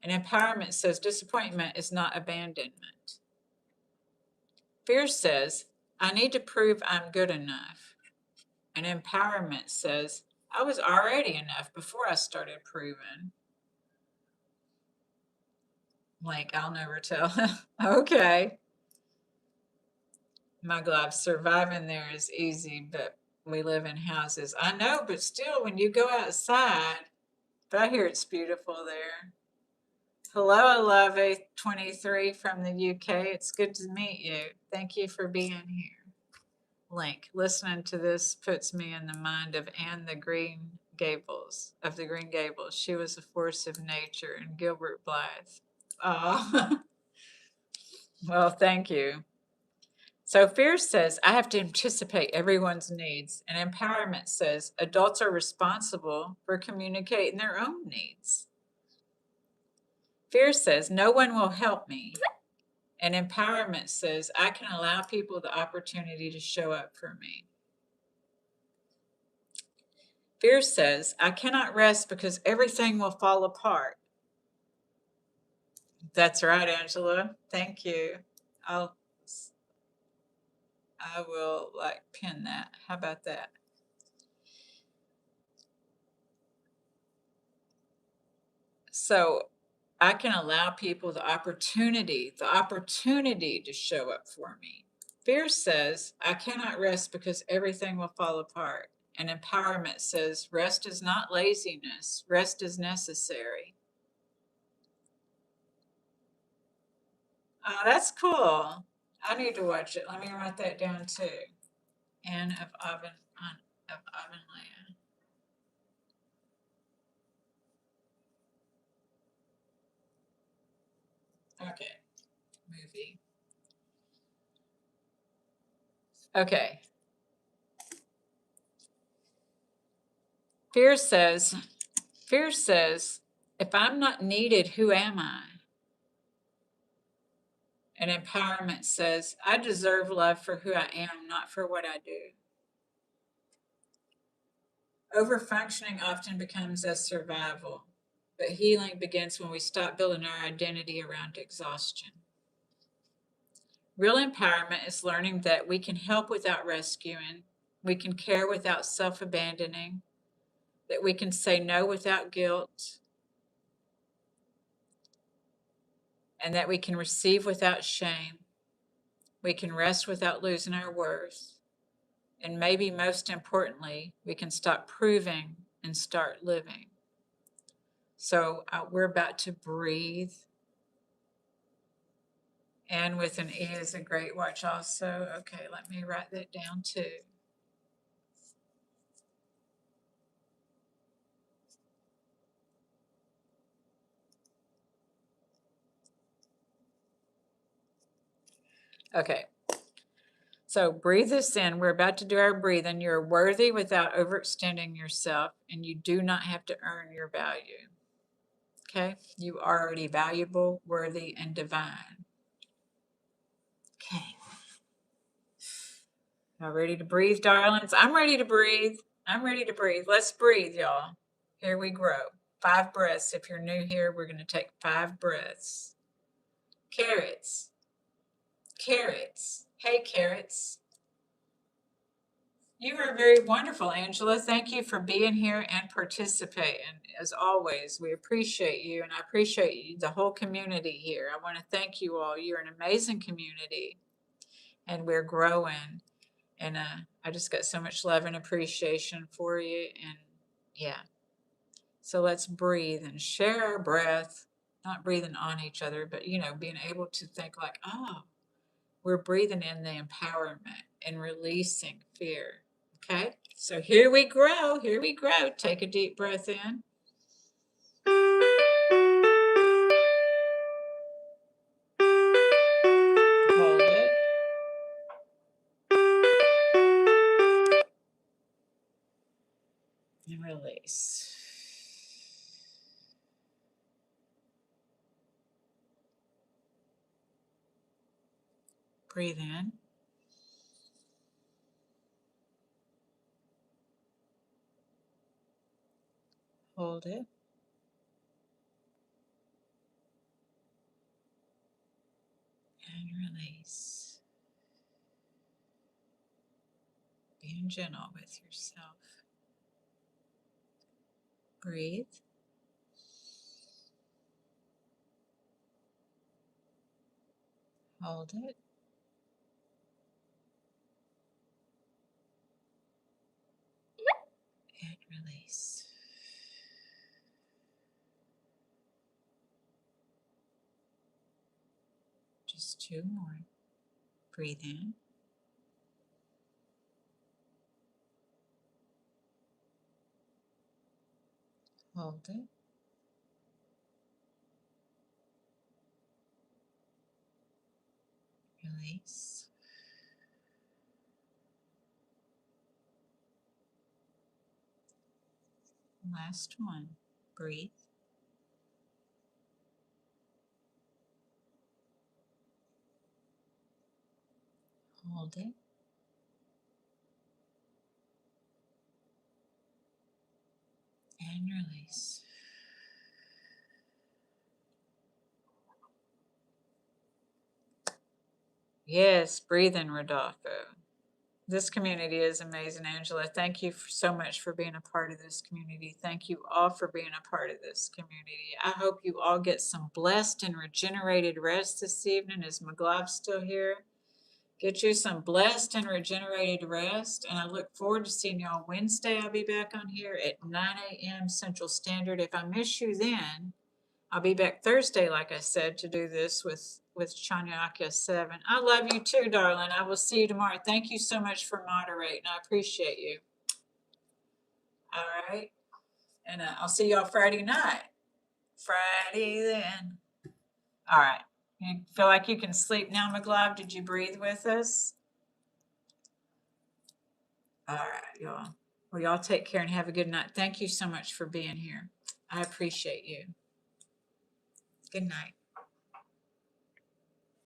And empowerment says, disappointment is not abandonment. Fear says, I need to prove I'm good enough. And empowerment says, I was already enough before I started proving. Like, I'll never tell. Okay. My glove, surviving there is easy, but we live in houses. I know, but still, when you go outside, but I hear it's beautiful there. Hello, Alave23 from the UK. It's good to meet you. Thank you for being here. Link. Listening to this puts me in the mind of Anne the Green Gables, of the Green Gables. She was a force of nature, and Gilbert Blythe. Oh, well, thank you. So fear says, I have to anticipate everyone's needs. And empowerment says, adults are responsible for communicating their own needs. Fear says, no one will help me. And empowerment says, I can allow people the opportunity to show up for me. Fear says, I cannot rest because everything will fall apart. That's right, Angela. Thank you. I will pin that. How about that? So I can allow people the opportunity to show up for me. Fear says, I cannot rest because everything will fall apart. And empowerment says, rest is not laziness, rest is necessary. Oh, that's cool. I need to watch it. Let me write that down too. Anne of Avonlea. Okay, movie. Okay. Fear says, if I'm not needed, who am I? And empowerment says, I deserve love for who I am, not for what I do. Overfunctioning often becomes a survival, but healing begins when we stop building our identity around exhaustion. Real empowerment is learning that we can help without rescuing, we can care without self-abandoning, that we can say no without guilt, and that we can receive without shame. We can rest without losing our worth. And maybe most importantly, we can stop proving and start living. So we're about to breathe. And with an E is a great watch also. Okay, let me write that down too. Okay. So breathe this in. We're about to do our breathing. You're worthy without overextending yourself, and you do not have to earn your value. Okay? You are already valuable, worthy, and divine. Okay. Y'all ready to breathe, darlings? I'm ready to breathe. I'm ready to breathe. Let's breathe, y'all. Here we grow. 5 breaths. If you're new here, we're going to take 5 breaths. Carrots. Carrots. Hey, carrots. You are very wonderful, Angela. Thank you for being here and participating. As always, we appreciate you, and I appreciate you, the whole community here. I want to thank you all. You're an amazing community, and we're growing. And I just got so much love and appreciation for you. And yeah, so let's breathe and share our breath, not breathing on each other, but, being able to think like, oh, we're breathing in the empowerment and releasing fear. Okay, so here we grow. Here we grow. Take a deep breath in. Hold it. And release. Breathe in. Hold it. And release. Being gentle with yourself. Breathe. Hold it. And release. Just 2 more. Breathe in. Hold it. Release. Last one. Breathe. Hold it. And release. Yes, breathe in, Rodolfo. This community is amazing, Angela. Thank you so much for being a part of this community. Thank you all for being a part of this community. I hope you all get some blessed and regenerated rest this evening. Is McGlob still here? Get you some blessed and regenerated rest. And I look forward to seeing y'all Wednesday. I'll be back on here at 9 a.m. Central Standard. If I miss you then, I'll be back Thursday, like I said, to do this with Chanyakia 7. I love you too, darling. I will see you tomorrow. Thank you so much for moderating. I appreciate you. All right. And I'll see y'all Friday night. Friday then. All right. You feel like you can sleep now, McGlove? Did you breathe with us? All right, y'all. Well, y'all take care and have a good night. Thank you so much for being here. I appreciate you. Good night.